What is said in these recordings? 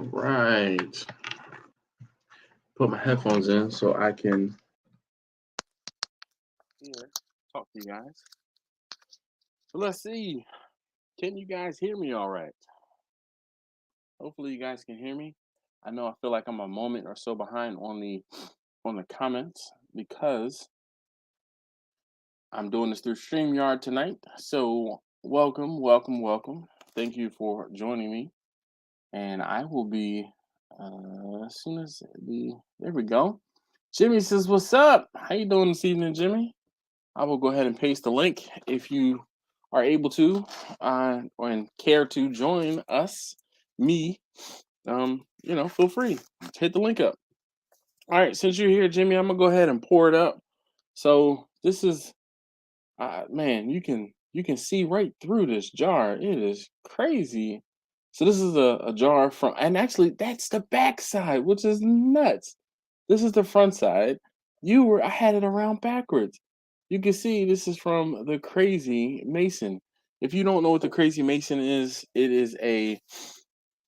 All right. Put my headphones in so I can talk to you guys. So let's see. Can you guys hear me all right? Hopefully you guys can hear me. I know I feel like I'm a moment or so behind on the comments because I'm doing this through StreamYard tonight. So welcome. Thank you for joining me. And I will be as soon as there we go. Jimmy says, "What's up? How you doing this evening, Jimmy?" I will go ahead and paste the link if you are able to and care to join us, me. Feel free. Hit the link up. All right, since you're here, Jimmy, I'm gonna go ahead and pour it up. So this is, man, you can see right through this jar. It is crazy. So this is a jar from, and actually that's the back side, which is nuts. This is the front side. I had it around backwards. You can see this is from the Crazy Mason. If you don't know what the Crazy Mason is, it is a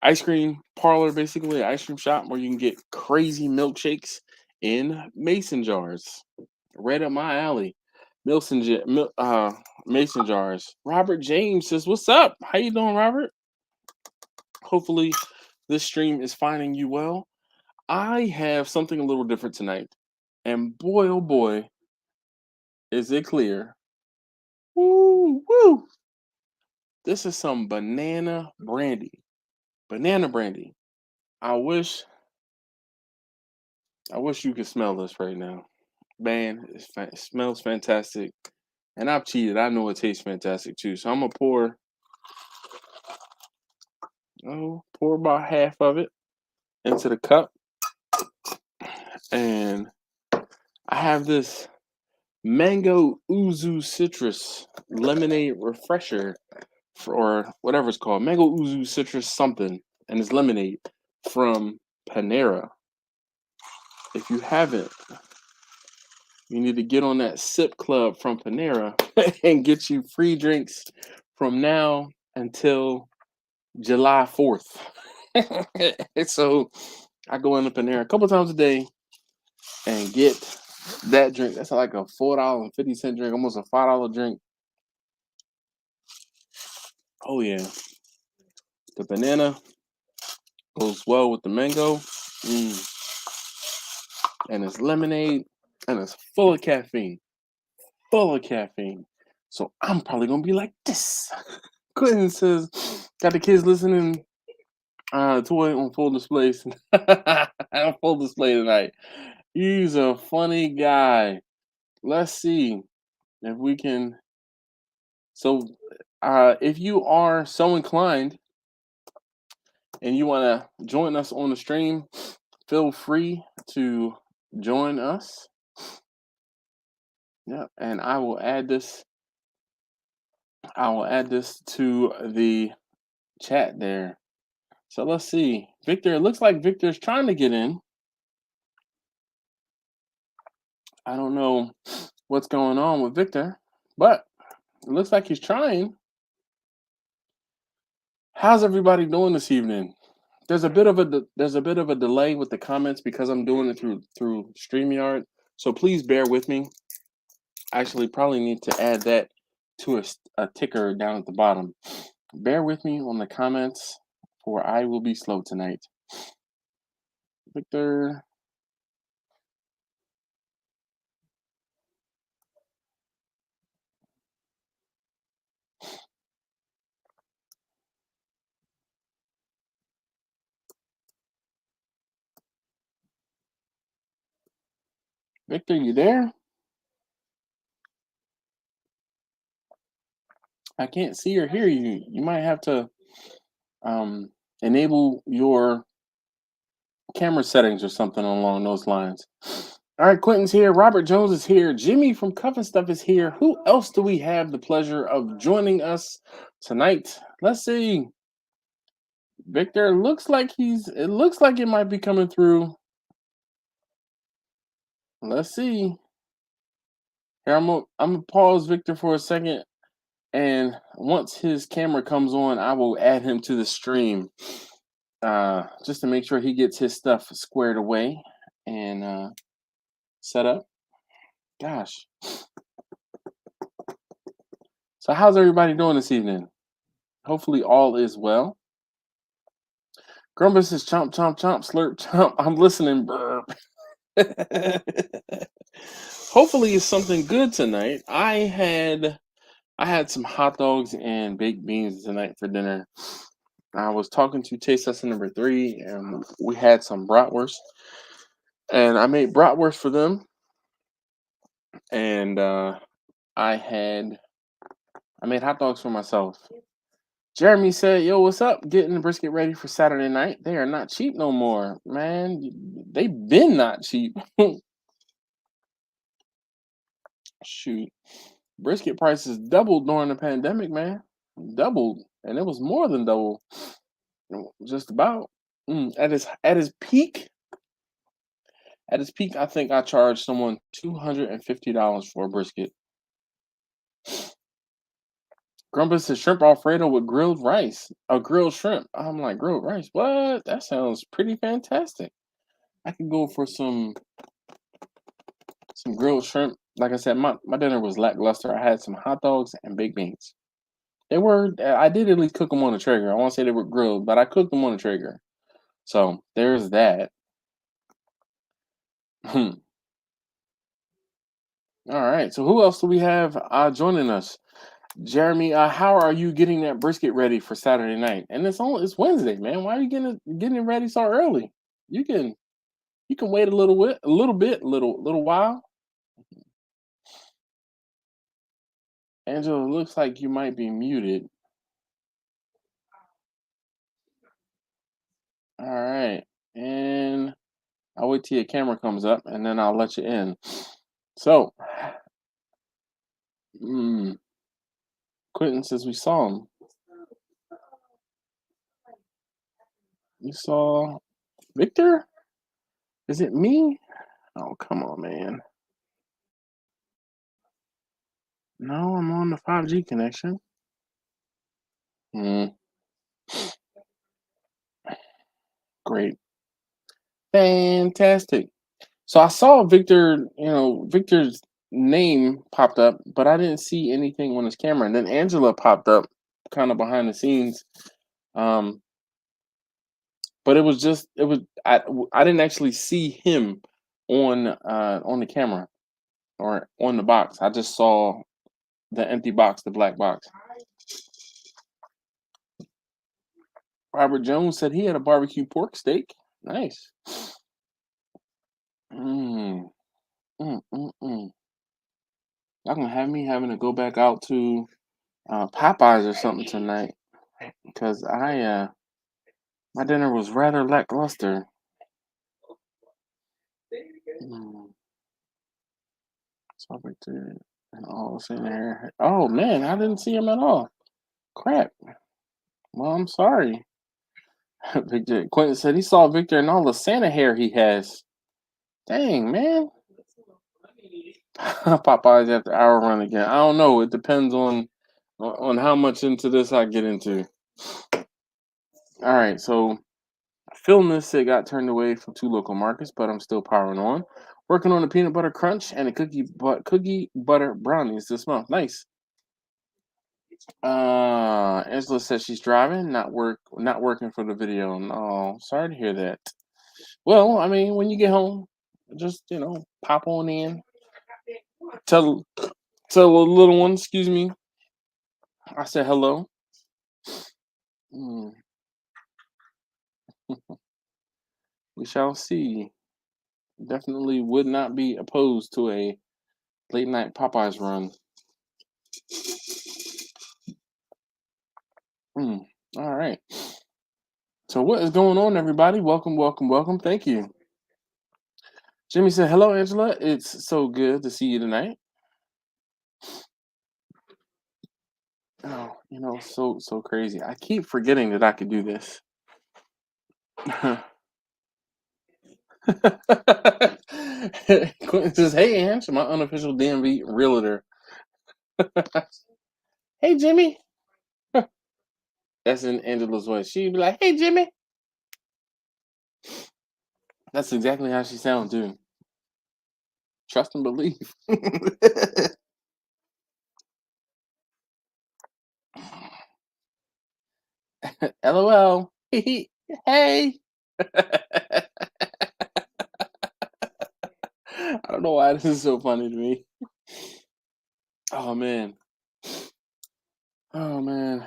ice cream parlor, basically an ice cream shop where you can get crazy milkshakes in mason jars. Right up my alley. Mason jars. Robert James says, "What's up? How you doing, Robert? Hopefully this stream is finding you well. I have something a little different tonight. And boy, oh boy, is it clear. Woo, woo. This is some banana brandy. Banana brandy. I wish you could smell this right now. Man, it smells fantastic. And I've cheated. I know it tastes fantastic too. So I'm going to pour about half of it into the cup. And I have this mango Uzu citrus lemonade refresher, or whatever it's called, mango Uzu citrus something, and it's lemonade from Panera. If you haven't, you need to get on that sip club from Panera and get you free drinks from now until July 4th. So I go into Panera a couple times a day and get that drink. That's like a $4.50 drink, almost a $5 drink. Oh yeah, the banana goes well with the mango, and it's lemonade, and it's full of caffeine. So I'm probably gonna be like this. Quentin says, "Got the kids listening toy on full display. On full display tonight. He's a funny guy. Let's see if we can." So, if you are so inclined and you want to join us on the stream, feel free to join us. Yeah, and I will add this to the chat there. So let's see. Victor, it looks like Victor's trying to get in. I don't know what's going on with Victor, but it looks like he's trying. How's everybody doing this evening? There's a bit of a delay with the comments because I'm doing it through StreamYard. So please bear with me. I actually probably need to add that to a ticker down at the bottom. Bear with me on the comments, or I will be slow tonight. Victor. Victor, you there? I can't see or hear you. You might have to enable your camera settings or something along those lines. All right, Quentin's here. Robert Jones is here. Jimmy from Cuff and Stuff is here. Who else do we have the pleasure of joining us tonight? Let's see. Victor, it looks like it might be coming through. Let's see. Here, I'm gonna pause Victor for a second, and once his camera comes on, I will add him to the stream. just to make sure he gets his stuff squared away and set up. Gosh. So how's everybody doing this evening? Hopefully all is well. Grumpus is chomp, chomp, chomp, slurp, chomp. I'm listening, burp. Hopefully it's something good tonight. I had some hot dogs and baked beans tonight for dinner. I was talking to Taste Tester number 3, and we had some bratwurst. And I made bratwurst for them. And I made hot dogs for myself. Jeremy said, "Yo, what's up? Getting the brisket ready for Saturday night. They are not cheap no more, man. They've been not cheap." Shoot, brisket prices doubled during the pandemic, man. Doubled, and it was more than double. Just about. At his peak, I think I charged someone $250 for a brisket. Grumpus says shrimp Alfredo with grilled rice. A grilled shrimp. I'm like, grilled rice? What? That sounds pretty fantastic. I could go for some grilled shrimp. Like I said, my dinner was lackluster. I had some hot dogs and baked beans. I did at least cook them on the Traeger. I won't say they were grilled, but I cooked them on the Traeger. So there's that. All right. So who else do we have joining us? Jeremy, how are you getting that brisket ready for Saturday night? And it's Wednesday, man. Why are you getting it ready so early? You can wait a little while. Angela, looks like you might be muted. All right, and I'll wait till your camera comes up, and then I'll let you in. So, Quentin says we saw him. You saw Victor? Is it me? Oh, come on, man. No, I'm on the 5G connection. Great. Fantastic. So I saw Victor, Victor's name popped up, but I didn't see anything on his camera. And then Angela popped up kind of behind the scenes. But I didn't actually see him on the camera or on the box. I just saw the empty box, the black box. Robert Jones said he had a barbecue pork steak. Nice. Y'all gonna have me having to go back out to Popeyes or something tonight because my dinner was rather lackluster. So Victor and all sitting there. Oh man, I didn't see him at all. Crap. Well, I'm sorry. Victor Quentin said he saw Victor and all the Santa hair he has. Dang, man. Popeyes after hour run again. I don't know. It depends on how much into this I get into. All right, so Phil said got turned away from 2 local markets, but I'm still powering on. Working on a peanut butter crunch and a cookie butter brownies this month. Nice. Angela says she's driving, not working for the video. No, sorry to hear that. Well, I mean, when you get home, just pop on in. Tell the little one, excuse me. I said hello. We shall see. Definitely would not be opposed to a late night Popeyes run. All right. So what is going on, everybody? Welcome, welcome, welcome. Thank you. Jimmy said, hello, Angela. It's so good to see you tonight. Oh, so crazy. I keep forgetting that I could do this. Quentin says, hey, Ange, my unofficial DMV realtor. Hey, Jimmy. That's in Angela's voice. She'd be like, hey, Jimmy. That's exactly how she sounds too. Trust and believe. LOL. Hey. I don't know why this is so funny to me. Oh man. Oh man.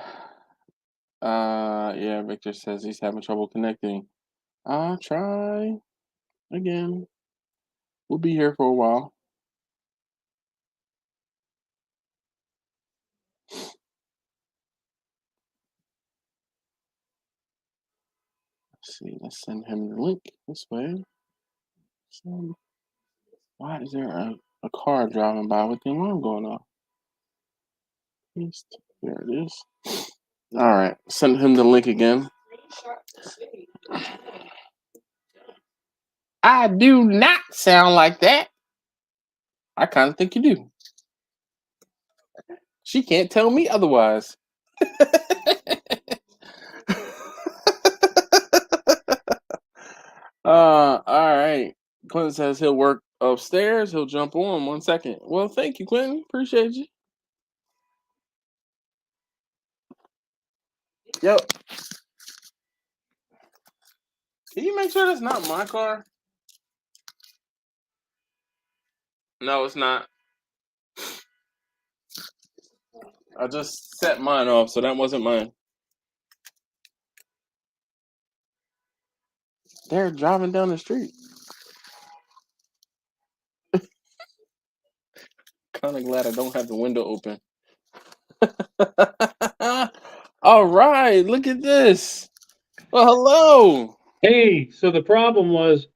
Yeah, Victor says he's having trouble connecting. I'll try again. We'll be here for a while. Let's see. Let's send him the link this way. Why is there a car driving by with the alarm going off? There it is. All right. Send him the link again. I do not sound like that. I kind of think you do. She can't tell me otherwise. All right. Clinton says he'll work upstairs. He'll jump on 1 second. Well, thank you, Clinton. Appreciate you. Yep. Can you make sure that's not my car? No, it's not. I just set mine off, so that wasn't mine. They're driving down the street. Kind of glad I don't have the window open. All right, look at this. Well, hello. Hey, so the problem was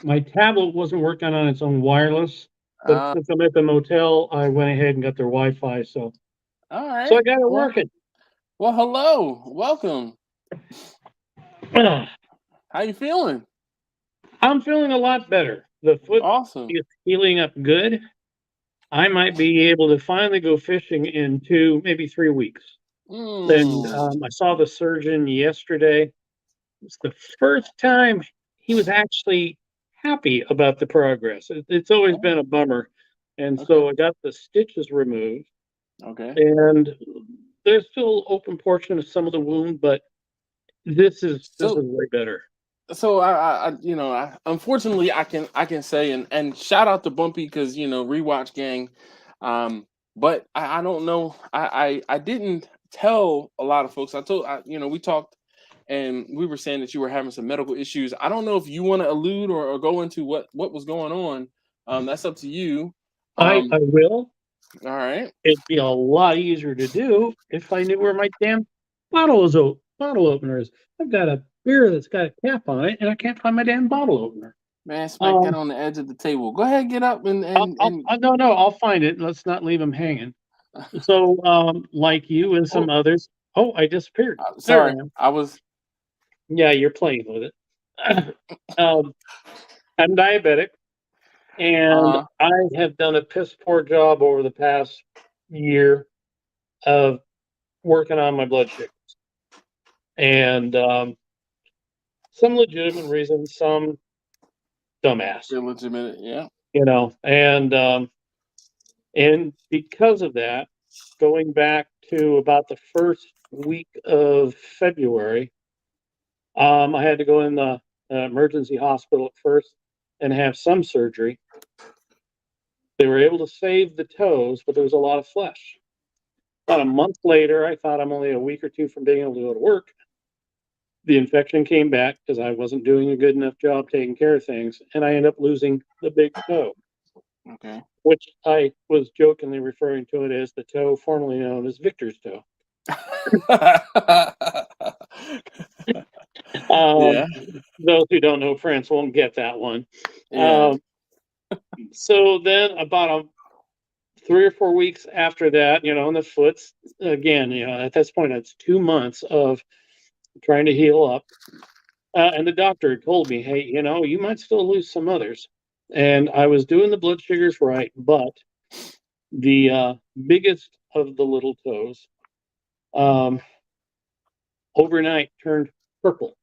my tablet wasn't working on its own wireless, but since I'm at the motel, I went ahead and got their Wi-Fi. So all right. I got it working. Well, hello. Welcome. How you feeling? I'm feeling a lot better. The foot Awesome. is healing up good. I might be able to finally go fishing in 2, maybe 3 weeks. And I saw the surgeon yesterday. It's the first time he was actually happy about the progress. It's always been a bummer. And so I got the stitches removed. Okay. And there's still open portion of some of the wound, but this is way better. So I unfortunately I can say and shout out to Bumpy because rewatch gang, but I don't know, I didn't tell a lot of folks. We talked and we were saying that you were having some medical issues. I don't know if you want to allude or go into what was going on. That's up to you. I will. All right. It'd be a lot easier to do if I knew where my damn bottle opener is. I've got a beer that's got a cap on it, and I can't find my damn bottle opener. Man, smack that on the edge of the table. Go ahead, get up and no, I'll find it. Let's not leave him hanging. So, like you and some others. Oh, I disappeared. Sorry, I was. Yeah, you're playing with it. I'm diabetic, and I have done a piss poor job over the past year of working on my blood sugars, and some legitimate reasons, some dumbass. Illegitimate, yeah. And because of that, going back to about the first week of February, I had to go in the emergency hospital at first and have some surgery. They were able to save the toes, but there was a lot of flesh. About a month later, I thought I'm only a week or two from being able to go to work. The infection came back because I wasn't doing a good enough job taking care of things, and I ended up losing the big toe. Okay. Which I was jokingly referring to it as the toe formerly known as Victor's toe. Yeah. Those who don't know French won't get that one. Yeah. So then about 3 or 4 weeks after that, on the foots, again, at this point, it's 2 months of trying to heal up. And the doctor told me, hey, you might still lose some others. And I was doing the blood sugars right, but the biggest of the little toes overnight turned purple.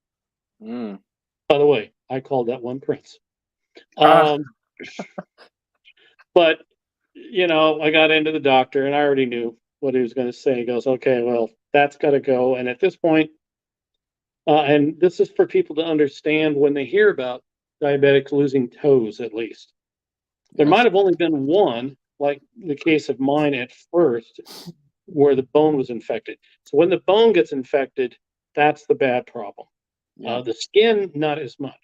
By the way, I called that one Prince. Ah, But, I got into the doctor and I already knew what he was going to say. He goes, okay, well, that's got to go. And at this point, and this is for people to understand when they hear about diabetics losing toes, at least. There might yes. have only been one, like the case of mine at first, where the bone was infected. So when the bone gets infected, that's the bad problem. Yeah. The skin, not as much.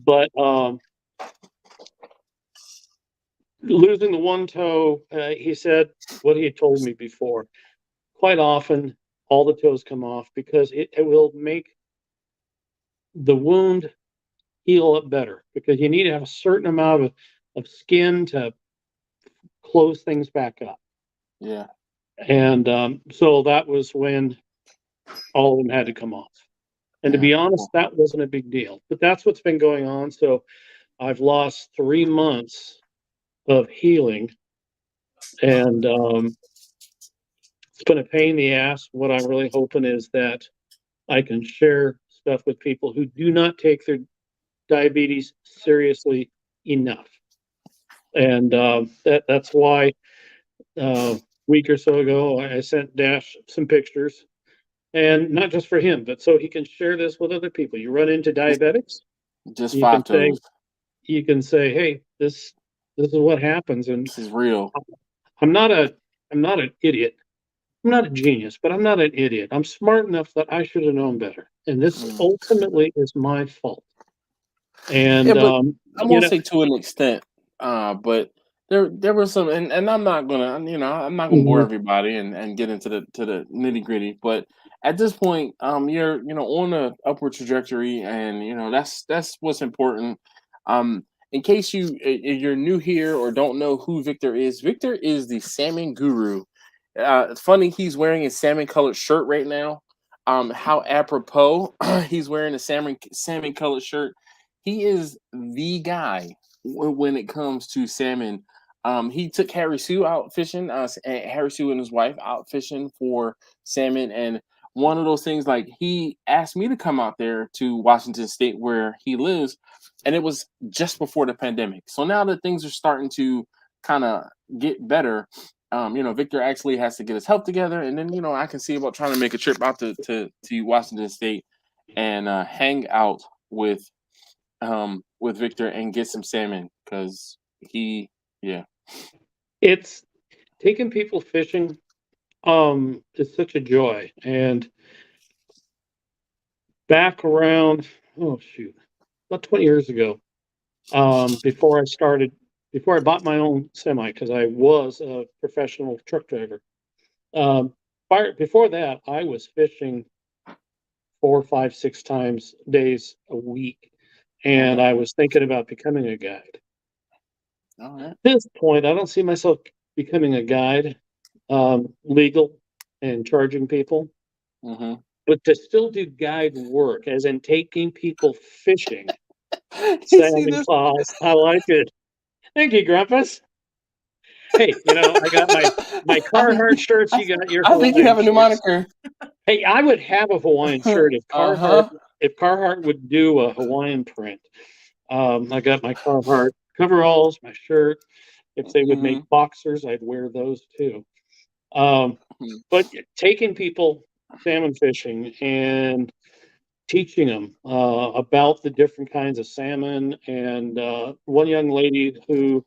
But losing the one toe, he said what he had told me before. Quite often, all the toes come off because it will make the wound heal up better, because you need to have a certain amount of skin to close things back up. Yeah. And so that was when all of them had to come off. And to Yeah. be honest, Well, that wasn't a big deal. But that's what's been going on. So I've lost 3 months of healing, and it's been a pain in the ass. What I'm really hoping is that I can share stuff with people who do not take their diabetes seriously enough. And that's why a week or so ago, I sent Dash some pictures, and not just for him, but so he can share this with other people. You run into just diabetics, just you can five say, toes. hey, this is what happens. And This is real. I'm not a I'm not an idiot. I'm not a genius, but I'm not an idiot. I'm smart enough that I should have known better. And this Mm. ultimately is my fault. Yeah, And but I'm gonna say to an extent, but there was some, and I'm not gonna, I'm not gonna bore mhm, everybody and get into the nitty gritty. But at this point, you're on a upward trajectory, and that's what's important. In case you're new here or don't know who Victor is the salmon guru. It's funny, he's wearing a salmon colored shirt right now. How apropos, he's wearing a salmon colored shirt. He is the guy when it comes to salmon. He took Harry Sue out fishing. Harry Sue and his wife out fishing for salmon, and one of those things, like, he asked me to come out there to Washington State where he lives, and it was just before the pandemic. So now that things are starting to kind of get better, Victor actually has to get his health together, and then I can see about trying to make a trip out to Washington State and hang out with Victor and get some salmon, because yeah. it's taking people fishing is such a joy. And back around, oh shoot, about 20 years ago, before I bought my own semi, because I was a professional truck driver. Um, before that, I was fishing 4, 5, 6 days a week, and Okay. I was thinking about becoming a guide. All right. At this point, I don't see myself becoming a guide, legal and charging people, Mm-hmm. but to still do guide work, as in taking people fishing, You see salmon this? claws. I like it. Thank you, Grumpus. Hey, I got my I think Carhartt shirts. You got your I think you Hawaiian have a new shirts. moniker. Hey, I would have a Hawaiian shirt if Carhartt Uh-huh. if Carhartt would do a Hawaiian print. I got my Carhartt coveralls, my shirt. If they would make Mm-hmm. boxers, I'd wear those too. Um, but taking people salmon fishing and teaching them about the different kinds of salmon, and one young lady who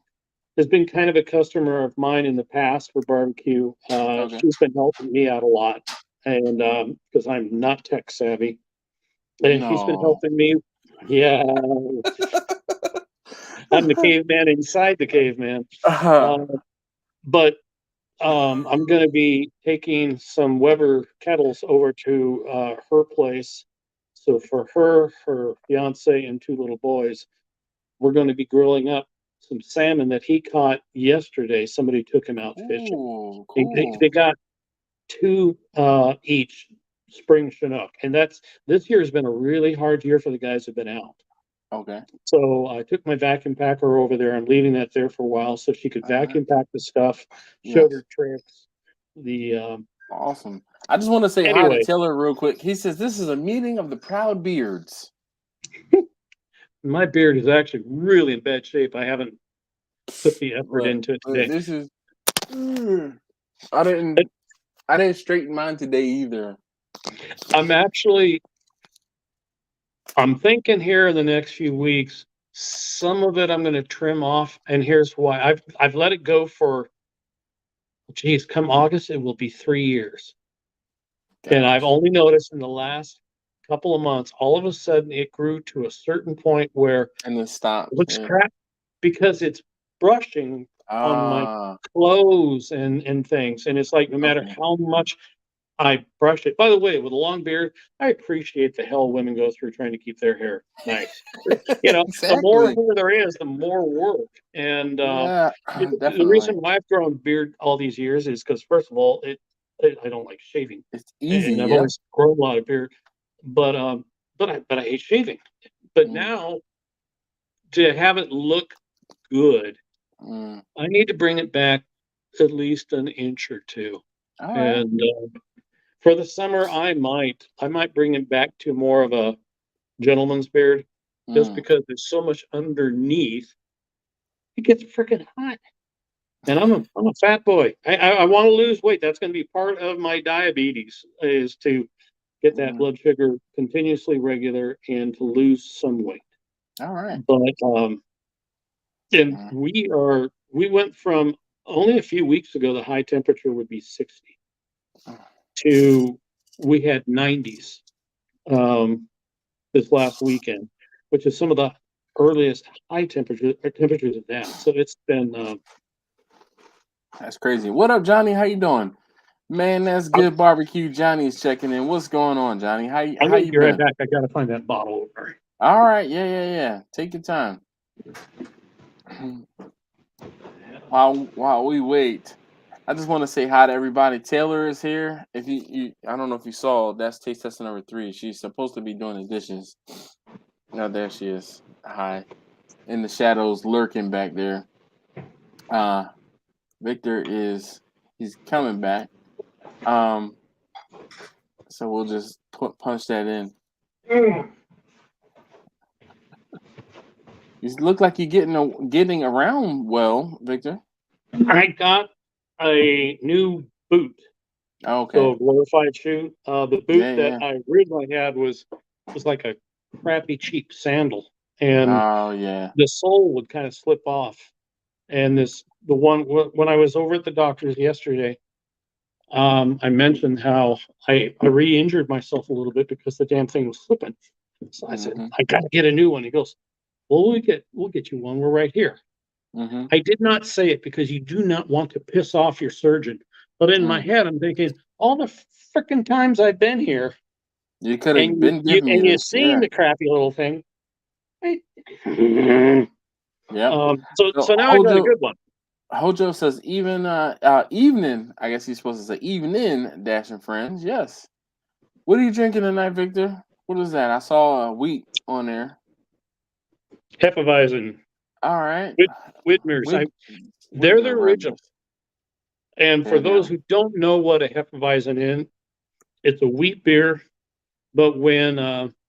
has been kind of a customer of mine in the past for barbecue. Okay. She's been helping me out a lot, and because I'm not tech savvy, and she's been No. helping me. Yeah, I'm the caveman inside the caveman. Uh-huh. Uh, but I'm going to be taking some Weber kettles over to her place. So for her fiance, and 2 little boys, we're going to be grilling up some salmon that he caught yesterday. Somebody took him out fishing. Ooh, They cool. got 2 each spring Chinook, and this year has been a really hard year for the guys who've been out. Okay. So I took my vacuum packer over there. I'm leaving that there for a while so she could All right. vacuum pack the stuff, show Yes. her tricks. The Awesome. I just want to say hi to Anyway, Taylor real quick. He says this is a meeting of the proud beards. My beard is actually really in bad shape. I haven't put the effort into it today. This is. I didn't straighten mine today either. I'm thinking here in the next few weeks, some of it I'm going to trim off, and here's why. I've let it go for, geez, come August it will be 3 years, and I've only noticed in the last couple of months, all of a sudden it grew to a certain point where And then stop. it looks crap because it's brushing on my clothes and things, and it's like no matter how much I brush it. By the way, with a long beard, I appreciate the hell women go through trying to keep their hair nice. You know, the more hair there is, the more work. And Yeah, the definitely. reason why I've grown beard all these years is because, first of all, I don't like shaving. It's easy. And I've always grown a lot of beard, but I hate shaving. But now to have it look good, I need to bring it back at least an inch or two. All right. And for the summer, I might bring it back to more of a gentleman's beard, just because there's so much underneath. It gets freaking hot, and I'm a fat boy. I want to lose weight. That's going to be part of my diabetes, is to get that blood sugar continuously regular and to lose some weight. All right. But and we went from only a few weeks ago the high temperature would be 60 to we had 90s this last weekend, which is some of the earliest high temperatures of that. So it's been that's crazy. What up, Johnny? How you doing? Man, that's good. Barbecue Johnny's checking in. What's going on, Johnny? How you be been? right back. I gotta find that bottle over. All right, yeah. Take your time. While we wait, I just want to say hi to everybody. Taylor is here. If you I don't know if you saw, that's taste tester number 3. She's supposed to be doing the dishes. Now there she is. Hi. In the shadows, lurking back there. Victor he's coming back. So we'll just punch that in. You look like you're getting around well, Victor. I got a new boot. Okay. So a glorified shoe. The boot that I originally had was like a crappy cheap sandal, and the sole would kind of slip off. And the one when I was over at the doctor's yesterday, I mentioned how I re-injured myself a little bit because the damn thing was slipping. So I said, I gotta get a new one. He goes, well, we'll get you one. We're right here. I did not say it because you do not want to piss off your surgeon. But in my head, I'm thinking, all the frickin' times I've been here, you could have been giving me you've seen the crappy little thing. Yeah. So now I got a good one. Hojo says evening. I guess he's supposed to say evening, Dash and friends. Yes. What are you drinking tonight, Victor? What is that? I saw a wheat on there. Hefeweizen. All right. Widmers. They're the original. And for those who don't know what a Hefeweizen is, it's a wheat beer. But when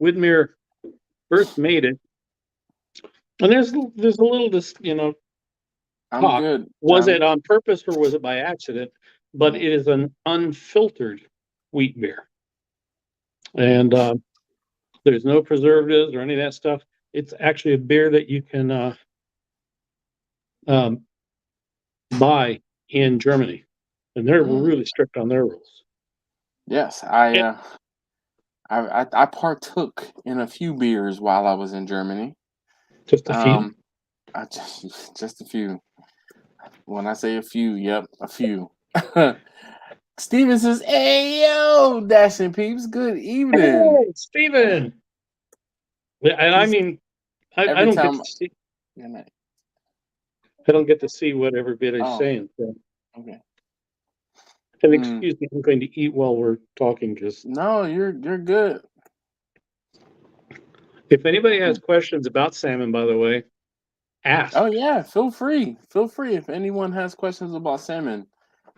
Widmer first made it, and there's a little talk. Good. Was it on purpose or was it by accident? But it is an unfiltered wheat beer, and there's no preservatives or any of that stuff. It's actually a beer that you can buy in Germany, and they're really strict on their rules. Yes, I partook in a few beers while I was in Germany. Just a few. Just a few. When I say a few, yep, a few. Steven says, "Hey yo, Dashing Peeps, good evening." Hey, Steven. And I mean, I don't get to see. I don't get to see what everybody's saying. So. Okay. And excuse me, I'm going to eat while we're talking. No, you're good. If anybody has questions about salmon, by the way, ask. Oh yeah, feel free. Feel free if anyone has questions about salmon.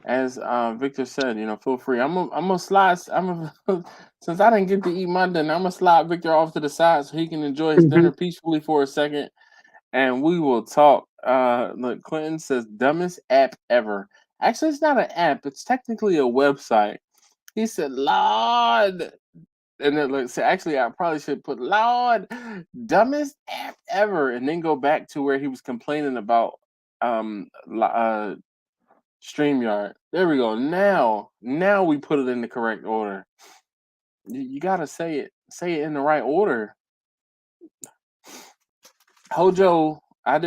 as Victor said, feel free. I'm gonna slide. Since I didn't get to eat my dinner, I'm gonna slide Victor off to the side so he can enjoy his dinner peacefully for a second, and we will talk. Look, Clinton says dumbest app ever. Actually, it's not an app. It's technically a website. He said, "Lord," and then look. So actually, I probably should put "Lord, dumbest app ever," and then go back to where he was complaining about StreamYard. There we go. Now we put it in the correct order. You gotta say it in the right order. Hojo, I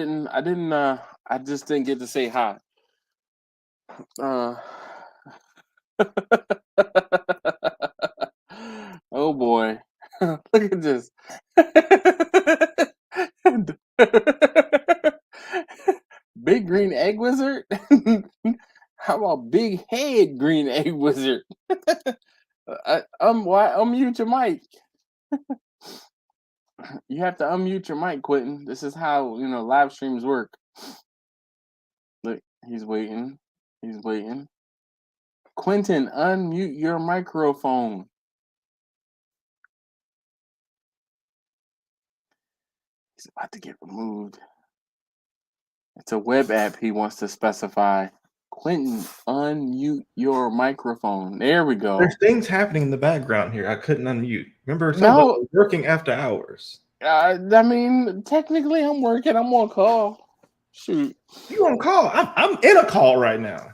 just didn't get to say hi. Oh boy. Look at this. Big green egg wizard? How about big head green egg wizard? Why unmute your mic? You have to unmute your mic, Quentin. This is how live streams work. Look, he's waiting. He's waiting. Quentin, unmute your microphone. He's about to get removed. It's a web app he wants to specify. Quentin, unmute your microphone. There we go. There's things happening in the background here. I couldn't unmute. Remember, somebody was working after hours. I mean, technically, I'm working. I'm on call. Shoot. You on call? I'm in a call right now.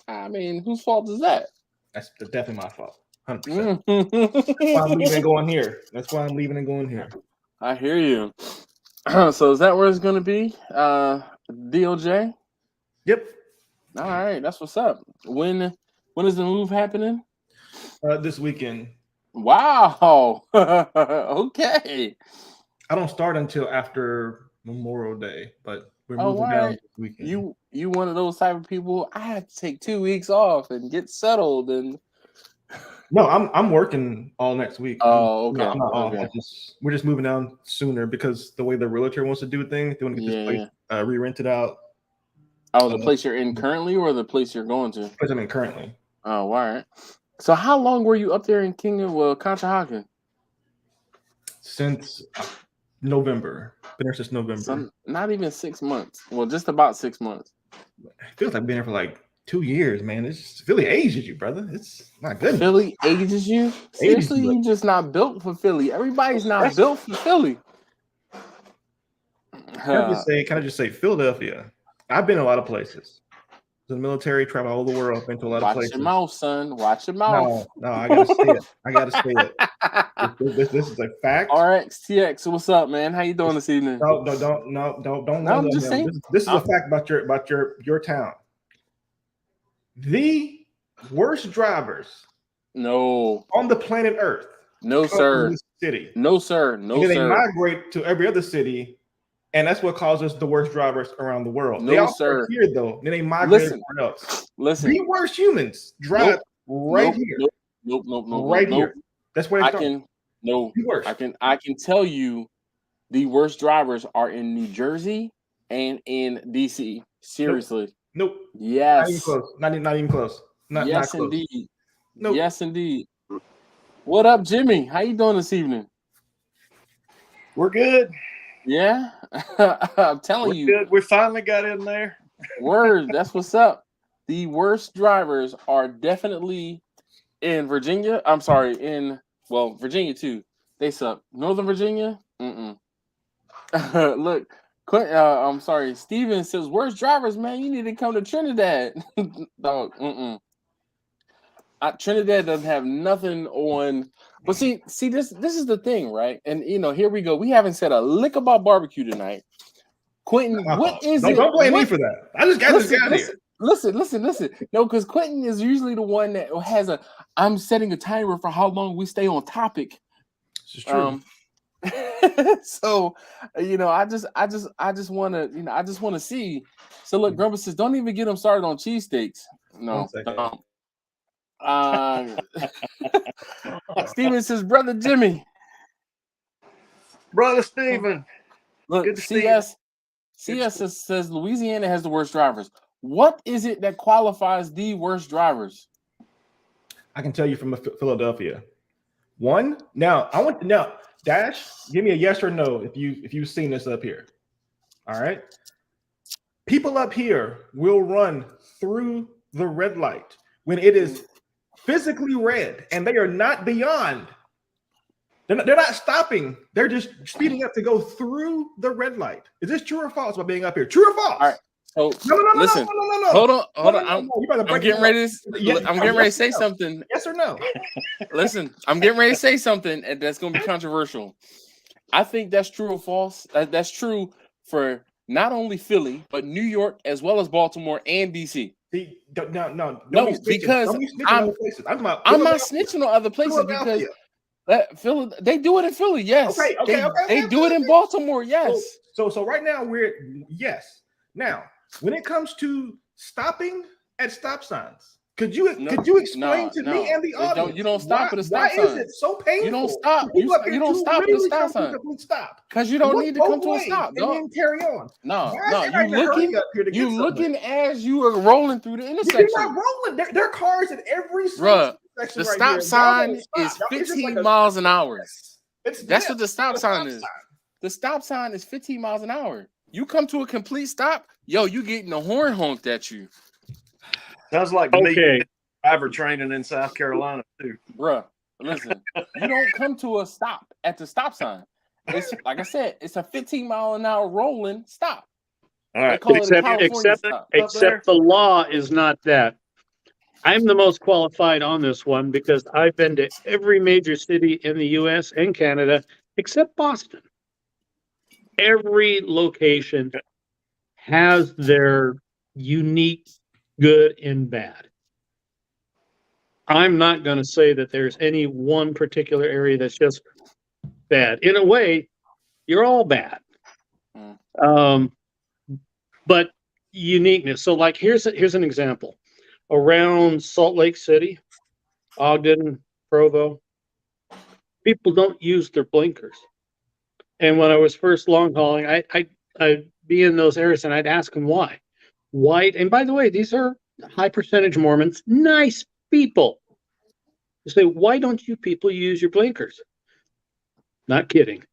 I mean, whose fault is that? That's definitely my fault. 100%. That's why I'm leaving and going here. That's why I'm leaving and going here. I hear you. So is that where it's going to be? DOJ? Yep. All right, that's what's up. When is the move happening? This weekend. Wow. Okay. I don't start until after Memorial Day, but we're moving down this weekend. You one of those type of people? I have to take 2 weeks off and get settled and. No, I'm working all next week. Oh, okay. I'm not okay. off. We're just moving down sooner because the way the realtor wants to do things, they want to get this place re-rented out. Oh, the place you're in currently, or the place you're going to? The place I'm in currently. Oh, all right. So, how long were you up there in Conshohocken? Since November. Been there since November. Not even 6 months. Well, just about 6 months. It feels like I've been there for like 2 years, man. It's Philly ages you, brother. It's not good. Philly ages you? Seriously, you just not built for Philly. Everybody's not built for Philly. Can I just say Philadelphia? I've been a lot of places. In the military, travel all over the world, been to a lot of places. Watch your mouth, son. Watch your mouth. No, I gotta say it. I gotta say it. This is a fact. RXTX, so what's up, man? How you doing this evening? Don't. I'm just saying. This is a fact about your town. The worst drivers. No. On the planet Earth. No, sir. This city. No, sir. No, sir. They migrate to every other city. And that's what causes the worst drivers around the world. No, they all sir. Here though, then they migrate somewhere else. Listen, the worst humans drive here. Nope. Right here. That's where I can tell you, the worst drivers are in New Jersey and in DC. Seriously. Nope. Yes. Not even close. Not yes, close. Indeed. Nope. Yes, indeed. What up, Jimmy? How you doing this evening? We're good. Yeah, I'm telling you. Good. We finally got in there. Word, that's what's up. The worst drivers are definitely in Virginia. I'm sorry, Virginia too. They suck. Northern Virginia, Look, I'm sorry. Steven says, "Worst drivers, man. You need to come to Trinidad." Dog, Trinidad doesn't have nothing on. But see, this is the thing, right? And here we go. We haven't said a lick about barbecue tonight. Quentin, what is it? Don't blame me for that. I just got this guy here. Listen. No, because Quentin is usually the one that has I'm setting a timer for how long we stay on topic. This is true. So, I just want to, I just want to see. So look, Grumble says, don't even get him started on cheesesteaks. No. Steven says, brother Jimmy. Brother Steven. Look, CS says Louisiana has the worst drivers. What is it that qualifies the worst drivers? I can tell you from Philadelphia. One. Now I want to now Dash. Give me a yes or no if you've seen this up here. All right. People up here will run through the red light when it is physically red, and they are not beyond. They're not stopping. They're just speeding up to go through the red light. Is this true or false about being up here? True or false? All right. So listen. No. Hold on. I'm getting ready to say something. Yes or no? Listen, I'm getting ready to say something that's going to be controversial. I think that's true or false. That's true for not only Philly, but New York, as well as Baltimore and DC. No, because I'm not snitching on other places because Philly, they do it in Philly, yes. They do it in Baltimore, yes. So right now yes. Now, when it comes to stopping at stop signs, could you explain to me and the audience? You don't stop at a stop sign. Why is it so painful? You don't stop. You don't stop at a stop sign. Because you don't need to come to a stop. And then carry on. No. You looking as you are rolling through the intersection. You're not rolling. There are cars at every intersection. The stop sign is 15 miles an hour. That's what the stop sign is. The stop sign is 15 miles an hour. You come to a complete stop, you getting a horn honked at you. Sounds like me driver training in South Carolina too. Bruh, listen, you don't come to a stop at the stop sign. It's like I said, it's a 15-mile-an-hour rolling stop. All right. Except the law is not that. I'm the most qualified on this one because I've been to every major city in the US and Canada except Boston. Every location has their unique good and bad. I'm not going to say that there's any one particular area that's just bad. In a way, you're all bad. But uniqueness. So like here's an example. Around Salt Lake City, Ogden, Provo, people don't use their blinkers. And when I was first long hauling, I'd be in those areas and I'd ask them why. White, and by the way, these are high percentage Mormons, nice people. You say, why don't you people use your blinkers? Not kidding.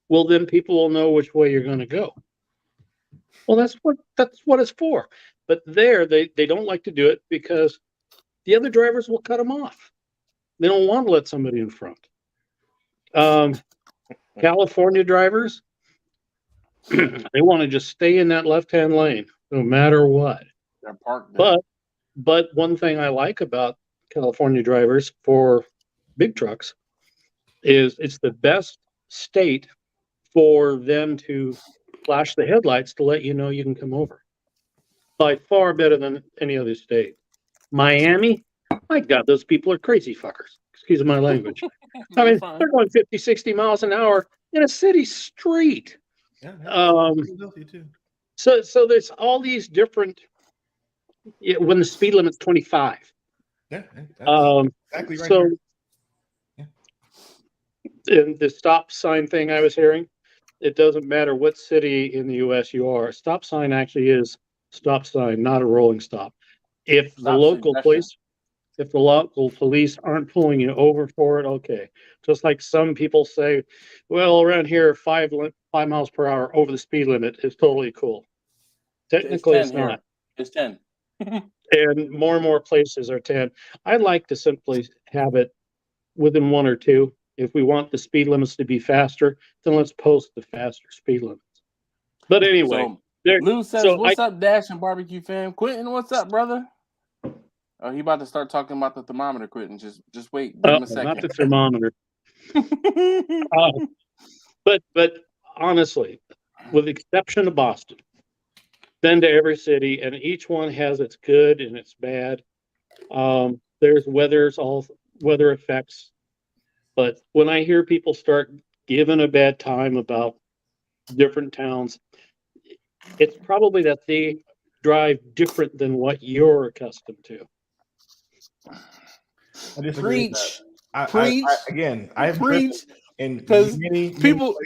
Well, then people will know which way you're going to go. Well, that's what it's for. But there, they don't like to do it because the other drivers will cut them off. They don't want to let somebody in front. California drivers, they want to just stay in that left-hand lane no matter what. They're parked there. But one thing I like about California drivers for big trucks is it's the best state for them to flash the headlights to let you know you can come over. By far better than any other state. Miami, my God, those people are crazy fuckers. Excuse my language. I mean, they're going 50, 60 miles an hour in a city street. So there's all these different, when the speed limit's 25. Yeah, exactly right. So, and the stop sign thing I was hearing, it doesn't matter what city in the U.S. you are. A stop sign actually is stop sign, not a rolling stop. If the local police aren't pulling you over for it, okay. Just like some people say, well, around here, 5 miles per hour over the speed limit is totally cool. Technically, it's not. It's 10. And more places are 10. I'd like to simply have it within 1 or 2. If we want the speed limits to be faster, then let's post the faster speed limits. But anyway. Lou says, what's up, Dash and Barbecue fam? Quentin, what's up, brother? Oh, he about to start talking about the thermometer, Quentin. Just wait. Give him a second. Not the thermometer. But honestly, with the exception of Boston, been to every city, and each one has its good and its bad. There's all weather effects. But when I hear people start giving a bad time about different towns, it's probably that they drive different than what you're accustomed to. Preach. Preach. I preach. Because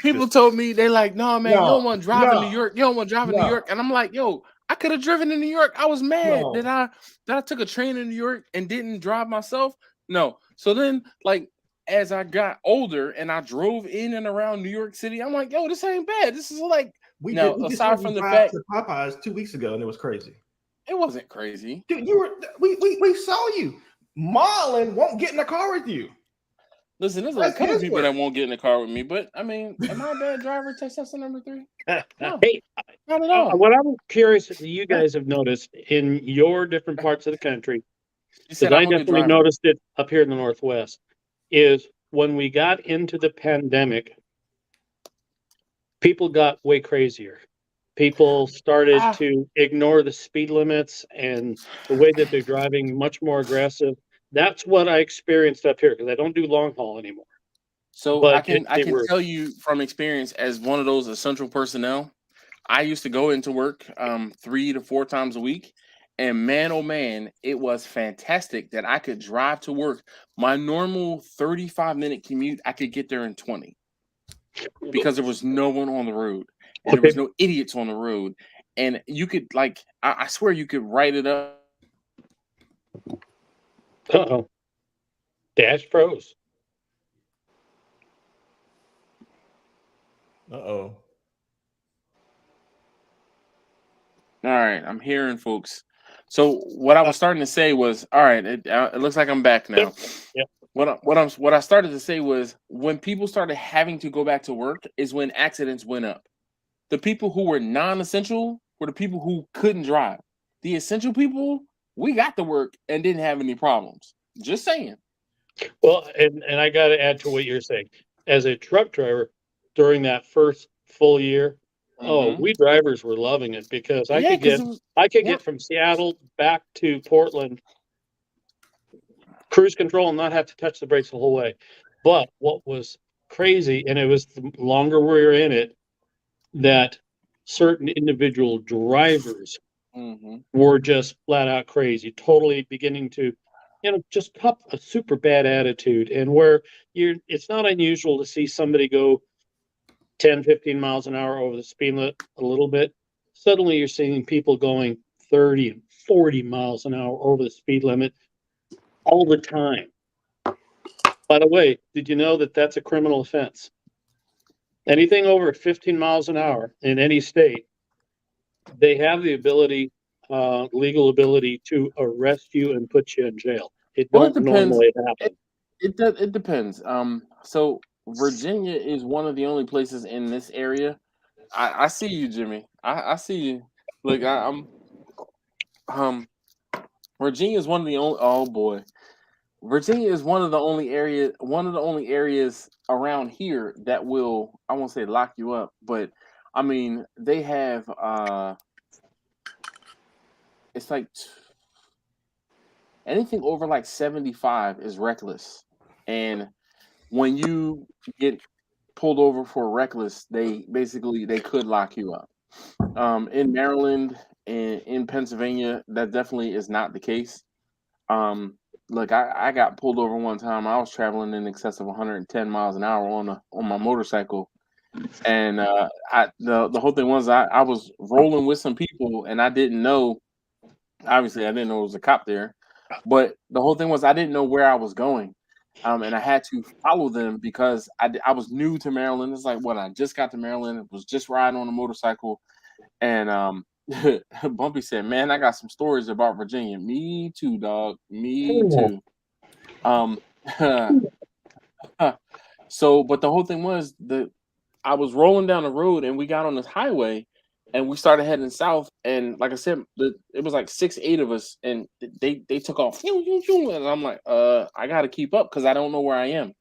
people told me, they're like, no, man, you don't want to drive in New York. You don't want to drive in New York. And I'm like, yo, I could have driven to New York. I was mad No. that I took a train in New York and didn't drive myself. No. So then, like, as I got older and I drove in and around New York City, I'm like, yo, this ain't bad. This is like We now, just aside went from and the drive fact to Popeyes 2 weeks ago, and it was crazy. it wasn't crazy. Dude, you were we saw you. Marlon won't get in the car with you. Listen, there's a That's couple his people work. that won't get in the car with me, but I mean, am I a bad driver? Test tester number 3? No, Hey, not at all. what I'm curious if you guys have noticed in your different parts of the country, You because said I I'm a good definitely driver. noticed it up here in the Northwest, is when we got into the pandemic, people got way crazier. People started to ignore the speed limits and the way that they're driving, much more aggressive. That's what I experienced up here because I don't do long haul anymore. So But I can they were tell you from experience as one of those essential personnel. I used to go into work 3 to 4 times a week, and man, oh man, it was fantastic that I could drive to work. My normal 35-minute commute, I could get there in 20 because there was no one on the road and there was no idiots on the road, and you could like I swear you could write it up. Uh-oh. Dash Pros. Uh-oh. All right, I'm hearing folks. So what I was starting to say was, all right, it looks like I'm back now. Yep. What I started to say was when people started having to go back to work is when accidents went up. The people who were non-essential were the people who couldn't drive. The essential people, we got to work and didn't have any problems. Just saying. Well, and I got to add to what you're saying. As a truck driver, during that first full year, we drivers were loving it because I could get from Seattle back to Portland, cruise control, and not have to touch the brakes the whole way. But what was crazy, and it was the longer we were in it, that certain individual drivers were just flat out crazy, totally beginning to, just cop a super bad attitude. And where it's not unusual to see somebody go 10, 15 miles an hour over the speed limit a little bit. Suddenly you're seeing people going 30 and 40 miles an hour over the speed limit all the time. By the way, did you know that that's a criminal offense? Anything over 15 miles an hour in any state, they have the ability, legal ability to arrest you and put you in jail. It don't normally happen. It depends. So Virginia is one of the only places in this area. I see you, Jimmy. I see you. Look, I'm Virginia is one of the only. Oh boy, Virginia is one of the only areas around here that will, I won't say lock you up, but I mean they have it's like anything over like 75 is reckless, and when you get pulled over for reckless, they could lock you up. In Maryland and in Pennsylvania, that definitely is not the case. Look, I got pulled over one time. I was traveling in excess of 110 miles an hour on my motorcycle, and the whole thing was I was rolling with some people, and I didn't know. Obviously, I didn't know it was a cop there, but the whole thing was I didn't know where I was going, and I had to follow them because I was new to Maryland. It's like what I just got to Maryland, was just riding on a motorcycle, and Bumpy said, "Man, I got some stories about Virginia." Me too, dog. Me too. So, but the whole thing was I was rolling down the road and we got on this highway and we started heading south. And like I said, it was like 6, 8 of us, and they took off. And I'm like, I got to keep up because I don't know where I am.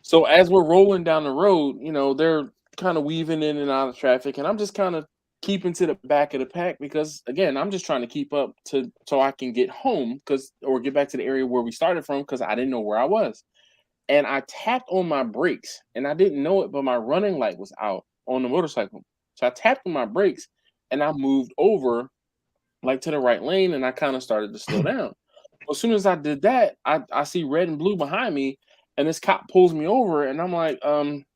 So as we're rolling down the road, they're kind of weaving in and out of traffic, and I'm just kind of keeping to the back of the pack because, again, I'm just trying to keep up so I can get home or get back to the area where we started from because I didn't know where I was. And I tapped on my brakes, and I didn't know it, but my running light was out on the motorcycle. So I tapped on my brakes, and I moved over like to the right lane, and I kind of started to slow down. As soon as I did that, I see red and blue behind me, and this cop pulls me over, and I'm like,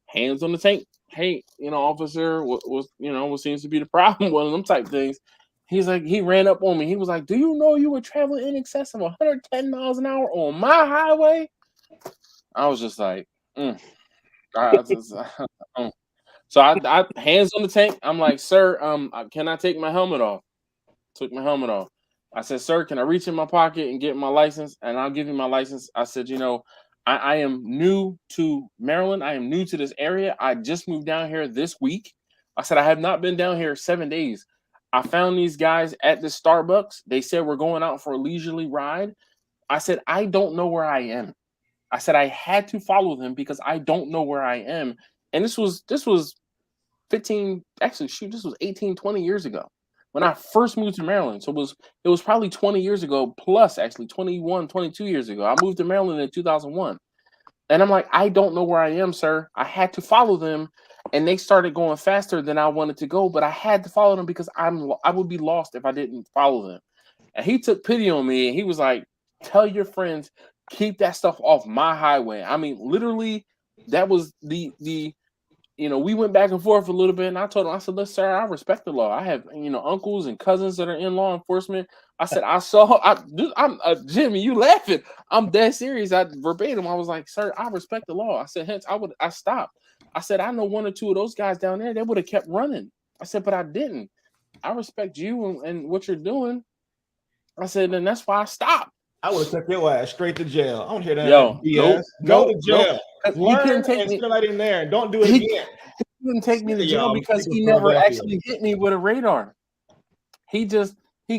hands on the tank, hey, officer, what seems to be the problem? One of them type things. He's like, he ran up on me. He was like, do you know you were traveling in excess of 110 miles an hour on my highway? I was just like, So I hands on the tank. I'm like, sir, can I take my helmet off? Took my helmet off. I said, sir, can I reach in my pocket and get my license? And I'll give you my license. I said, I am new to Maryland. I am new to this area. I just moved down here this week. I said, I have not been down here 7 days. I found these guys at the Starbucks. They said we're going out for a leisurely ride. I said, I don't know where I am. I said, I had to follow them because I don't know where I am. And this was 15, actually, shoot, this was 18, 20 years ago when I first moved to Maryland. So it was probably 20 years ago, plus actually 21, 22 years ago. I moved to Maryland in 2001. And I'm like, I don't know where I am, sir. I had to follow them, and they started going faster than I wanted to go, but I had to follow them because I would be lost if I didn't follow them. And he took pity on me, and he was like, tell your friends, keep that stuff off my highway. I mean, literally, that was the we went back and forth a little bit, and I told him, I said, look, sir, I respect the law. I have, uncles and cousins that are in law enforcement. I said, I'm Jimmy, you laughing. I'm dead serious. Verbatim, I was like, sir, I respect the law. I said, hence, I stopped. I said, I know one or two of those guys down there, they would have kept running. I said, but I didn't. I respect you and what you're doing. I said, and that's why I stopped. I would have took your ass straight to jail. I don't hear that. Yo, BS. Go to jail. He couldn't take me. Right in there. Don't do it again. He couldn't take me to jail because he never actually hit me with a radar. He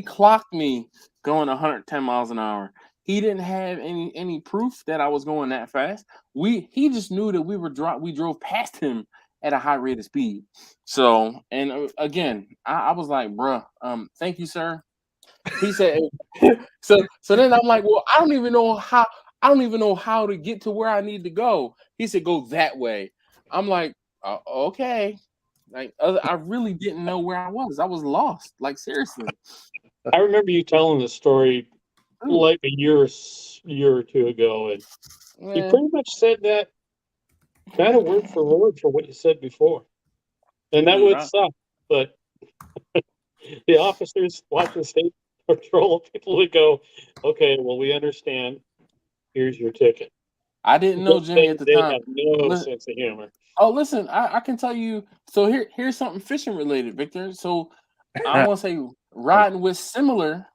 clocked me going 110 miles an hour. He didn't have any proof that I was going that fast. He just knew that we drove past him at a high rate of speed. So, and again, I was like, bruh, thank you, sir. He said, so then I'm like, well, I don't even know how to get to where I need to go. He said, go that way. I'm like, okay. Like, I really didn't know where I was. I was lost. Like, seriously. I remember you telling the story like a year or two ago, and you pretty much said that kind of word for word for what you said before. And that would suck, but the officers watching state patrol, people would go, okay, well, we understand. Here's your ticket. I didn't know Jimmy at the time. Have no sense of humor. Oh, listen, I can tell you. So here's something fishing related, Victor. So I want to say riding with similar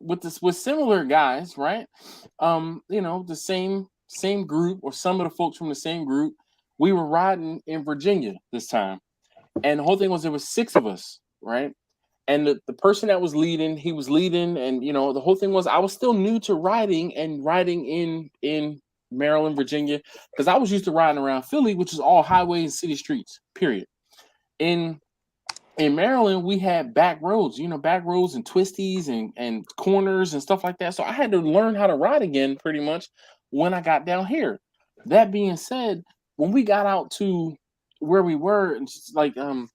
guys, right? The same group or some of the folks from the same group. We were riding in Virginia this time, and the whole thing was there was 6 of us, right? And the person that was leading, he was leading, and the whole thing was I was still new to riding in Maryland, Virginia, because I was used to riding around Philly, which is all highways and city streets, period. In Maryland, we had back roads and twisties and corners and stuff like that. So I had to learn how to ride again pretty much when I got down here. That being said, when we got out to where we were, it's like out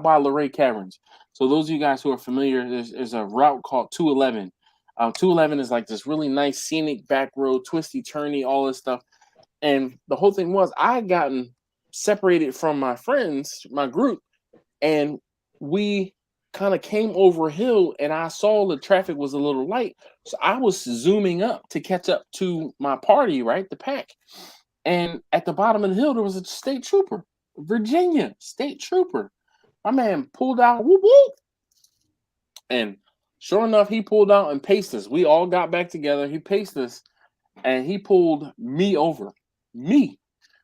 by Luray Caverns. So those of you guys who are familiar, there's a route called 211. 211 is like this really nice scenic back road, twisty, turny, all this stuff. And the whole thing was I had gotten separated from my friends, my group, and we kind of came over a hill, and I saw the traffic was a little light. So I was zooming up to catch up to my party, right? The pack. And at the bottom of the hill, there was a state trooper, Virginia state trooper. My man pulled out, whoop, whoop. And sure enough, he pulled out and paced us. We all got back together. He paced us, and he pulled me over. Me.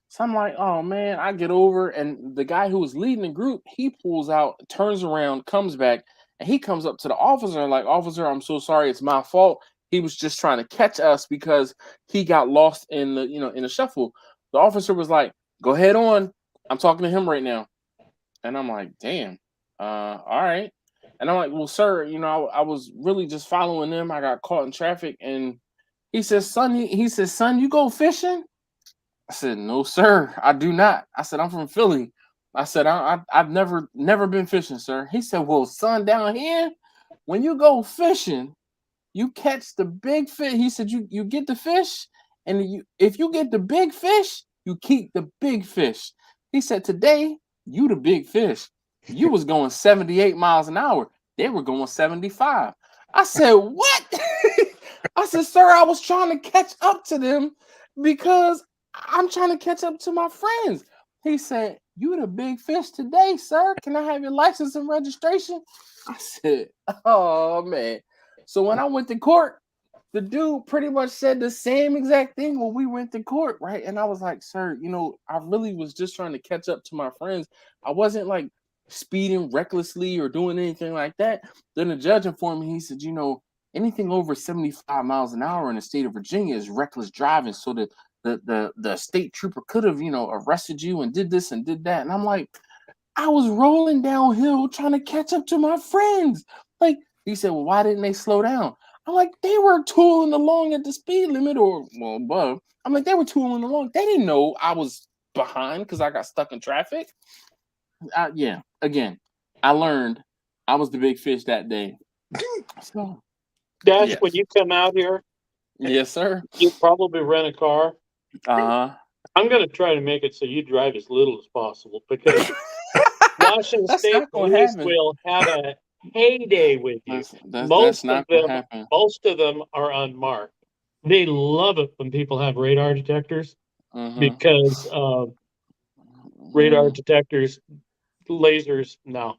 So I'm like, oh, man, I get over. And the guy who was leading the group, he pulls out, turns around, comes back, and he comes up to the officer like, officer, I'm so sorry. It's my fault. He was just trying to catch us because he got lost in the shuffle. The officer was like, go ahead on. I'm talking to him right now. And I'm like, damn. All right. And I'm like, well, sir, I was really just following them. I got caught in traffic. And he says, son, you go fishing? I said, no, sir, I do not. I said, I'm from Philly. I said, I've never been fishing, sir. He said, well, son, down here, when you go fishing, you catch the big fish. He said, you get the fish, and if you get the big fish, you keep the big fish. He said, today, you the big fish. You was going 78 miles an hour. They were going 75. I said, what? I said, sir, I was trying to catch up to them because I'm trying to catch up to my friends. He said, you the big fish today, sir. Can I have your license and registration? I said, oh, man. So when I went to court, the dude pretty much said the same exact thing when we went to court, right? And I was like, sir, you know, I really was just trying to catch up to my friends. I wasn't like speeding recklessly or doing anything like that. Then the judge informed me, he said, you know, anything over 75 miles an hour in the state of Virginia is reckless driving. So the state trooper could have, you know, arrested you and did this and did that. And I'm like, I was rolling downhill trying to catch up to my friends. Like, he said, well, why didn't they slow down? I'm like, they were tooling along at the speed limit or, well, above. I'm like, they were tooling along. They didn't know I was behind because I got stuck in traffic. Yeah, again, I learned I was the big fish that day. So, Dash, yes. when you come out here, Yes, sir. you'll probably rent a car. Uh-huh. I'm going to try to make it so you drive as little as possible because Washington That's State not gonna Police happen. will have a heyday with you. That's not gonna happen. Most of them are unmarked. They love it when people have radar detectors because radar detectors, lasers, no.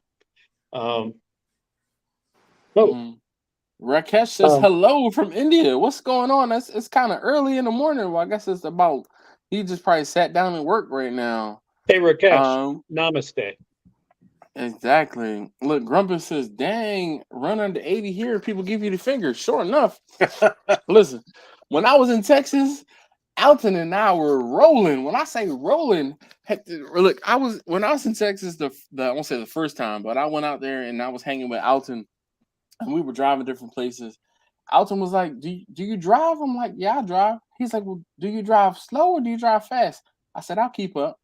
Rakesh says hello from India. What's going on? It's kind of early in the morning. Well, I guess it's about. He just probably sat down and worked right now. Hey, Rakesh, namaste. Exactly. Look, Grumpus says, dang, run under 80 here. People give you the finger. Sure enough. Listen, when I was in Texas, Alton and I were rolling. When I say rolling, look, when I was in Texas, I won't say the first time, but I went out there and I was hanging with Alton and we were driving different places. Alton was like, do you drive? I'm like, yeah, I drive. He's like, well, do you drive slow or do you drive fast? I said, I'll keep up.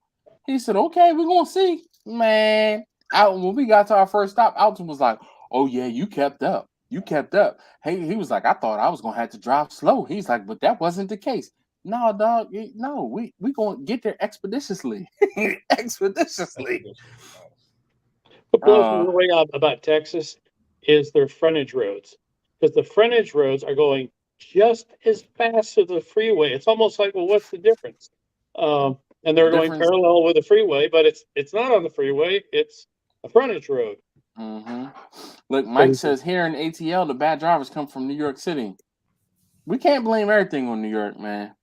He said, okay, we're going to see. Man, when we got to our first stop, Alton was like, oh, yeah, you kept up. You kept up. Hey, he was like, I thought I was going to have to drive slow. He's like, but that wasn't the case. No, dog, no, we going to get there expeditiously. Expeditiously. What blows me away about Texas is their frontage roads. Because the frontage roads are going just as fast as the freeway. It's almost like, well, what's the difference? And they're going parallel with the freeway, but it's not on the freeway. It's a frontage road. Look, Mike says here in ATL, the bad drivers come from New York City. We can't blame everything on New York, man.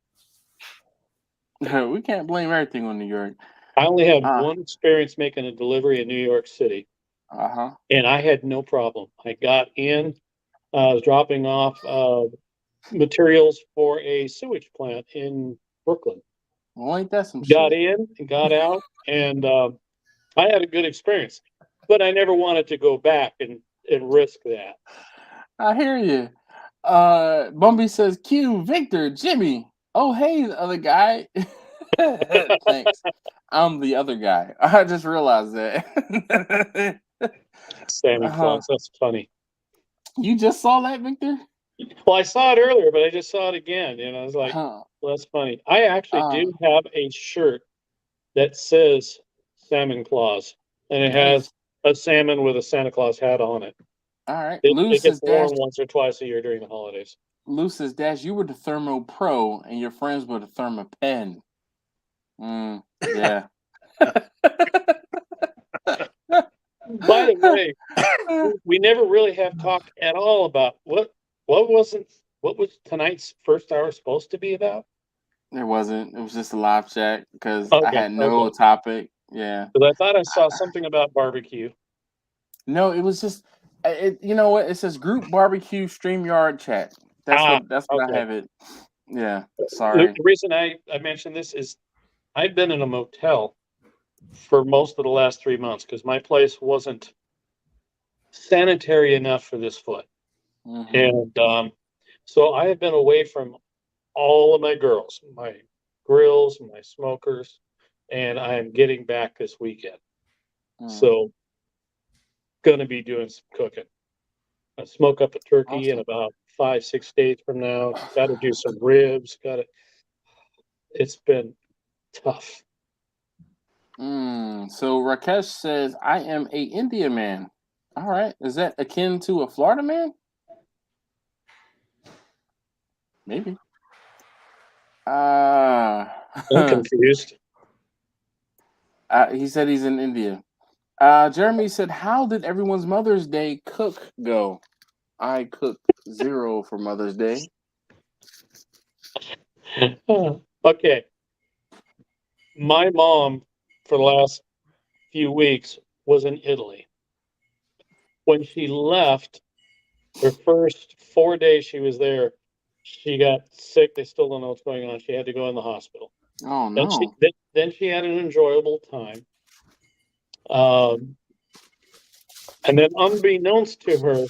We can't blame everything on New York. I only had one experience making a delivery in New York City. And I had no problem. I got in, I was dropping off materials for a sewage plant in Brooklyn. Well, ain't that some got shit? in and got out, and I had a good experience. But I never wanted to go back and risk that. I hear you. Bumby says, Q, Victor, Jimmy. Oh, hey, the other guy. Thanks. I'm the other guy. I just realized that. Santa Claus, that's funny. You just saw that, Victor? Well, I saw it earlier, but I just saw it again. And I was like, well, that's funny. I actually do have a shirt that says Salmon Claus, and it has a salmon with a Santa Claus hat on it. All right. It gets worn once or twice a year during the holidays. Lucis Dash, you were the Thermo Pro, and your friends were the Thermo Pen. Yeah. By the way, we never really have talked at all about what was tonight's first hour supposed to be about? It wasn't. It was just a live chat because I had no topic. Yeah. Because I thought I saw something about barbecue. No, it was just you know what? It says group barbecue StreamYard chat. That's what I have it. Yeah. Sorry. The reason I mentioned this is I've been in a motel for most of the last 3 months because my place wasn't sanitary enough for this foot. And so I have been away from all of my girls, my grills, my smokers, and I am getting back this weekend. So gonna be doing some cooking. I smoke up a turkey in about 5-6 days from now. Got to do some ribs. It's been tough. So Rakesh says, I am a India man. All right. Is that akin to a Florida man? Maybe. I'm confused. He said he's in India. Jeremy said, how did everyone's Mother's Day cook go? I cooked 0 for Mother's Day. Okay. My mom, for the last few weeks, was in Italy. When she left, the first 4 days she was there, she got sick. They still don't know what's going on. She had to go in the hospital. Oh, no. Then she had an enjoyable time. And then unbeknownst to her,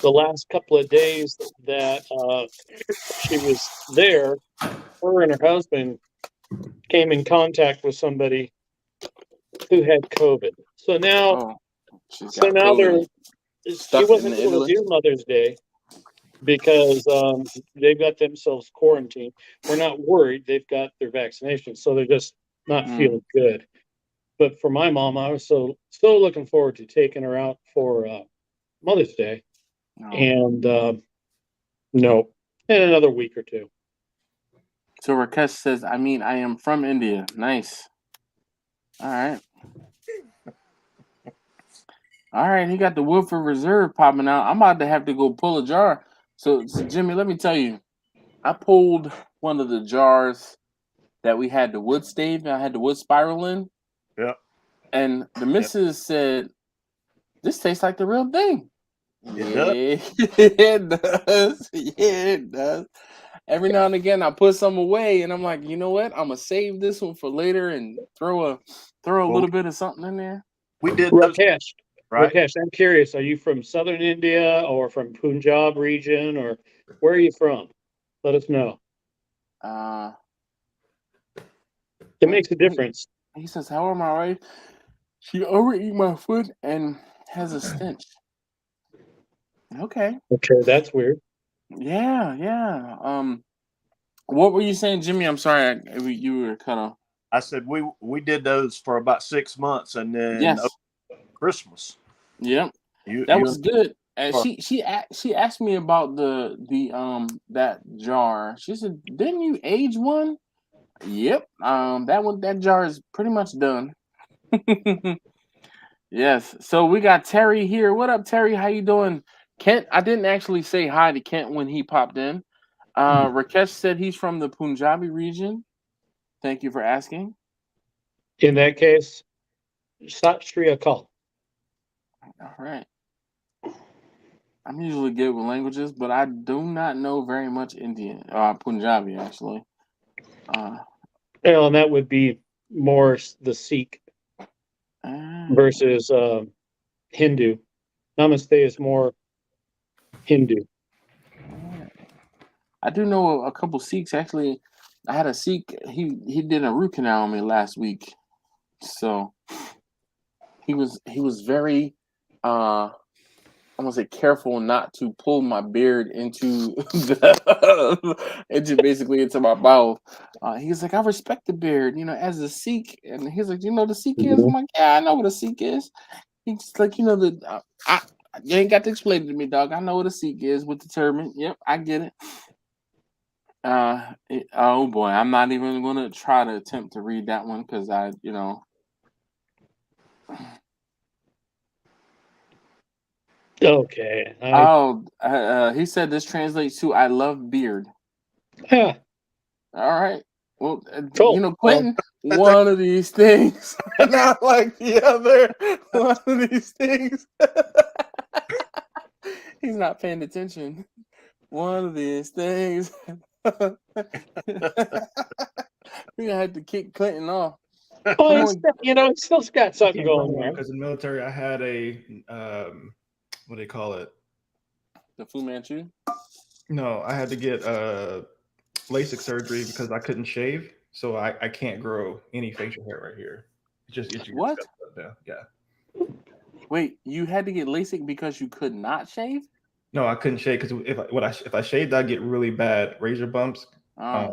the last couple of days that she was there, her and her husband came in contact with somebody who had COVID. So now, she wasn't able to do Mother's Day because they've got themselves quarantined. We're not worried. They've got their vaccination, so they're just not feeling good. But for my mom, I was so looking forward to taking her out for Mother's Day. And no, in another week or two. So Rakesh says, I mean, I am from India. Nice. All right. All right, he got the Woodford Reserve popping out. I'm about to have to go pull a jar. So Jimmy, let me tell you, I pulled one of the jars that we had the wood stave. I had the wood spiral in. Yep. And the missus said, this tastes like the real thing. It does. Yeah, it does. Every now and again, I put some away, and I'm like, you know what? I'm gonna save this one for later and throw a little bit of something in there. We did Rakesh. Right. Rakesh, I'm curious. Are you from Southern India or from Punjab region, or where are you from? Let us know. It makes a difference. He says, how am I right? She overeat my food and has a stench. Okay. Okay, that's weird. Yeah. What were you saying, Jimmy? I'm sorry, you were kind of. I said we did those for about 6 months, and then Christmas. Yep, that was good. And she asked me about the that jar. She said, "Didn't you age one?" Yep. That jar is pretty much done. Yes. So we got Terry here. What up, Terry? How you doing? Kent, I didn't actually say hi to Kent when he popped in. Rakesh said he's from the Punjabi region. Thank you for asking. In that case, Sat Shri Akal. All right. I'm usually good with languages, but I do not know very much Indian, Punjabi actually. And that would be more the Sikh versus Hindu. Namaste is more Hindu. I do know a couple Sikhs. Actually, I had a Sikh. He did a root canal on me last week, so he was very I'm gonna say careful not to pull my beard into into my mouth. He's like, I respect the beard, as a Sikh, and he's like, the Sikh is. I'm like, yeah, I know what a Sikh is. He's like, you ain't got to explain it to me, dog. I know what a Sikh is with the turban. Yep, I get it. Oh boy, I'm not even gonna try to attempt to read that one because Okay. He said this translates to "I love beard." Yeah. All right. Well, cool. Quentin, one of these things, not like the other. One of these things. He's not paying attention. One of these things. We're gonna have to kick Clinton off. It's still got something going on. Because in the military, I had a what do they call it? The Fu Manchu? No, I had to get LASIK surgery because I couldn't shave, so I can't grow any facial hair right here. It's just itchy. What? Yeah. Wait, you had to get LASIK because you could not shave? No, I couldn't shave because if I shaved, I'd get really bad razor bumps on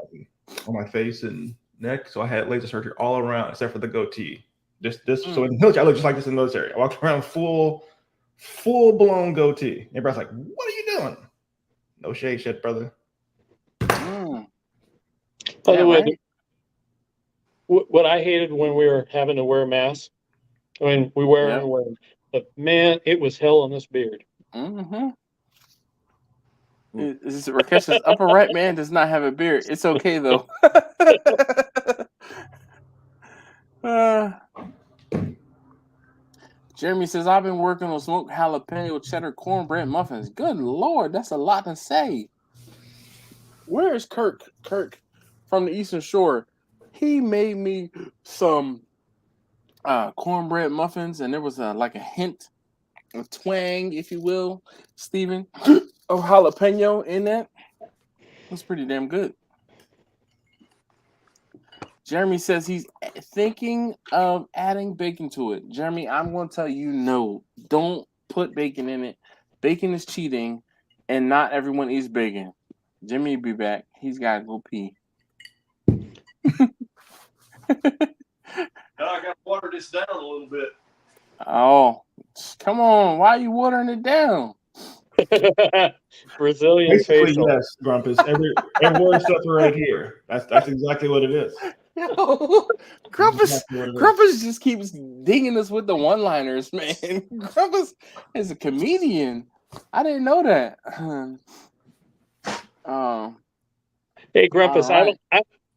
my face and neck. So I had laser surgery all around except for the goatee. So in the military, I look just like this in the military. I walked around full blown goatee. Everybody's like, "What are you doing?" No shit, brother. By the way, right? what I hated when we were having to wear masks, I mean, we wear Yep. and wear, but man, it was hell on this beard. Rakesh's upper right man does not have a beard. It's okay though. Jeremy says, I've been working on smoked jalapeno cheddar cornbread muffins. Good Lord, that's a lot to say. Where is Kirk? Kirk from the Eastern Shore. He made me some cornbread muffins, and there was like a hint, a twang, if you will, Stephen, of jalapeno in that. It was pretty damn good. Jeremy says he's thinking of adding bacon to it. Jeremy, I'm going to tell you no. Don't put bacon in it. Bacon is cheating, and not everyone eats bacon. Jimmy will be back. He's got to go pee. Now I got to water this down a little bit. Oh, come on. Why are you watering it down? Brazilian Basically, facial. yes, Grumpus. Every stuff right here. That's exactly what it is. Grumpus just keeps dinging us with the one-liners, man. Grumpus is a comedian. I didn't know that. Hey, Grumpus, right.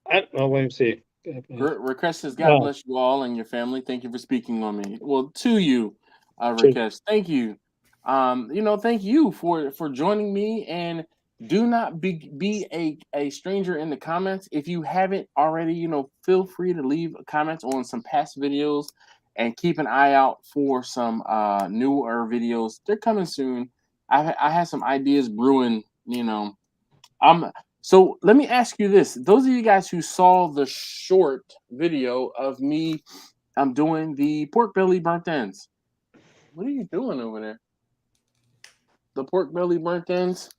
let me see. Rakesh says, God bless you all and your family. Thank you for speaking on me. Well, to you, Rakesh, thank you. Thank you for joining me, and do not be a stranger in the comments. If you haven't already, feel free to leave comments on some past videos, and keep an eye out for some newer videos. They're coming soon. I have some ideas brewing, So let me ask you this. Those of you guys who saw the short video of me doing the pork belly burnt ends. What are you doing over there? The pork belly burnt ends.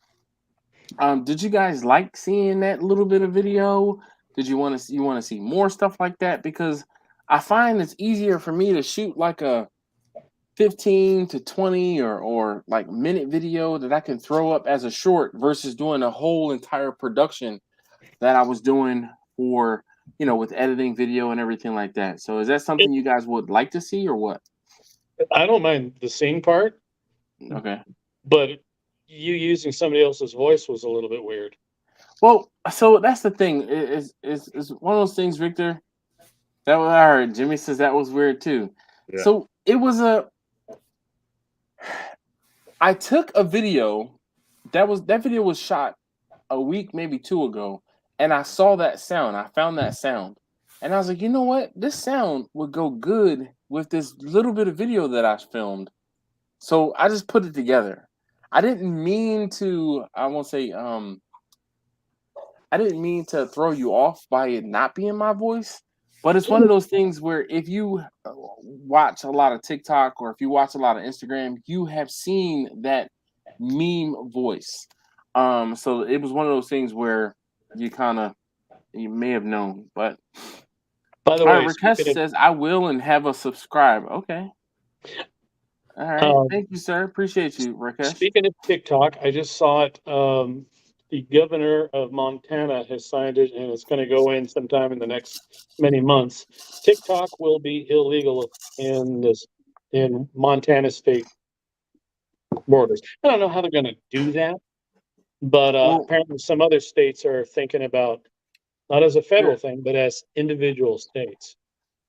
Did you guys like seeing that little bit of video? Did you want to see more stuff like that? Because I find it's easier for me to shoot like a 15 to 20 or like minute video that I can throw up as a short versus doing a whole entire production that I was doing for, with editing video and everything like that. So is that something you guys would like to see or what? I don't mind the sing part. Okay. But you using somebody else's voice was a little bit weird. Well, so that's the thing. Is one of those things, Victor, that what I heard. Jimmy says that was weird too. Yeah. So it was I took a video that video was shot a week, maybe 2 ago, and I saw that sound. I found that sound, and I was like, you know what? This sound would go good with this little bit of video that I filmed. So I just put it together. I didn't mean to. I won't say. I didn't mean to throw you off by it not being my voice, but it's one of those things where if you watch a lot of TikTok or if you watch a lot of Instagram, you have seen that meme voice. So it was one of those things where you may have known. But by the way, Rakesh says I will and have a subscribe. Okay. All right. Thank you, sir. Appreciate you, Rakesh. Speaking of TikTok, I just saw it. The governor of Montana has signed it, and it's going to go in sometime in the next many months. TikTok will be illegal in Montana state borders. I don't know how they're going to do that, but apparently some other states are thinking about, not as a federal thing, but as individual states.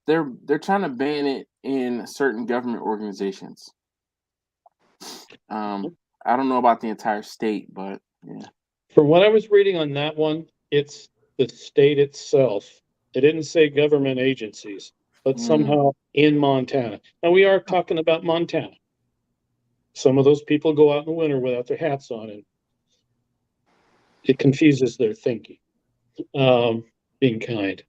They're trying to ban it in certain government organizations. I don't know about the entire state, but yeah. From what I was reading on that one, it's the state itself. It didn't say government agencies, but somehow in Montana. Now we are talking about Montana. Some of those people go out in the winter without their hats on, and it confuses their thinking. Being kind,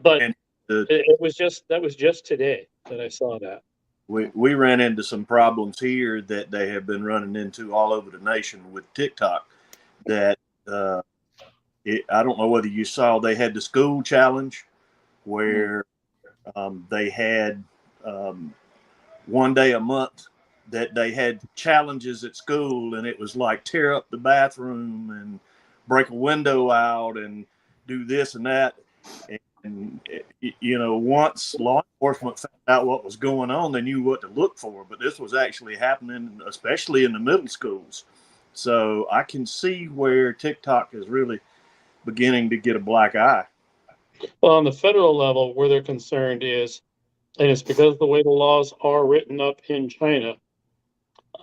but that was just today that I saw that. We ran into some problems here that they have been running into all over the nation with TikTok. That I don't know whether you saw, they had the school challenge where They had one day a month that they had challenges at school, and it was like tear up the bathroom and break a window out and do this and that. And you know, once law enforcement found out what was going on, they knew what to look for. But this was actually happening, especially in the middle schools. So I can see where TikTok is really beginning to get a black eye. Well, on the federal level, where they're concerned is, and it's because of the way the laws are written up in China,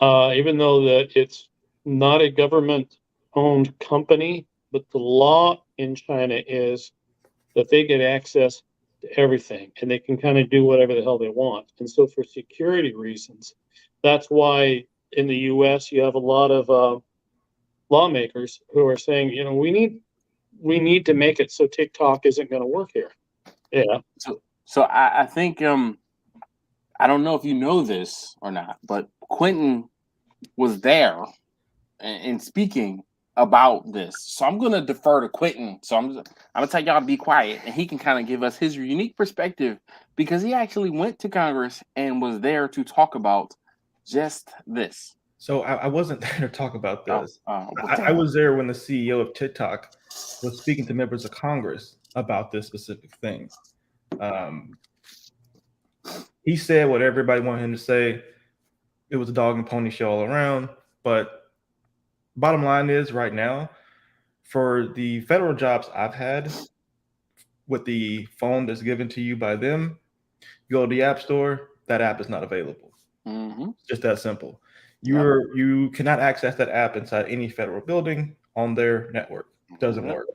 even though that it's not a government-owned company, but the law in China is that they get access to everything, and they can kind of do whatever the hell they want. And so for security reasons, that's why in the U.S. you have a lot of lawmakers who are saying, you know, we need to make it so TikTok isn't going to work here. Yeah. So I think I don't know if you know this or not, but Quentin was there and speaking about this. So I'm gonna defer to Quentin. So I'm gonna tell y'all to be quiet, and he can kind of give us his unique perspective because he actually went to Congress and was there to talk about just this. So I wasn't there to talk about this. Okay. I was there when the CEO of TikTok was speaking to members of Congress about this specific thing. He said what everybody wanted him to say. It was a dog and pony show all around. But bottom line is, right now, for the federal jobs I've had with the phone that's given to you by them, you go to the App Store, that app is not available. Mm-hmm. Just that simple. You cannot access that app inside any federal building on their network. It doesn't work.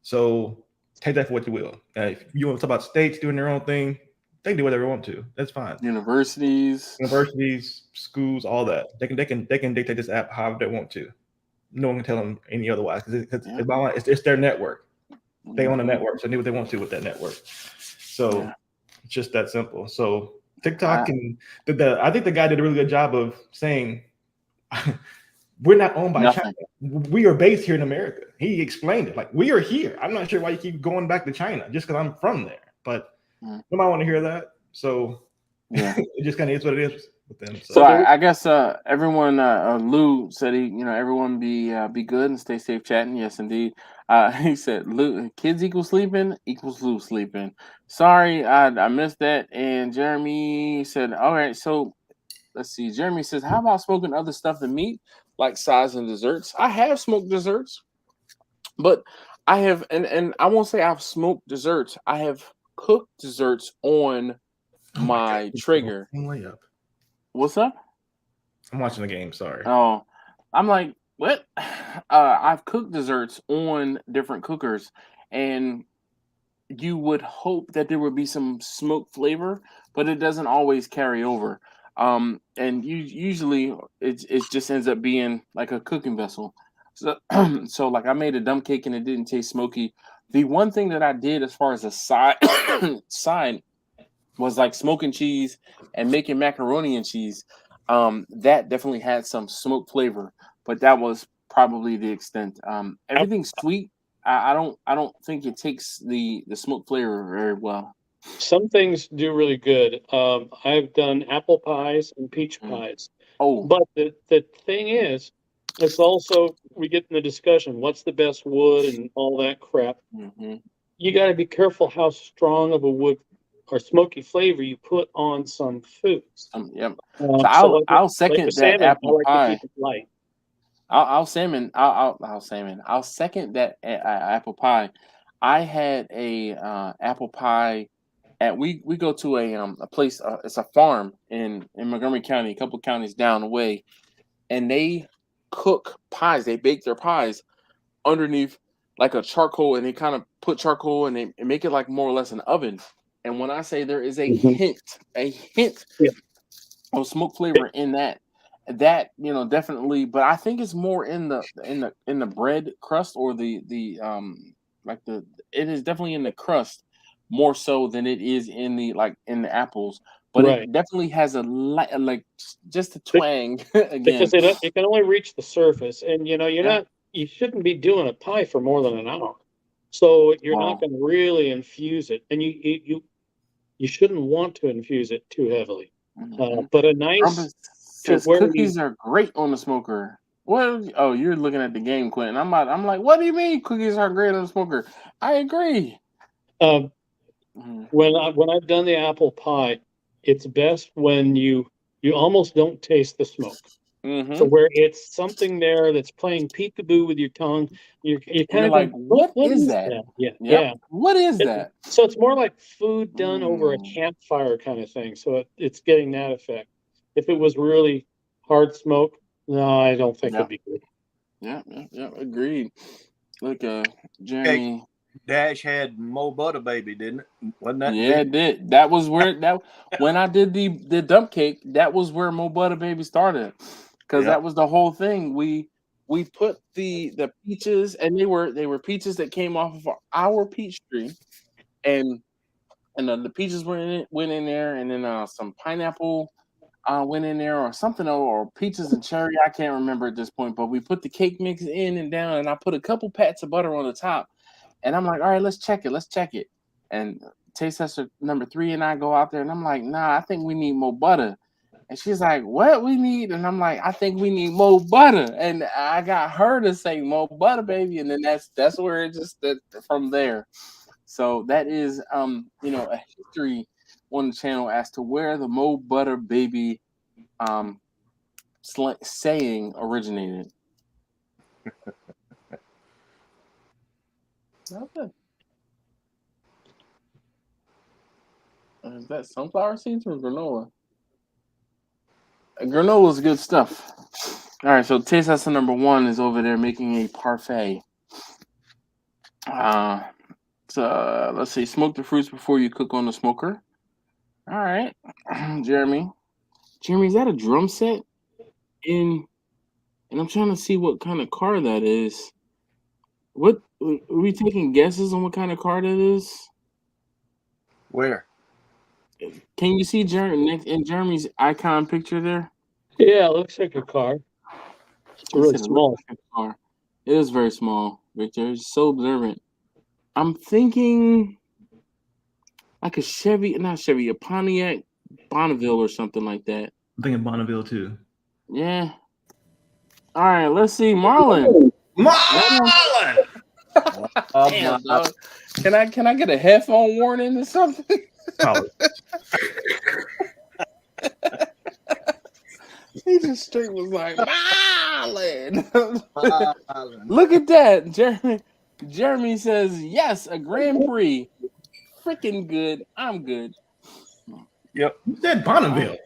So take that for what you will. If you want to talk about states doing their own thing, they can do whatever they want to. That's fine. Universities, schools, all that. They can dictate this app however they want to. No one can tell them any otherwise because it's their network. They own a network, so they do what they want to with that network. So it's just that simple. So TikTok and I think the guy did a really good job of saying we're not owned by China. We are based here in America. He explained it like we are here. I'm not sure why you keep going back to China just because I'm from there, but nobody want to hear that. So it just kind of is what it is with them. So I guess everyone, Lou said everyone be good and stay safe chatting. Yes, indeed. He said Lou, kids equals sleeping equals Lou sleeping. Sorry, I missed that. And Jeremy said, all right, so let's see. Jeremy says, how about smoking other stuff than meat, like sides and desserts? I have smoked desserts, but I have, and I won't say I've smoked desserts. I have cooked desserts on my Traeger. What's up? I'm watching the game. Sorry. Oh, I'm like, what? I've cooked desserts on different cookers, and you would hope that there would be some smoke flavor, but it doesn't always carry over. And usually it just ends up being like a cooking vessel. So, so like I made a dumb cake and it didn't taste smoky. The one thing that I did as far as a side was like smoking cheese and making macaroni and cheese. That definitely had some smoke flavor, but that was probably the extent. Everything sweet, I don't think it takes the smoke flavor very well. Some things do really good. I've done apple pies and peach pies. Oh, but the thing is, it's also, we get in the discussion, what's the best wood and all that crap. Mm-hmm. You got to be careful how strong of a wood or smoky flavor you put on some foods. Yep. So I'll second that apple pie. I'll second that apple pie. I had a apple pie at we go to a place. It's a farm in Montgomery County, a couple counties down the way, and they cook pies. They bake their pies underneath like a charcoal, and they kind of put charcoal and they make it like more or less an oven. And when I say there is a hint of smoke flavor in that definitely, but I think it's more in the bread crust or it is definitely in the crust more so than it is in the apples. But it definitely has a like just a twang again. Because it can only reach the surface, and you shouldn't be doing a pie for more than an hour. So you're not going to really infuse it, and you you shouldn't want to infuse it too heavily. Mhm. But a nice Grumpus says where you- cookies are great on the smoker. What? Oh, you're looking at the game, Quentin. I'm like, what do you mean cookies are great on the smoker? I agree. um, Mhm. when I've done the apple pie, it's best when you almost don't taste the smoke. Mhm. So where it's something there that's playing peekaboo with your tongue, you kind You're of like, go, what is is that? Yeah, Yep. yeah. What is that? So it's more like food done over a Mm. campfire kind of thing. So it's getting that effect. If it was really hard smoke, no, I don't think Yeah. it'd be good. Yeah. Agreed. Look, Jeremy. Dash had Mo Butter Baby, didn't it? Wasn't that? Yeah, it did. That was where that when I did the dump cake, that was where Mo Butter Baby started. Because that was the whole thing. We put the peaches, and they were peaches that came off of our peach tree, and the peaches went in there, and then some pineapple went in there, or something, or peaches and cherry. I can't remember at this point, but we put the cake mix in and down, and I put a couple pats of butter on the top, and I'm like, all right, let's check it, and taste tester number 3 and I go out there, and I'm like, nah, I think we need more butter. And she's like, what we need? And I'm like, I think we need more butter. And I got her to say more butter, baby. And then that's where it just from there. So that is a history on the channel as to where the Mo Butter Baby saying originated. Nothing. Is that sunflower seeds or granola? Granola is good stuff. All right, so taste tester number 1 is over there making a parfait. So let's see, smoke the fruits before you cook on the smoker. All right, Jeremy, is that a drum set? And I'm trying to see what kind of car that is. What are we taking guesses on what kind of car that is? Where? Can you see Jeremy's icon picture there? Yeah, it looks like a car. It's He really said it small. looks like a car. It is very small, Victor. It's so observant. I'm thinking like a Pontiac Bonneville or something like that. I'm thinking Bonneville too. Yeah. All right, let's see, Marlon. Marlon! Damn, dog. Can I get a headphone warning or something? Oh. He just straight was like, Marlon. Look at that. Jeremy says, yes, a Grand Prix. Freaking good. I'm good. Yep. You said Bonneville.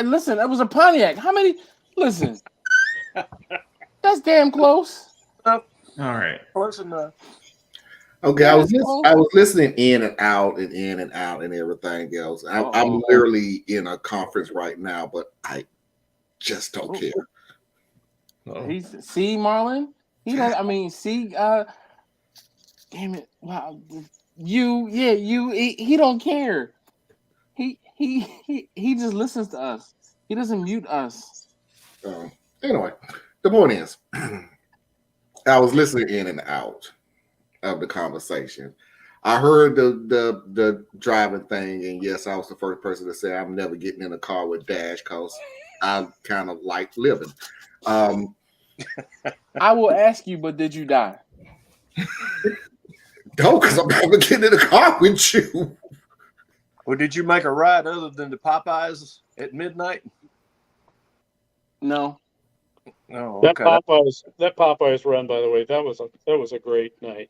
Listen, it was a Pontiac. How many? Listen. That's damn close. All right. Close enough. Okay, I was listening in and out and everything else. I'm literally in a conference right now, but I just don't care. See, Marlon? He don't. I mean, see. Damn it! Wow. He don't care. He just listens to us. He doesn't mute us. Anyway, the point is, I was listening in and out of the conversation. I heard the driving thing, and yes, I was the first person to say I'm never getting in a car with Dash because I kind of like living. I will ask you, but did you die? No, because I'm never getting in a car with you. Well, did you make a ride other than the Popeyes at midnight? No. Oh, That okay. Popeyes run, by the way, that was a great night.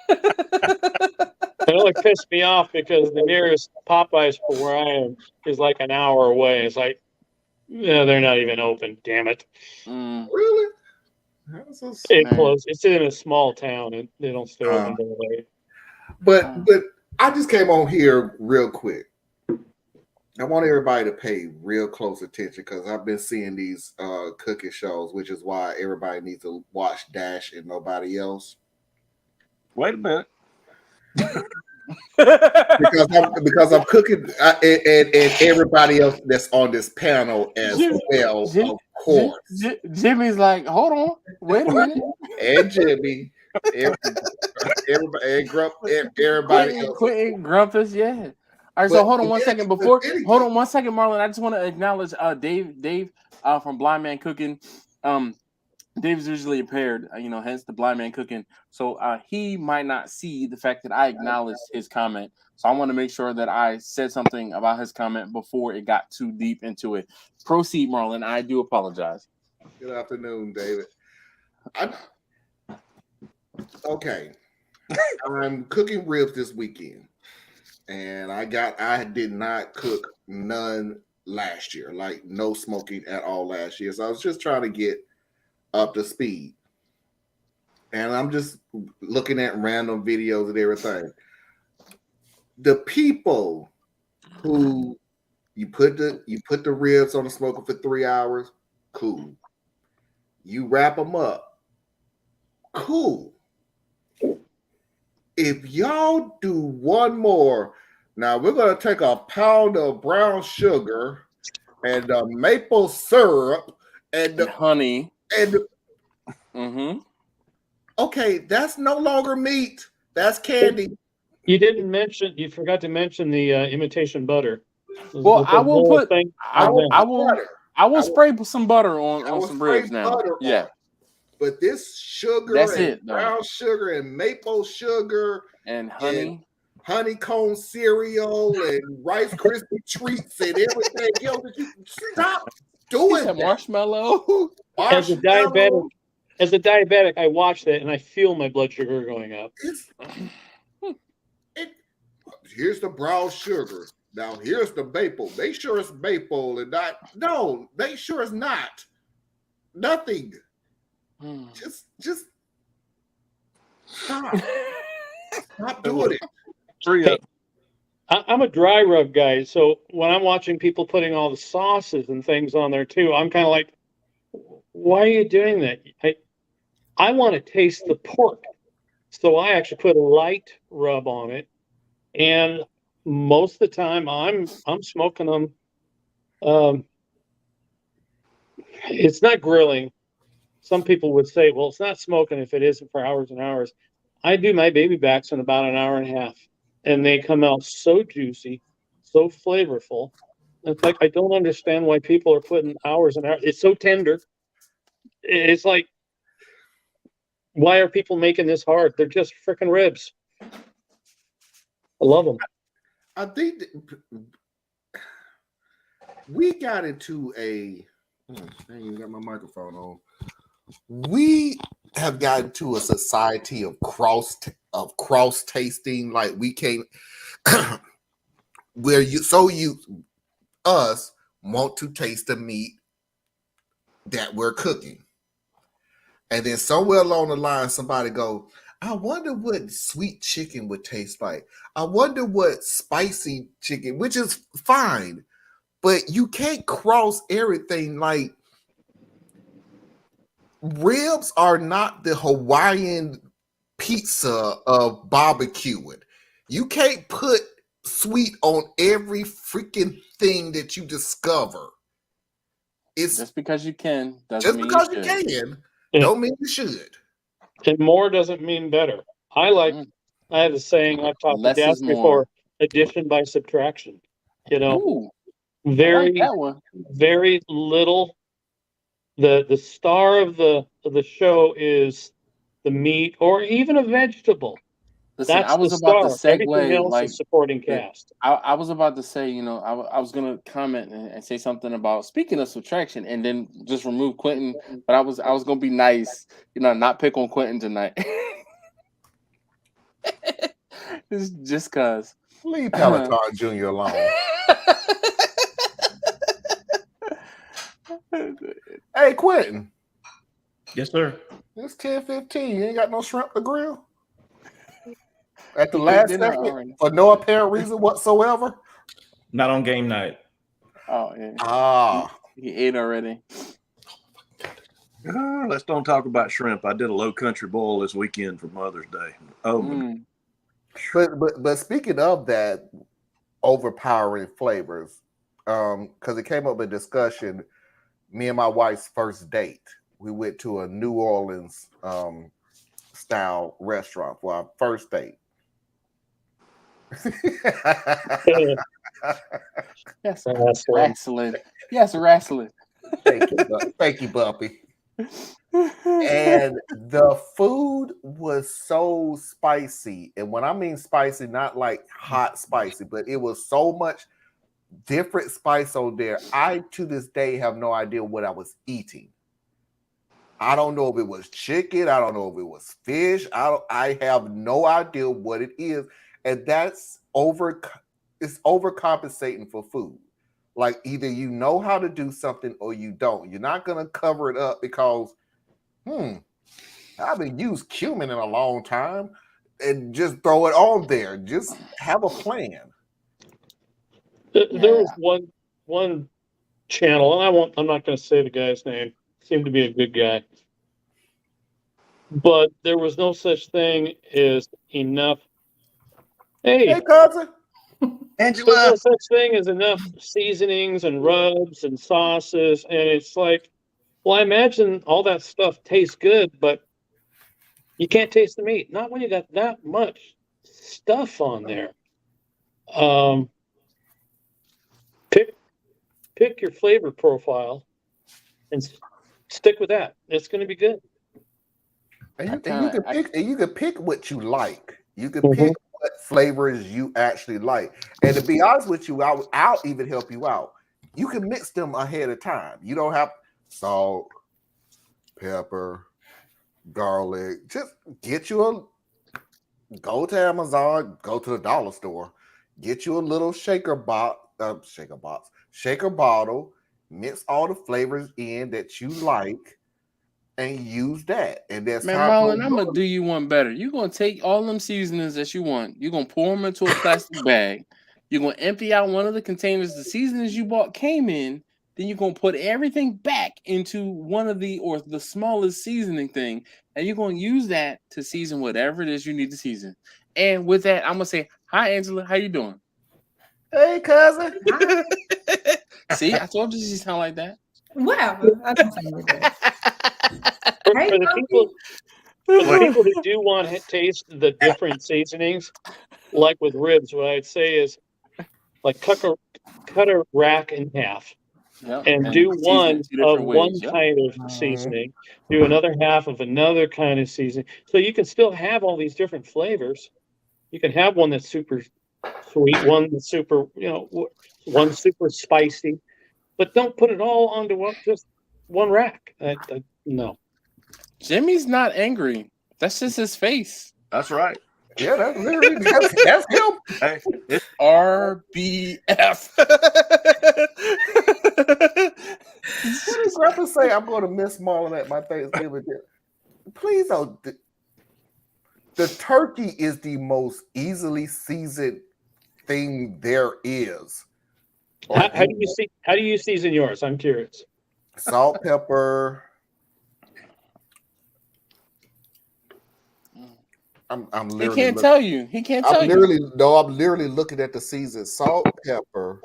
It only pissed me off because the nearest Popeyes for where I am is like an hour away. It's like, yeah, they're not even open. Damn it! Really? It's in a small town, and they don't stay open very late. But I just came on here real quick. I want everybody to pay real close attention because I've been seeing these cooking shows, which is why everybody needs to watch Dash and nobody else. Wait a minute. because I'm cooking and everybody else that's on this panel as well, of course. Jimmy's like, hold on, wait a minute. And Jimmy, everybody else. Quentin Grumpus, yeah. All right, so But hold on one it's- second. Hold on one second, Marlon. I just want to acknowledge Dave from Blind Man Cooking. Dave's visually impaired, hence the Blind Man Cooking. So he might not see the fact that I acknowledged his comment. So I want to make sure that I said something about his comment before it got too deep into it. Proceed, Marlon. I do apologize. Good afternoon, David. Okay. I'm cooking ribs this weekend. And I did not cook none last year, like no smoking at all last year. So I was just trying to get up to speed. And I'm just looking at random videos and everything. The people who you put the ribs on the smoker for 3 hours, cool. You wrap them up, cool. If y'all do one more, now we're gonna take a pound of brown sugar and the maple syrup and the honey and mm-hmm. Okay, that's no longer meat. That's candy. You forgot to mention the imitation butter. Well, I will spray some butter on some ribs now. Yeah. But this sugar brown sugar and maple sugar and honey. And honeycomb cereal and Rice Krispie treats and everything else. Stop doing that. Marshmallow. As a diabetic, I watch that and I feel my blood sugar going up. Here's the brown sugar. Now here's the maple. Make sure it's maple and not. No, make sure it's not. Nothing. Just stop. Stop doing it. Hey, I'm a dry rub guy, so when I'm watching people putting all the sauces and things on there too, I'm kind of like, why are you doing that? I want to taste the pork, so I actually put a light rub on it, and most of the time I'm smoking them. It's not grilling. Some people would say, well, it's not smoking if it isn't for hours and hours. I do my baby backs in about an hour and a half, and they come out so juicy, so flavorful. It's like, I don't understand why people are putting hours and hours. It's so tender. It's like, why are people making this hard? They're just freaking ribs. I love them. I think we got into a. I ain't even got my microphone on. We have gotten to a society of cross tasting. Like we can't, where us want to taste the meat that we're cooking, and then somewhere along the line, somebody go, I wonder what sweet chicken would taste like. I wonder what spicy chicken, which is fine, but you can't cross everything. Like ribs are not the Hawaiian pizza of barbecuing. You can't put sweet on every freaking thing that you discover. It's just because you can doesn't mean you can. Don't mean you should. And more doesn't mean better. I have a saying I've talked to Dad before: addition by subtraction. Ooh, very little. The star of the show is the meat or even a vegetable. Listen, That's I was the about star. to segue, everything else like is supporting cast. I was about to say, I was gonna comment and say something about speaking of subtraction, and then just remove Quentin. But I was gonna be nice, not pick on Quentin tonight. just cause. Leave Peloton Jr. alone. Hey, Quentin. Yes, sir. It's 10:15. You ain't got no shrimp to grill? At the last second, for no apparent reason whatsoever? Not on game night. Oh, yeah. He ate already. Let's don't talk about shrimp. I did a low country boil this weekend for Mother's Day. But speaking of that, overpowering flavors, because it came up in discussion, me and my wife's first date, we went to a New Orleans style restaurant for our first date. Yes, Wrestling. wrestling. Yes, wrestling. Thank you, Bumpy. And the food was so spicy. And when I mean spicy, not like hot spicy, but it was so much different spice on there. I, to this day, have no idea what I was eating. I don't know if it was chicken. I don't know if it was fish. I have no idea what it is. And that's it's overcompensating for food. Like either you know how to do something or you don't. You're not going to cover it up because I haven't used cumin in a long time, and just throw it on there. Just have a plan. There was one channel, and I'm not going to say the guy's name. Seemed to be a good guy, but there was no such thing as enough. Hey, cousin. There's no such thing as enough seasonings and rubs and sauces, and it's like, well, I imagine all that stuff tastes good, but you can't taste the meat. Not when you got that much stuff on there. Pick your flavor profile and stick with that. It's going to be good. And you can pick what you like. You can pick what flavors you actually like. And to be honest with you, I'll even help you out. You can mix them ahead of time. You don't have salt, pepper, garlic. Just go to Amazon, go to the dollar store, get you a little shaker bottle, mix all the flavors in that you like, and use that. And that's Man, Marlon, I'm gonna do you one better. You're gonna take all them seasonings that you want. You're gonna pour them into a plastic bag. You're gonna empty out one of the containers the seasonings you bought came in. Then you're gonna put everything back into one of the smallest seasoning thing, and you're gonna use that to season whatever it is you need to season. And with that, I'm gonna say, "Hi, Angela. How you doing?" Hey, cousin. See, I told you she sound like that. Whatever. I don't say anything. For the people that do want to taste the different seasonings, like with ribs, what I'd say is like cut a rack in half. Yep. And do one of one kind of seasoning, do another half of another kind of seasoning. So you can still have all these different flavors. You can have one that's super sweet, one that's super, one super spicy, but don't put it all onto just one rack. No. Jimmy's not angry. That's just his face. That's right. Yeah, that's literally that's him. Hey, it's RBF. Grandpa say I'm going to miss Marlon at my Thanksgiving dinner. Please don't. The turkey is the most easily seasoned thing there is. How do you season yours? I'm curious. Salt, pepper. I'm literally. He can't tell you. He can't tell you. I'm literally looking at the season. Salt, pepper.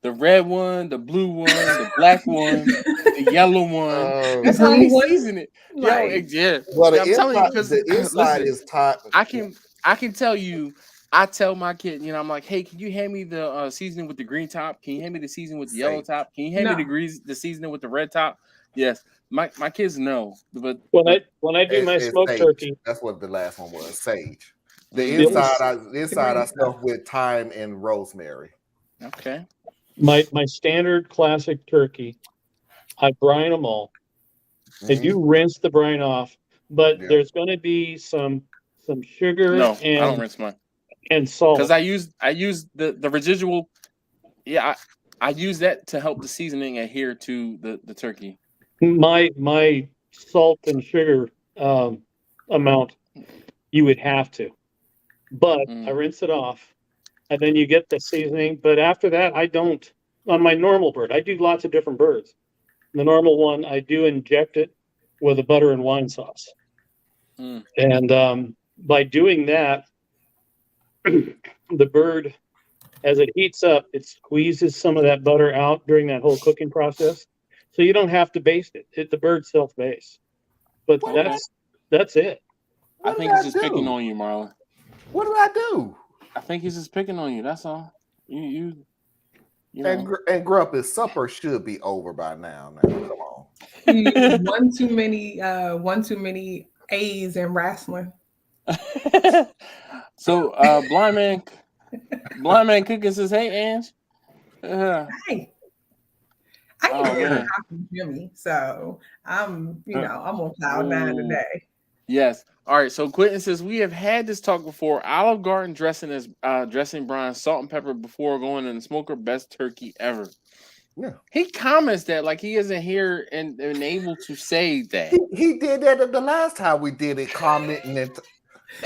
The red one, the blue one, the black one, the yellow one. That's how he season it. Right. Yeah. Well, I'm telling you because the inside is tight. I can tell you. I tell my kid, I'm like, hey, can you hand me the seasoning with the green top? Can you hand me the seasoning with the yellow top? Can you hand me the seasoning with the red top? Yes. My kids know, but when I do my smoked turkey, that's what the last one was. Sage. The inside I stuff with thyme and rosemary. Okay. My standard classic turkey, I brine them all. I do rinse the brine off, but there's going to be some sugar. No, I don't rinse mine. And salt, because I use the residual. Yeah, I use that to help the seasoning adhere to the turkey. My salt and sugar amount, you would have to, but I rinse it off, and then you get the seasoning. But after that, I don't. On my normal bird, I do lots of different birds. The normal one, I do inject it with a butter and wine sauce, and by doing that, the bird, as it heats up, it squeezes some of that butter out during that whole cooking process. So you don't have to baste it. The bird self-bastes. But that's it. I think he's just picking on you, Marlon. What did I do? I think he's just picking on you. That's all. You And know. and Grumpy, supper should be over by now. Now, come on. One too many A's in wrestling. So blind man cooking says, "Hey, Ange." Hey, I Oh, ain't heard man. from Jimmy, so I'm on cloud nine Ooh. today. Yes. All right. So Quentin says we have had this talk before. Olive Garden dressing as dressing brine, salt and pepper before going in the smoker. Best turkey ever. Yeah. He comments that like he isn't here and able to say that. He did that the last time we did it, commenting and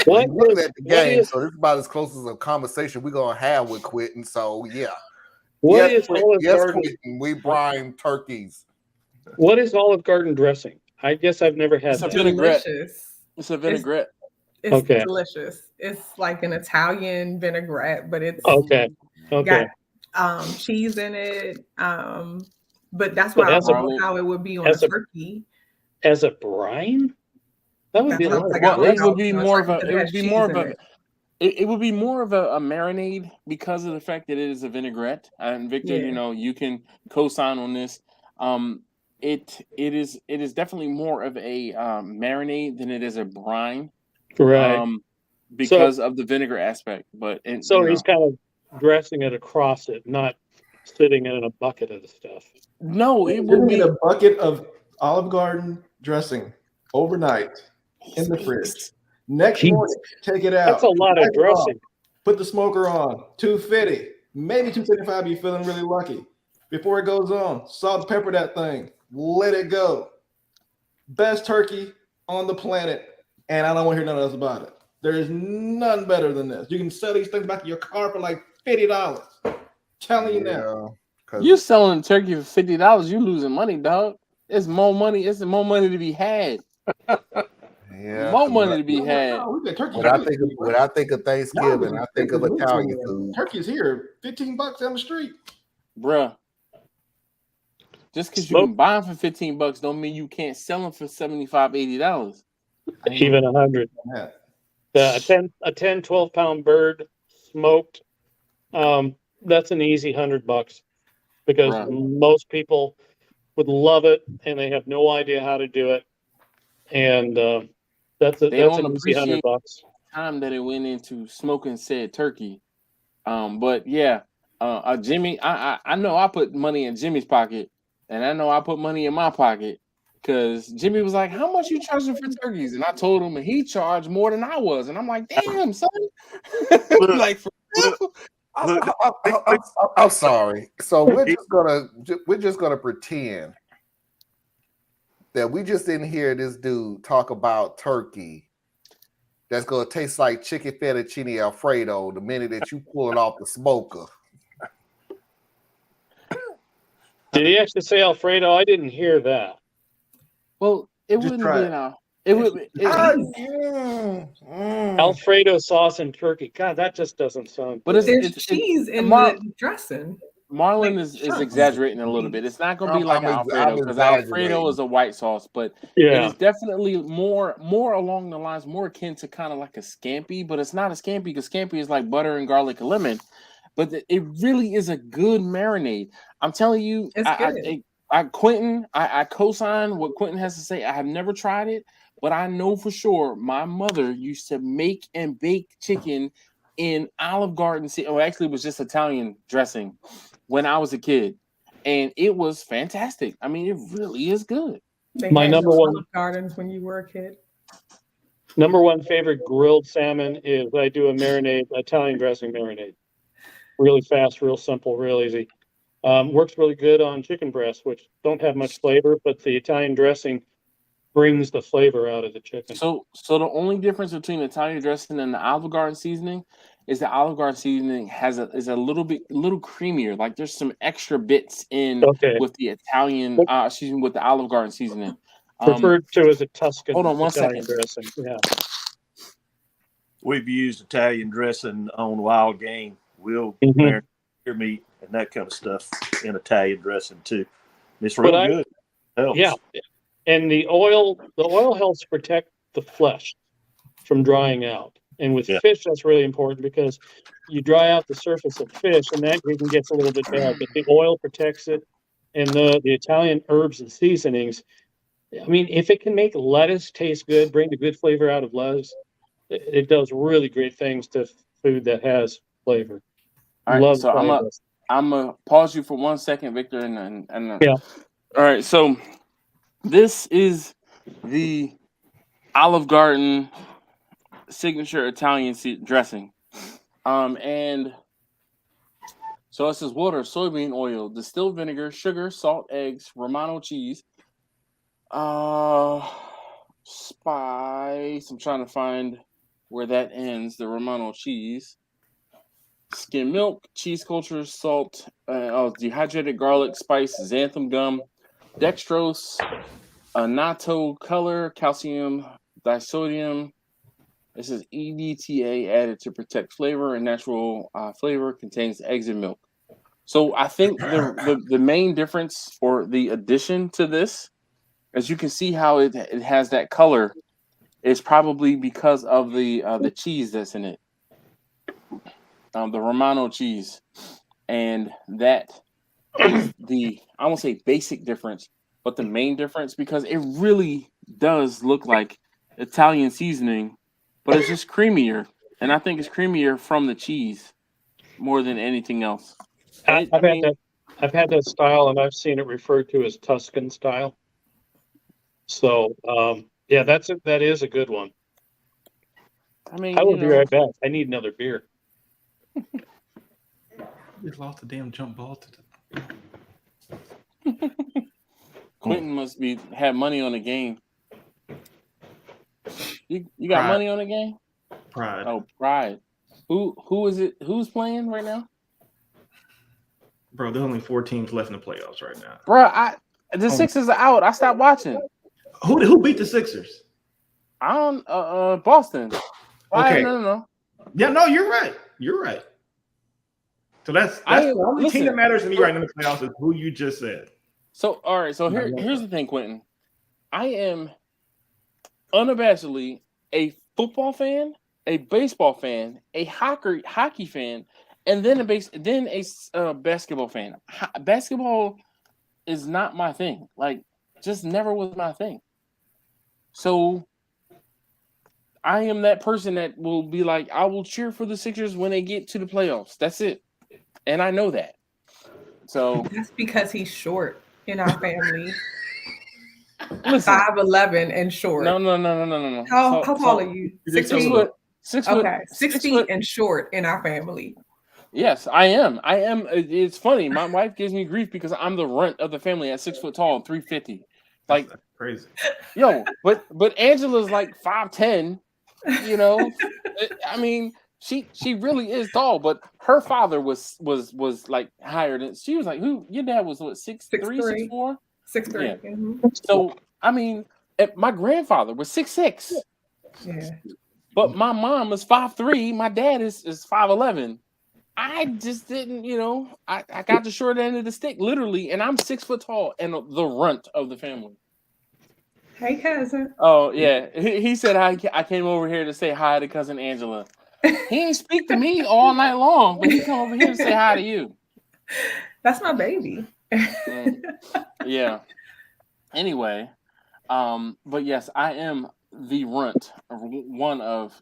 What looking is- at the what game. is- So this is about as close as a conversation we're gonna have with Quentin. So yeah. What yes, is Quentin, Olive yes, Garden? Quentin, we brine turkeys. What is Olive Garden dressing? I guess I've never had It's a that. vinaigrette. Delicious. It's a vinaigrette. It's Okay. delicious. It's like an Italian vinaigrette, but it's Okay. Okay. got cheese in it. But that's But why I as a- don't know how it would be on as a a- turkey. As a brine? That would be a That's lot what of I'm Well, it saying. would be more of a. It would be more of Cheese in a. It would be more of a marinade because of the fact that it is a vinaigrette. And Victor, Yeah. you can co-sign on this. It is definitely more of a marinade than it is a brine. right. Because of the vinegar aspect. But So he's kind of dressing it across it, not sitting in a bucket of the stuff. no, it You're would gonna be get a bucket of Olive Garden dressing overnight in the fridge. Next Jeez. morning, take it out. That's a lot of wipe it off, dressing. Put the smoker on. 250, maybe 275. You're feeling really lucky. Before it goes on, salt and pepper that thing. Let it go. Best turkey on the planet, and I don't want to hear nothing else about it. There is none better than this. You can sell these things back in your car for like $50. Telling you now. you selling turkey for $50. You losing money, dog. It's more money. It's more money to be had. Yeah, More money to be No, had. we got turkey. When I think of Thanksgiving, I think of Italian food. Turkey's here, $15 down the street. Bruh. Just because you can buy them for $15 don't mean you can't sell them for $75, $80. Even 100. Yeah. A 10, 12 pound bird smoked. That's an easy $100 because Right. most people would love it and they have no idea how to do it. And that's They an don't easy appreciate $100. time that it went into smoking said turkey. But yeah, Jimmy, I know I put money in Jimmy's pocket, and I know I put money in my pocket because Jimmy was like, "How much you charging for turkeys?" And I told him, and he charged more than I was, and I'm like, "Damn, son!" Like, for real? I'm sorry. So we're just gonna pretend that we just didn't hear this dude talk about turkey that's gonna taste like chicken fettuccine Alfredo the minute that you pull it off the smoker. Did he actually say Alfredo? I didn't hear that. Well, it Just wouldn't try be it. now. It would. Alfredo sauce and turkey. God, that just doesn't sound. But good. There's cheese in the dressing. Marlon Like is chunks. exaggerating a little bit. It's not going to be like I'm Alfredo because Alfredo exaggerating. is a white sauce, but Yeah. it is definitely more along the lines, more akin to kind of like a scampi, but it's not a scampi because scampi is like butter and garlic and lemon. But it really is a good marinade. I'm telling you, It's good. I co-sign what Quentin has to say. I have never tried it, but I know for sure my mother used to make and bake chicken in Olive Garden. Or actually, it was just Italian dressing when I was a kid, and it was fantastic. I mean, it really is good. They My had number no one- Olive Gardens when you were a kid. Number one favorite grilled salmon is I do a marinade, Italian dressing marinade. Really fast, real simple, real easy. Works really good on chicken breasts, which don't have much flavor, but the Italian dressing brings the flavor out of the chicken. So the only difference between Italian dressing and the Olive Garden seasoning is the Olive Garden seasoning is a little creamier. Like there's some extra bits in Okay. with the Italian with the Olive Garden seasoning. Referred to as a Tuscan hold on one Italian second. dressing. Yeah. We've used Italian dressing on wild game. We'll Mhm. marinate your meat and that kind of stuff in Italian dressing too. It's real But good. Helps. Yeah. And the oil helps protect the flesh from drying out. And with Yeah. fish, that's really important because you dry out the surface of fish and that ingredient gets a little bit bad, but the oil protects it. And the Italian herbs and seasonings, I mean, if it can make lettuce taste good, bring the good flavor out of lettuce, it does really great things to food that has flavor. All right, Love so trying this. I'm gonna pause you for 1 second, Victor, and Yeah. All right, so this is the Olive Garden signature Italian dressing, and so it says water, soybean oil, distilled vinegar, sugar, salt, eggs, Romano cheese, spice. I'm trying to find where that ends. The Romano cheese. Skim milk, cheese culture, salt, dehydrated garlic, spice, xanthan gum, dextrose, annatto color, calcium, disodium. This is EDTA added to protect flavor and natural flavor. Contains eggs and milk. So I think the main difference or the addition to this, as you can see how it has that color, is probably because of the cheese that's in it. The Romano cheese, and that is I won't say basic difference, but the main difference, because it really does look like Italian seasoning, but it's just creamier, and I think it's creamier from the cheese more than anything else. I've had that style, and I've seen it referred to as Tuscan style. So yeah, that is a good one. I mean, I will be right back. I need another beer. We lost the damn jump ball to Quentin must have money on the game. You got Pride. money on the game? Pride. Oh, Pride. Who is it? Who's playing right now? Bro, there's only 4 teams left in the playoffs right now. Bro, the Sixers are out. I stopped watching. Who beat the Sixers? I don't Boston. Okay. No. Yeah, no, you're right. You're right. So that's the only team that matters to me right now in the playoffs is who you just said. So all right, so here's the thing, Quentin. I am unabashedly a football fan, a baseball fan, a hockey fan, and then a basketball fan. Basketball is not my thing. Like, just never was my thing. So I am that person that will be like, I will cheer for the Sixers when they get to the playoffs. That's it. And I know that. So that's because he's short in our family. Listen, 5'11" and short. No. How tall are you? 6 foot. 6 foot. Okay, 6 feet and short in our family. Yes, I am. It's funny. My wife gives me grief because I'm the runt of the family at 6 foot tall and 350. Like, that's crazy. Yo, but Angela's like 5'10". You know, I mean, she really is tall. But her father was like higher than. She was like, who? Your dad was what, 6'3", 6'4"? 6'3". Yeah. Mm-hmm. So I mean, my grandfather was 6'6". Yeah. But my mom is 5'3". My dad is 5'11". I just didn't, I got the short end of the stick, literally, and I'm 6 foot tall and the runt of the family. Hey, cousin. Oh, yeah. He said I came over here to say hi to cousin Angela. He ain't speak to me all night long, but he come over here to say hi to you. That's my baby. Yeah. Anyway, but yes, I am the runt, one of,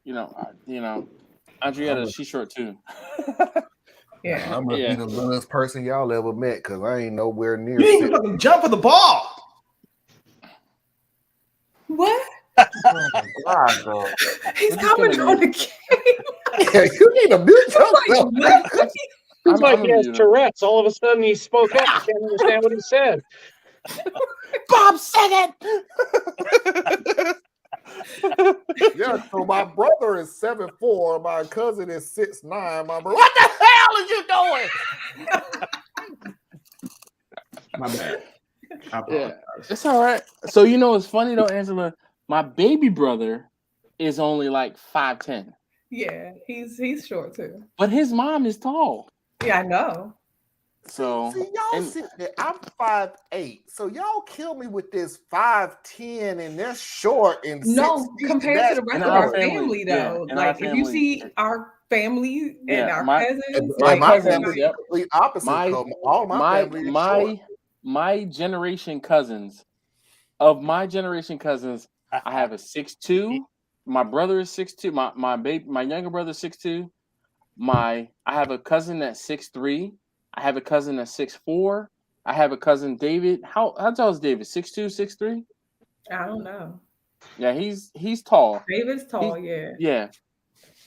Andrietta, she's short too. Yeah. I'm gonna be the littlest person y'all ever met because I ain't nowhere near. You ain't even fucking jump for the ball. What? Oh my God, dog. He's coming on the game. Yeah, you need to mute yourself. It's like he has Tourette's. All of a sudden he spoke up. I can't understand what he said. Bob said it. Yeah, so my brother is 7'4", my cousin is 6'9". My brother, what the hell are you doing? My bad. I apologize. Yeah, it's all right. So it's funny though, Angela. My baby brother is only like 5'10". Yeah, he's short too. But his mom is tall. Yeah, I know. So See, y'all and sit there. I'm 5'8", so y'all kill me with this 5'10", and they're short and No, 6 feet. compared to the in rest of our our family, yeah, though. in our Like if you family, see our family and yeah, our my cousins, And my like my cousins, family is yep, complete opposite. my All my my family is short. my generation cousins. Of my generation cousins, I have a 6'2". My brother is 6'2". My younger brother is 6'2". I have a cousin that's 6'3". I have a cousin that's 6'4". I have a cousin David. How tall is David? 6'2", 6'3"? I don't know. Yeah, he's tall. David's He's tall, yeah. yeah.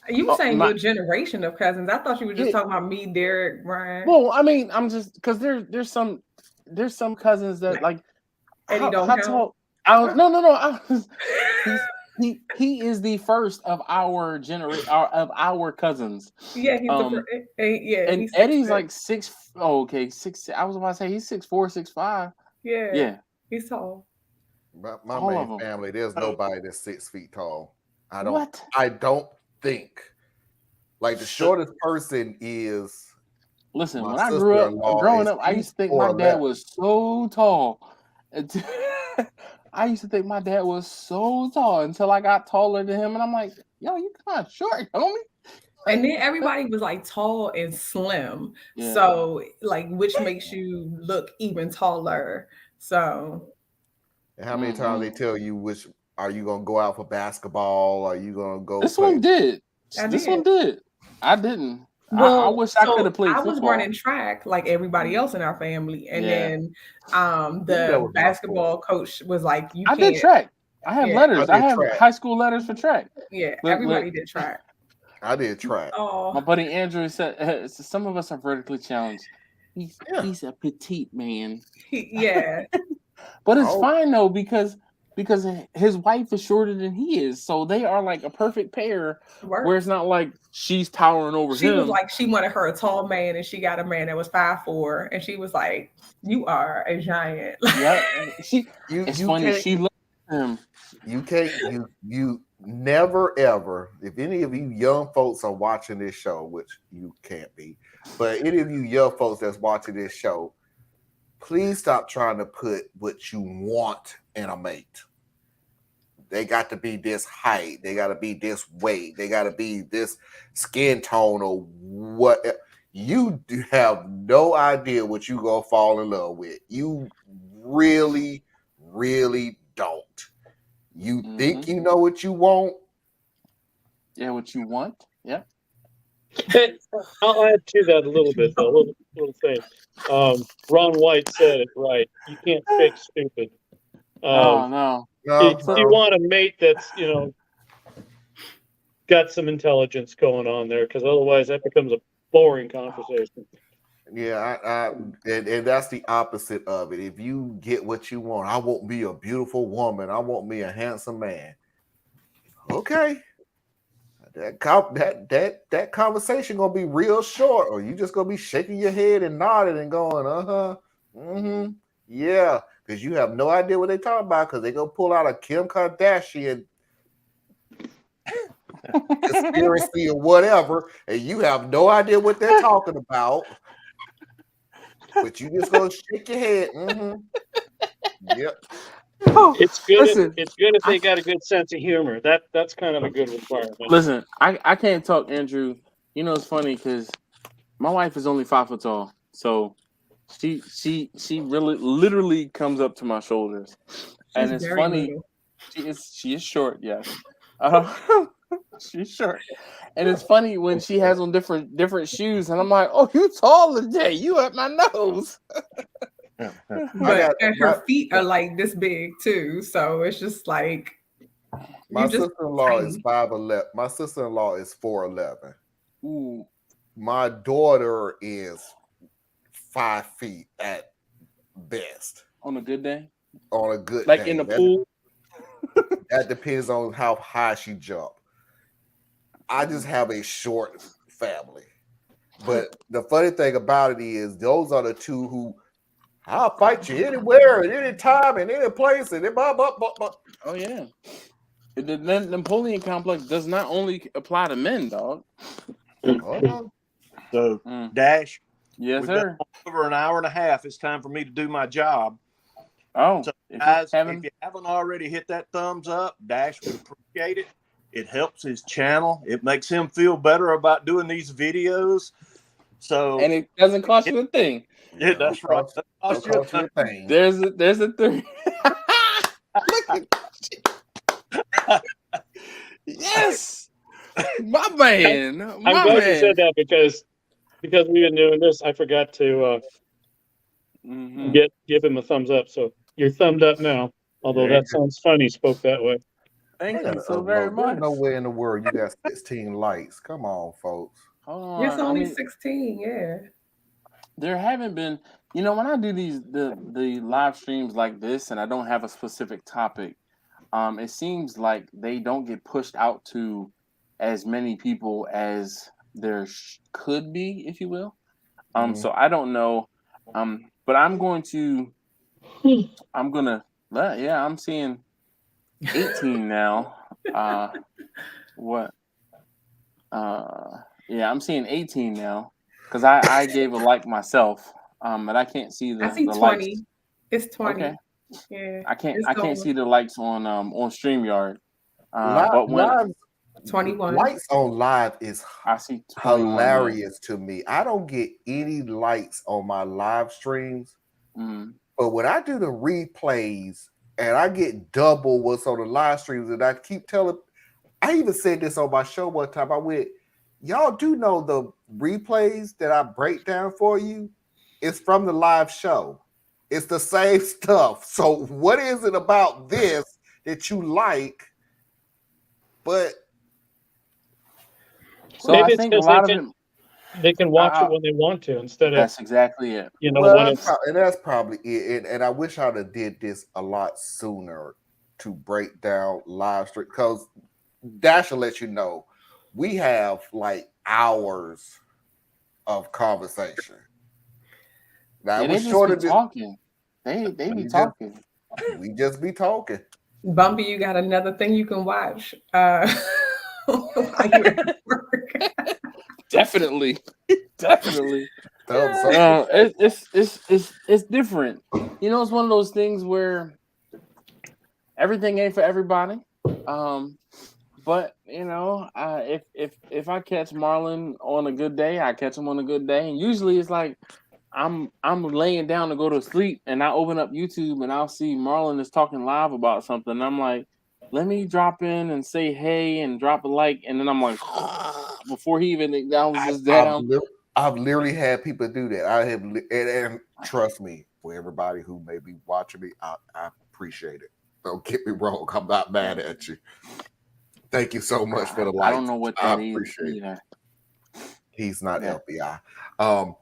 You were saying My your generation of cousins. I thought you were just yeah. talking about me, Derek, Brian. Well, I mean, I'm just because there's some cousins that like Eddie don't how count. tall. No. He is the first of our generation of our cousins. Yeah, he's the first. Yeah, And he's Eddie's 6'6". like 6. Oh, okay, 6. I was about to say he's 6'4", 6'5". Yeah, Yeah, he's tall. My all of main them. family, there's nobody that's 6 feet tall. I What? don't think. Like the shortest person is Listen, my when I grew up, sister-in-law. growing up, I used to think my dad 4'11". was so tall. I used to think my dad was so tall until I got taller than him, and I'm like, yo, you kind of short, homie. And then everybody was like tall and slim. Yeah. So like which makes you look even taller. So And how many times they tell you which are you gonna go out for basketball? Are you gonna go? This play? one did. I This did. one did. I didn't. Well, I wish I so could have played I football. was running track like everybody else in our family, and Yeah. then That the was my basketball coach was like, "You I can't." did track. I have Yeah. letters. I I did have track. high school letters for track. Yeah, Look, everybody look. did track. I did track. My Oh, buddy Andrew said some of us are vertically challenged. He's a petite man. yeah. But it's Oh. fine though because his wife is shorter than he is, so they are like a perfect pair. Where it's not like she's towering over She him. was like, she wanted her a tall man, and she got a man that was 5'4", and she was like, "You are a giant." Yeah, it's You funny. can't- She looked at him. You can't. You never ever. If any of you young folks are watching this show, which you can't be, but any of you young folks that's watching this show, please stop trying to put what you want in a mate. They got to be this height. They got to be this weight. They got to be this skin tone or what. You have no idea what you gonna fall in love with. You really, really don't. You think you know what you want? Yeah, what you want? Yeah. I'll add to that a little bit, though. A little thing. Ron White said it right. You can't fake stupid. No. If you want a mate that's got some intelligence going on there, because otherwise that becomes a boring conversation. Yeah, and that's the opposite of it. If you get what you want, I want me a beautiful woman. I want me a handsome man. Okay, that conversation gonna be real short, or you just gonna be shaking your head and nodding and going, yeah, because you have no idea what they talking about, because they gonna pull out a Kim Kardashian conspiracy or whatever, and you have no idea what they're talking about. But you just gonna shake your head. Yep. It's good. It's good if they got a good sense of humor. That's kind of a good requirement. Listen, I can't talk, Andrew. You know, it's funny because my wife is only 5 foot tall, so she really literally comes up to my shoulders, and it's funny. Little. She is short, yes. She's short, and it's funny when she has on different shoes, and I'm like, "Oh, you tall today? You at my nose." But and her feet are like this big too, so it's just like my sister-in-law is 5'11". My sister-in-law is 4'11". Ooh. My daughter is 5 feet at best. On a good day. On a good like day. In the pool. That depends on how high she jumped. I just have a short family. But the funny thing about it is those are the two who I'll fight you anywhere at any time in any place and blah, blah, blah, blah. Oh yeah. The Napoleon complex does not only apply to men, dog. So Dash, Yes, We've been sir. over an hour and a half. It's time for me to do my job. Oh, So, if you guys, haven't- if you haven't already hit that thumbs up, Dash would appreciate it. It helps his channel. It makes him feel better about doing these videos. So, and it doesn't cost you a thing. yeah, that's right. That costs you a Cost you a thing. There's a thing. Look at yes, my man. I'm My glad you man. said that because we've been doing this. I forgot to Mhm. give him a thumbs up. So you're thumbed up now. Although There you that sounds funny, spoke that way. Thank I you gotta so very upload. There's much. nowhere in the world you got 16 likes. Come on, folks. Hold It's on. I only mean, 16, yeah. there haven't been, when I do the live streams like this and I don't have a specific topic, it seems like they don't get pushed out to as many people as there could be, if you will. So I don't know. But I'm gonna I'm seeing 18 now. What? Yeah, I'm seeing 18 now because I gave a like myself. But I can't see I see the 20. likes. It's 20. Okay. Yeah. I can't It's can't see the likes on StreamYard. But when Live 21. likes on live is I see 21, hilarious to me. I don't get any likes on my live streams, but when I do the replays and I get double what's on the live streams, and I keep telling, I even said this on my show one time. I went, y'all do know the replays that I break down for you? It's from the live show. It's the same stuff. So what is it about this that you like? But So Maybe I it's think a because lot of it. they can watch it when they want to instead of That's exactly it. when it's and that's probably it. And I wish I'd have did this a lot sooner to break down live stream, because Dash will let you know we have like hours of conversation. Now Yeah, it they was just shorter be than talking. They be talking. we just be talking. Bumpy, you got another thing you can watch while you're at work. Definitely. Definitely. Thumbs up. It's different. It's one of those things where everything ain't for everybody. But if I catch Marlon on a good day, I catch him on a good day, and usually it's like I'm laying down to go to sleep, and I open up YouTube and I'll see Marlon is talking live about something. And I'm like, let me drop in and say hey and drop a like, and then I'm like, before he even acknowledges that I've literally had people do that. I have, and trust me, for everybody who may be watching me, I appreciate it. Don't get me wrong. I'm not mad at you. Thank you so much for the likes. I don't know what that is appreciate either. He's not FBI.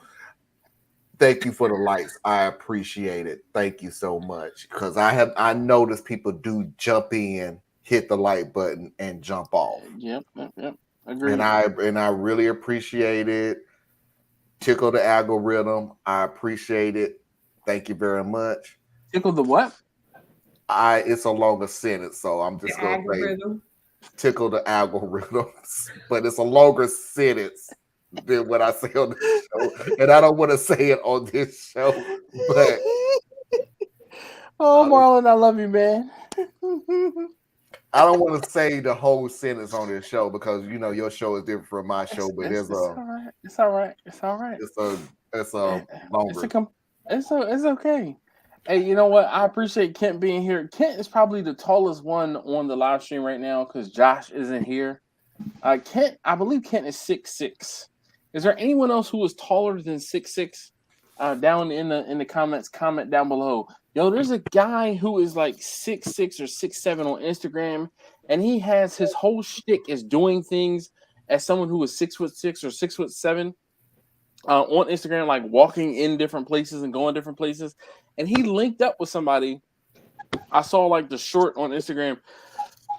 Thank you for the likes. I appreciate it. Thank you so much. Because I noticed people do jump in, hit the like button, and jump off. Yep. Agreed. And I really appreciate it. Tickle the algorithm. I appreciate it. Thank you very much. Tickle the what? It's a longer sentence, so I'm just gonna say tickle the algorithms, but it's a longer sentence than what I say on this show, and I don't want to say it on this show. But Marlon, I love you, man. I don't want to say the whole sentence on this show because your show is different from my show. But it's all right. It's a longer. It's okay. Hey, you know what? I appreciate Kent being here. Kent is probably the tallest one on the live stream right now because Josh isn't here. Kent, I believe Kent is 6'6". Is there anyone else who is taller than 6'6"? Down in the comments, comment down below. Yo, there's a guy who is like 6'6" or 6'7" on Instagram, and he has his whole shtick is doing things as someone who is 6'6" or 6'7" on Instagram, like walking in different places and going different places. And he linked up with somebody. I saw like the short on Instagram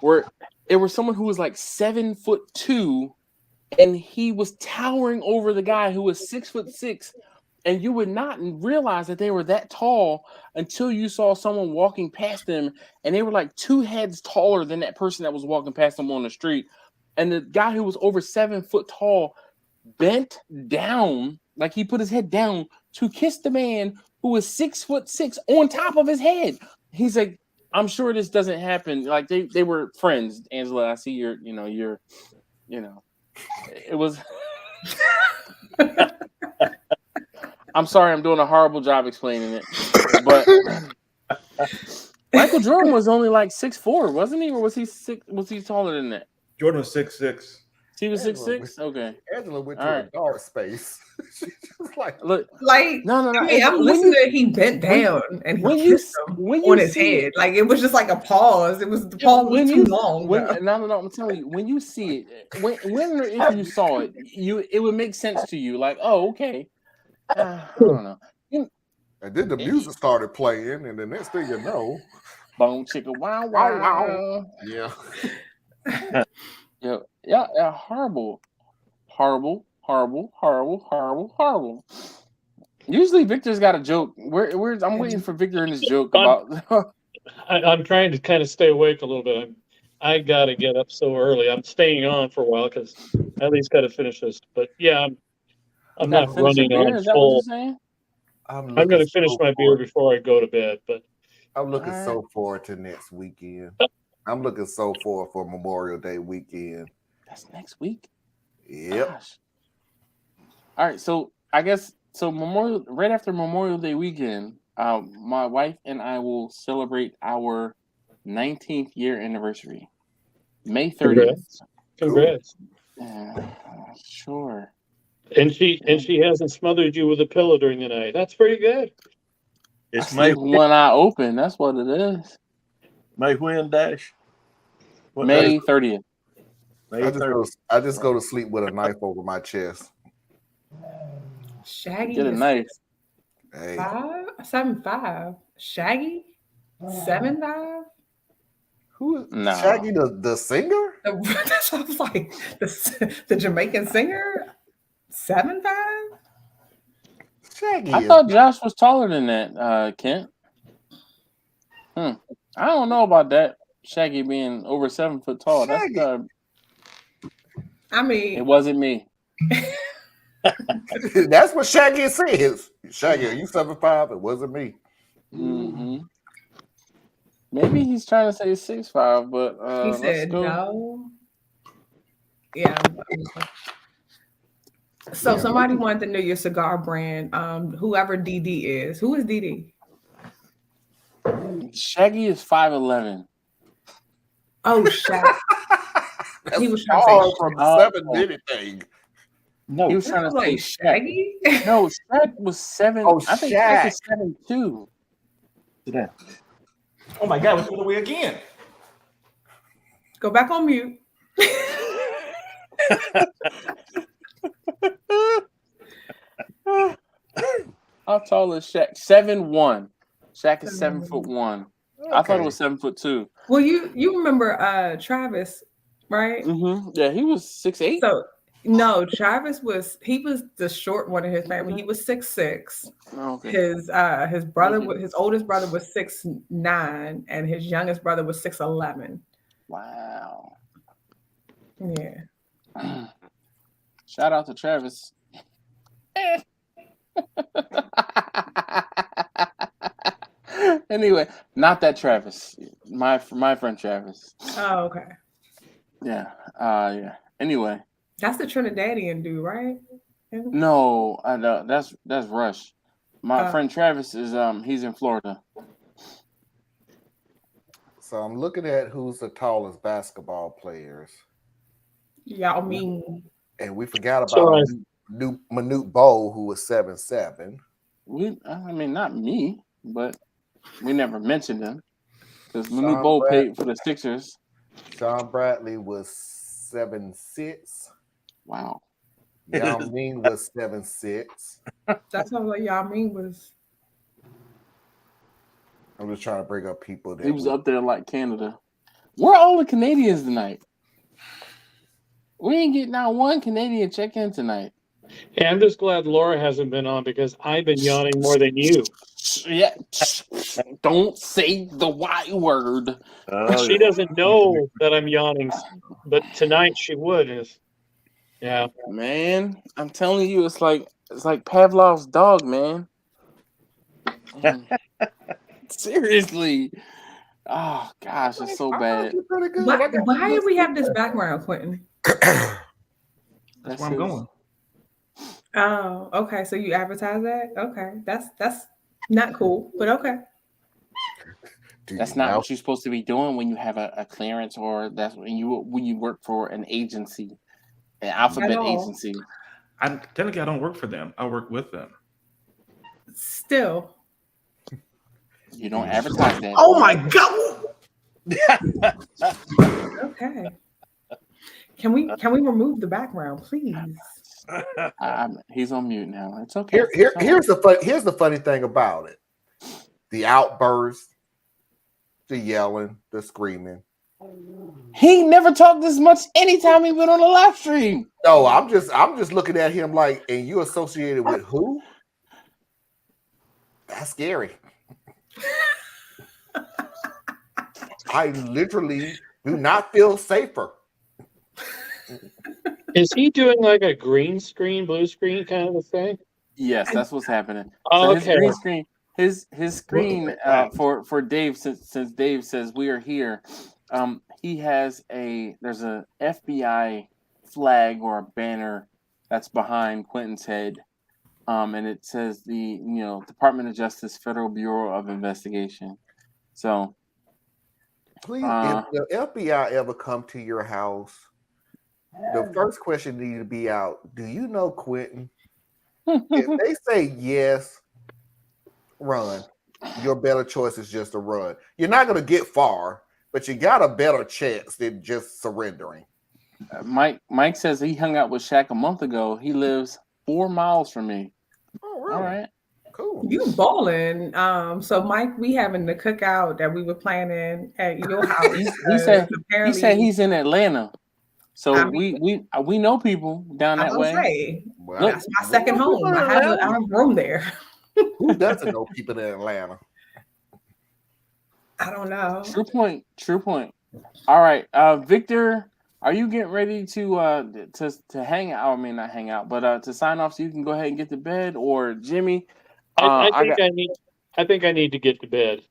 where it was someone who was like 7'2", and he was towering over the guy who was 6'6". And you would not realize that they were that tall until you saw someone walking past them, and they were like 2 heads taller than that person that was walking past them on the street. And the guy who was over 7 foot tall bent down Like he put his head down to kiss the man who was 6'6" on top of his head. He's like, I'm sure this doesn't happen. Like they were friends. Angela, I see you're, it was. I'm sorry, I'm doing a horrible job explaining it, but Michael Jordan was only like 6'4", wasn't he, or was he taller than that? Jordan was 6'6". He was 6'6". Okay. Angela went All to right. a dark space. She was like, Look, no. I mean, I'm When listening. He bent down and he kissed him on his head. Like it was just like a pause. It was the pause was too long. No, I'm telling you, when you see it, when or if you saw it, it would make sense to you. Like, oh, okay. I don't know. and then the music started playing, and the next thing you know, Bone chicka wow wow. Yeah. Yeah, horrible. Usually Victor's got a joke. I'm waiting for Victor and his joke about. I'm trying to kind of stay awake a little bit. I got to get up so early. I'm staying on for a while because I at least got to finish this. But yeah, I'm not running on full. I'm going to finish my beer before I go to bed. But I'm looking so forward to next weekend. I'm looking so forward for Memorial Day weekend. That's next week. Yep. Gosh. All right, so I guess right after Memorial Day weekend, my wife and I will celebrate our 19th year anniversary, May 30th. Congrats. Sure. And she hasn't smothered you with a pillow during the night. That's pretty good. It's May one eye open. That's what it is. May when, Dash? May 30th. I just go to sleep with a knife over my chest. Shaggy. Get a knife. Hey. 5'7" Shaggy 7'5". Who is No. Shaggy the singer? That's what I was like. The Jamaican singer 7'5". Shaggy. I thought Josh was taller than that, Kent. I don't know about that. Shaggy being over 7 foot tall. Shaggy. I mean, It wasn't me. That's what Shaggy says. Shaggy, are you 7'5"? It wasn't me. Mm-hmm. Maybe he's trying to say 6'5", but he said no. Yeah. So somebody wanted to know your cigar brand. Whoever DD is. Who is DD? Shaggy is 5'11". Oh, Shaggy. He was trying all to from the 7 minute thing. No, he was trying to say Shaggy. No, Shaq was 7. Oh, I think Shaq. Shaq is 7'2". Oh my God, we put away again. Go back on mute. How tall is Shaq? 7'1". Shaq is 7'1". Okay. I thought it was 7'2". Well, you remember Travis, right? Mm-hmm. Yeah, he was 6'8". So no, Travis was the short one in his family. He was 6'6". Oh, okay. His brother, his oldest brother was 6'9", and his youngest brother was 6'11". Wow. Yeah. Shout out to Travis. Anyway, not that Travis. My friend Travis. Oh, okay. Yeah. Yeah. Anyway. That's the Trinidadian dude, right? No, I know that's Rush. My friend Travis is he's in Florida. So I'm looking at who's the tallest basketball players. Yao Ming. And we forgot about Manute Bol, who was 7'7". I mean, not me, but we never mentioned him because Manute Bol paid for the Sixers. Sean Bradley was 7'6". Wow. Yao Ming was 7'6". That's how like Yao Ming was. I'm just trying to bring up people that He was up there like Canada. Where are all the Canadians tonight? We ain't getting out one Canadian check-in tonight. Hey, I'm just glad Laura hasn't been on because I've been yawning more than you. Yeah. Don't say the Y word. She doesn't know that I'm yawning, but tonight she would. Yeah. Man, I'm telling you, it's like It's like Pavlov's dog, man. Seriously. Oh gosh, it's so bad. Why do we have this background, Quentin? That's where I'm going. Oh, okay. So you advertise that? Okay, that's not cool, but okay. That's not what you're supposed to be doing when you have a clearance, or that's when you work for an agency, an alphabet agency. Technically, I don't work for them. I work with them. Still, you don't advertise that. Oh my god! Okay. Can we remove the background, please? He's on mute now. It's okay. Here's the funny thing about it: the outburst, the yelling, the screaming. He never talked this much anytime he went on a live stream. No, I'm just looking at him like, and you associated with who? That's scary. I literally do not feel safer. Is he doing like a green screen, blue screen kind of a thing? Yes, that's what's happening. Oh, so his green screen, his screen for Dave, since Dave says we are here, he has there's a FBI flag or a banner that's behind Quentin's head, and it says the Department of Justice Federal Bureau of Investigation. So please, if the FBI ever come to your house, the first question needs to be out. Do you know Quentin? If they say yes, run. Your better choice is just to run. You're not going to get far, but you got a better chance than just surrendering. Mike says he hung out with Shaq a month ago. He lives 4 miles from me. Oh, really? All right. Cool. You balling. So Mike, we having the cookout that we were planning at your house. He said he's in Atlanta. So we know people down that way. Well, that's my second home. I have room there. Who doesn't know people in Atlanta? I don't know. True point. All right, Victor, are you getting ready to hang out? I mean, not hang out, but to sign off so you can go ahead and get to bed, or Jimmy? I think I need to get to bed.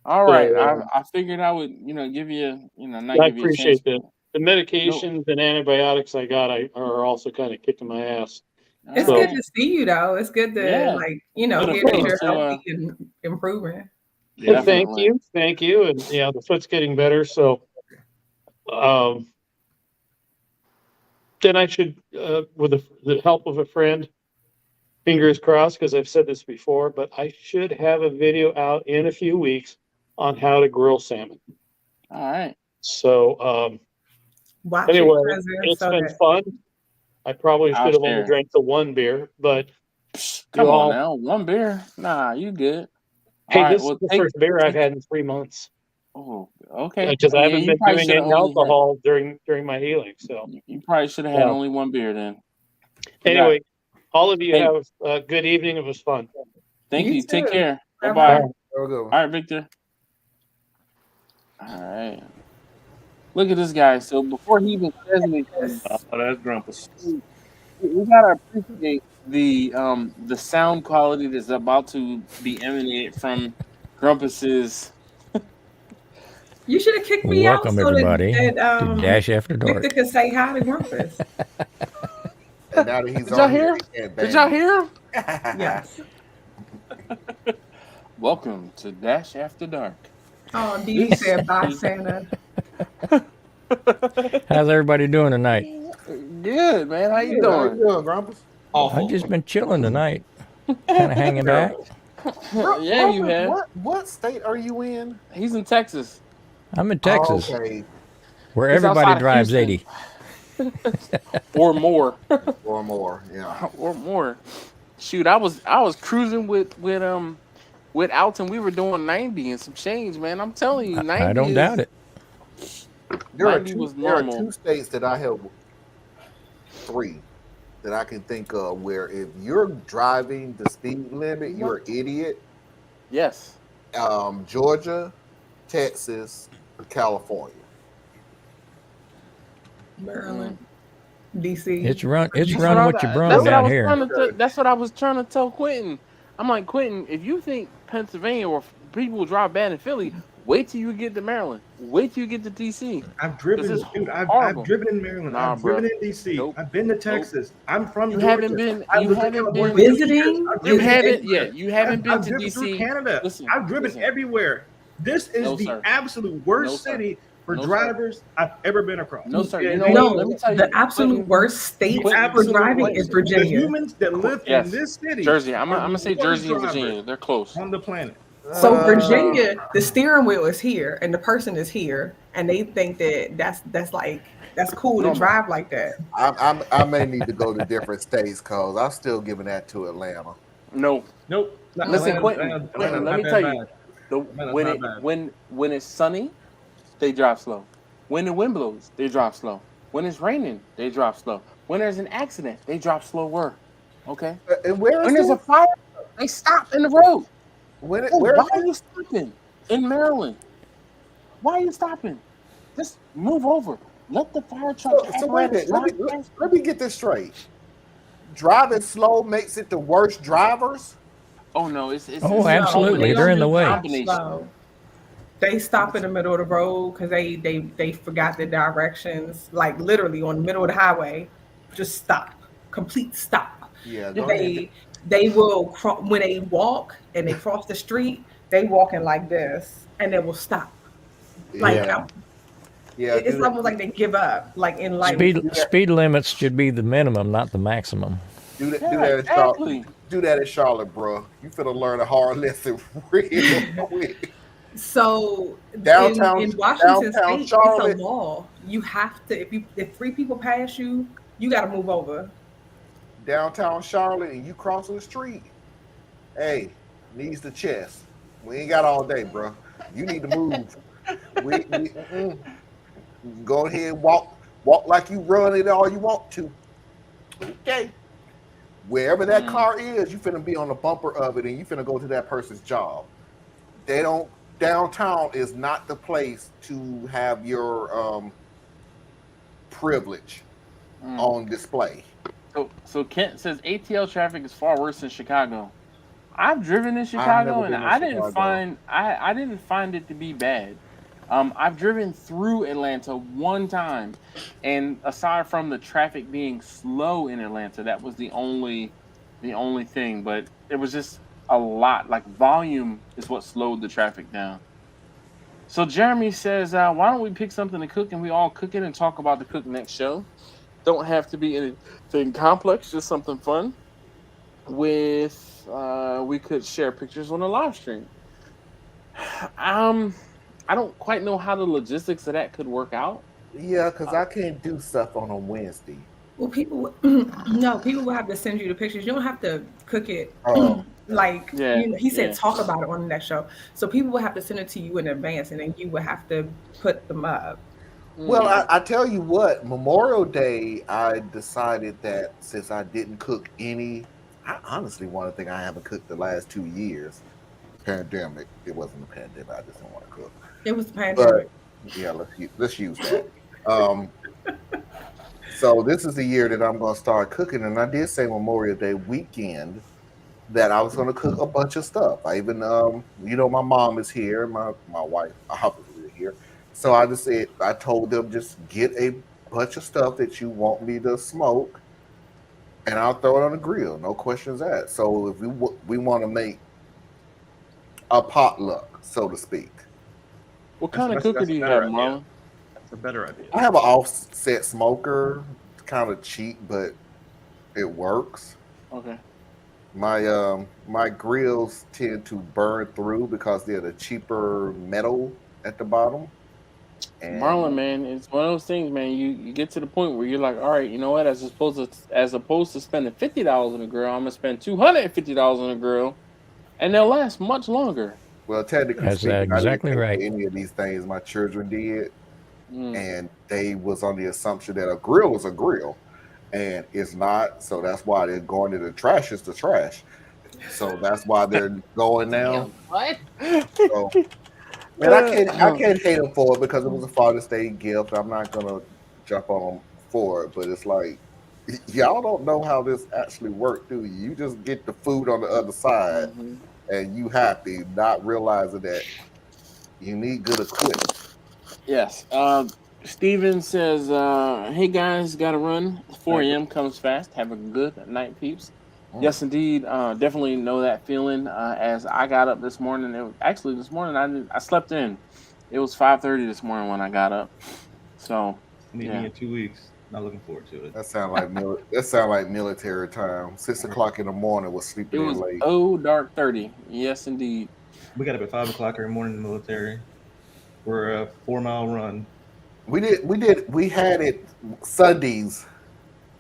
All right, I figured I would give you I appreciate that. The medications and antibiotics I got are also kind of kicking my ass. It's good to see you, though. It's good to hear that you're healthy and improving. Yeah, thank you, and the foot's getting better. So, then I should, with the help of a friend, fingers crossed, because I've said this before, but I should have a video out in a few weeks on how to grill salmon. All right. So, anyway, it's been fun. I probably should have only drank the one beer, but come on now, one beer? Nah, you good. Hey, this is the first beer I've had in 3 months. Oh, okay. Because I haven't been doing any alcohol during my healing. So you probably should have had only one beer then. Anyway, all of you have a good evening. It was fun. Thank you. Take care. Bye-bye. All right, Victor. All right. Look at this guy. So before he even says anything, that's Grumpus. We gotta appreciate the sound quality that's about to be emanated from Grumpus's. You should have kicked me out. Welcome everybody to Dash After Dark. Victor could say hi to Grumpus. And now that he's Did y'all hear? Did y'all hear him? Yes. Welcome to Dash After Dark. Oh, Dee said bye, Santa. How's everybody doing tonight? Good, man. How you doing? How you doing, Grumpus? I've just been chilling tonight, kind of hanging back. Yeah, you have. What state are you in? He's in Texas. I'm in Texas, where He's everybody drives 80. Or more. Or more, yeah. Or more. Shoot, I was cruising with Alton. We were doing 90 and some change, man. I'm telling you, 90. I don't doubt it. There are two states that I have, 3 that I can think of, where if you're driving the speed limit, you're an idiot. Yes. Georgia, Texas, California. Maryland. DC. It's running with your brung down here. That's what I was trying to tell Quentin. I'm like, Quentin, if you think Pennsylvania or people drive bad in Philly, wait till you get to Maryland. Wait till you get to DC. I've driven, dude. I've driven in Maryland. Nah, I've driven in DC. Nope. I've been to Texas. Nope. I'm from you Georgia. Haven't been. You haven't been visiting. You haven't yet. You haven't been to driven DC. Through Canada. Listen, I've driven everywhere. This is the absolute worst city for drivers I've ever been across. No, sir. You know what? Let me tell you. The absolute worst state for driving is Virginia. The humans that live in this city. Jersey. I'm gonna say Jersey and Virginia. They're close on the planet. So Virginia, the steering wheel is here and the person is here, and they think that that's cool to drive like that. I may need to go to different states because I'm still giving that to Atlanta. Nope. Listen, Quentin, let me tell you. When it's sunny, they drive slow. When the wind blows, they drive slow. When it's raining, they drive slow. When there's an accident, they drive slower. Okay. And when there's a fire, they stop in the road. Why are you stopping in Maryland? Why are you stopping? Just move over. Let the fire truck. So wait a minute. Let me get this straight. Driving slow makes it the worst drivers. Oh no, it's absolutely. They're in the way. They stop in the middle of the road because they forgot the directions, like literally on the middle of the highway. Just stop, complete stop. Yeah, they will when they walk and they cross the street, they walking like this and they will stop. Like it's almost like they give up. Like in life, speed limits should be the minimum, not the maximum. Do that in Charlotte, bro. You finna learn a hard lesson real quick. So downtown in Washington State, Charlotte, it's a law. You have to if 3 people pass you, you got to move over. Downtown Charlotte, and you crossing the street. Hey, needs the chest. We ain't got all day, bro. You need to move. Go ahead and walk like you run it all you want to. Okay. Wherever that car is, you finna be on the bumper of it, and you finna go to that person's job. Downtown is not the place to have your privilege on display. So Kent says ATL traffic is far worse than Chicago. I've driven in Chicago and I didn't find it to be bad. I've driven through Atlanta one time, and aside from the traffic being slow in Atlanta, that was the only thing. But it was just a lot. Like volume is what slowed the traffic down. So Jeremy says, why don't we pick something to cook and we all cook it and talk about the cook next show? Don't have to be anything complex, just something fun. We could share pictures on a live stream. I don't quite know how the logistics of that could work out. Yeah, because I can't do stuff on a Wednesday. Well, people will have to send you the pictures. You don't have to cook it. He said talk about it on the next show. So people will have to send it to you in advance, and then you will have to put them up. Well, I tell you what, Memorial Day, I decided that since I didn't cook I honestly want to think I haven't cooked the last 2 years. Pandemic. It wasn't a pandemic. I just don't want to cook. It was the pandemic. But, yeah, let's use that. So this is the year that I'm going to start cooking, and I did say Memorial Day weekend that I was going to cook a bunch of stuff. I even, my mom is here, my wife obviously is here. So I told them just get a bunch of stuff that you want me to smoke, and I'll throw it on the grill. No questions asked. So if we want to make a potluck, so to speak. What kind of cooker do you have, Mom? That's a better idea. I have an offset smoker. It's kind of cheap, but it works. Okay. My grills tend to burn through because they're the cheaper metal at the bottom. And Marlon, man, it's one of those things, man. You get to the point where you're like, all right, you know what? As opposed to spending $50 on a grill, I'm gonna spend $250 on a grill, and they'll last much longer. Well, technically, that's exactly right. Any of these things my children did, and they was on the assumption that a grill was a grill, and it's not. So that's why they're going to the trash. Is the trash. So that's why they're going now. What? So, man, I can't hate them for it because it was a Father's Day gift. I'm not gonna jump on them for it, but it's like y'all don't know how this actually works, do you? You just get the food on the other side, and you happy, not realizing that you need good equipment. Yes. Steven says, hey guys, gotta run. 4 a.m. comes fast. Have a good night, peeps. Yes, indeed. Definitely know that feeling. As I got up this morning, this morning I slept in. It was 5:30 this morning when I got up. So Meet me in 2 weeks. Not looking forward to it. That sound like military time. 6 o'clock in the morning was sleeping in late. dark 30. Yes, indeed. We got up at 5 o'clock every morning in the military for a 4-mile run. We had it Sundays,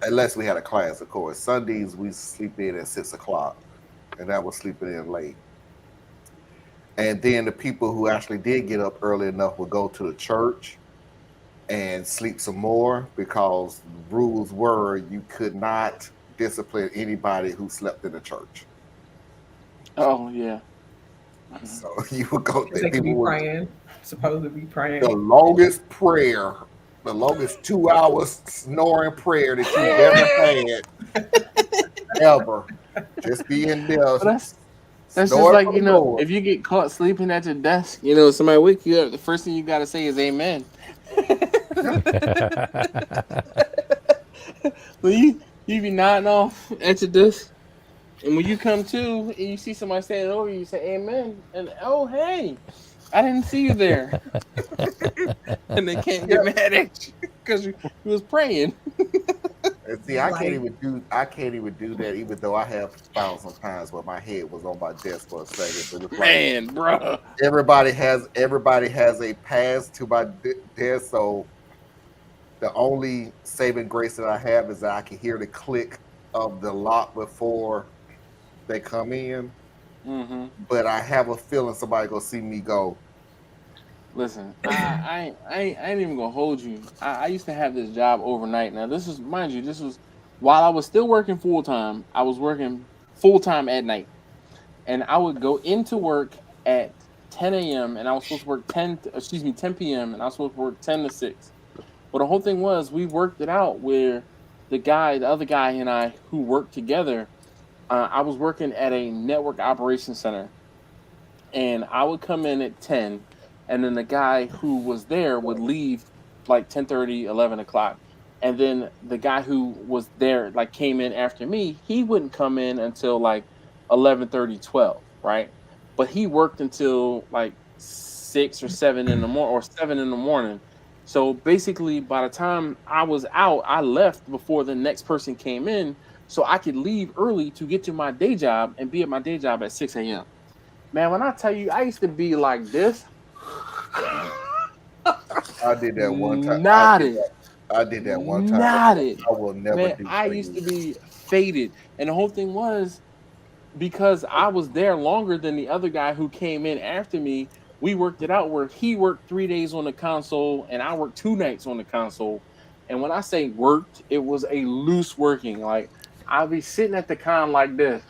unless we had a class, of course. Sundays we sleep in at 6 o'clock, and that was sleeping in late. And then the people who actually did get up early enough would go to the church and sleep some more, because rules were you could not discipline anybody who slept in the church. Oh yeah. So you would go there. People be praying, supposed to be praying. The longest prayer, the longest 2 hours snoring prayer that you've ever had, ever. Just being there. Well, that's just like, you know, if you get caught sleeping at your desk, you know, somebody wake you up, the first thing you got to say is amen. Well, you be nodding off at your desk, and when you come to and you see somebody standing over you, say amen, and oh hey, I didn't see you there. And they can't get mad at you because you was praying. And see, I can't even do that, even though I have found some times where my head was on my desk for a second. But it's man, bro, everybody has a pass to my desk, so the only saving grace that I have is that I can hear the click of the lock before they come in. But I have a feeling somebody gonna see me go. Listen, I ain't even gonna hold you. I used to have this job overnight. Now this was, mind you, this was while I was still working full time. I was working full time at night, and I would go into work at 10 a.m. and I was supposed to work 10 p.m. and I was supposed to work 10 to 6. But the whole thing was, we worked it out where the other guy and I who worked together, I was working at a network operations center, and I would come in at 10, and then the guy who was there would leave like 10:30, 11 o'clock. And then the guy who was there, like, came in after me, he wouldn't come in until like 11:30, 12, right? But he worked until like 6 or 7 in the morning, or 7 in the morning. So basically, by the time I was out, I left before the next person came in, so I could leave early to get to my day job and be at my day job at 6 a.m. Man, when I tell you, I used to be like this. I did that one time. I did that one time. I will never do that. I used to be faded. And the whole thing was, because I was there longer than the other guy who came in after me, we worked it out where he worked 3 days on the console and I worked 2 nights on the console. And when I say worked, it was a loose working. Like, I'd be sitting at the con like this.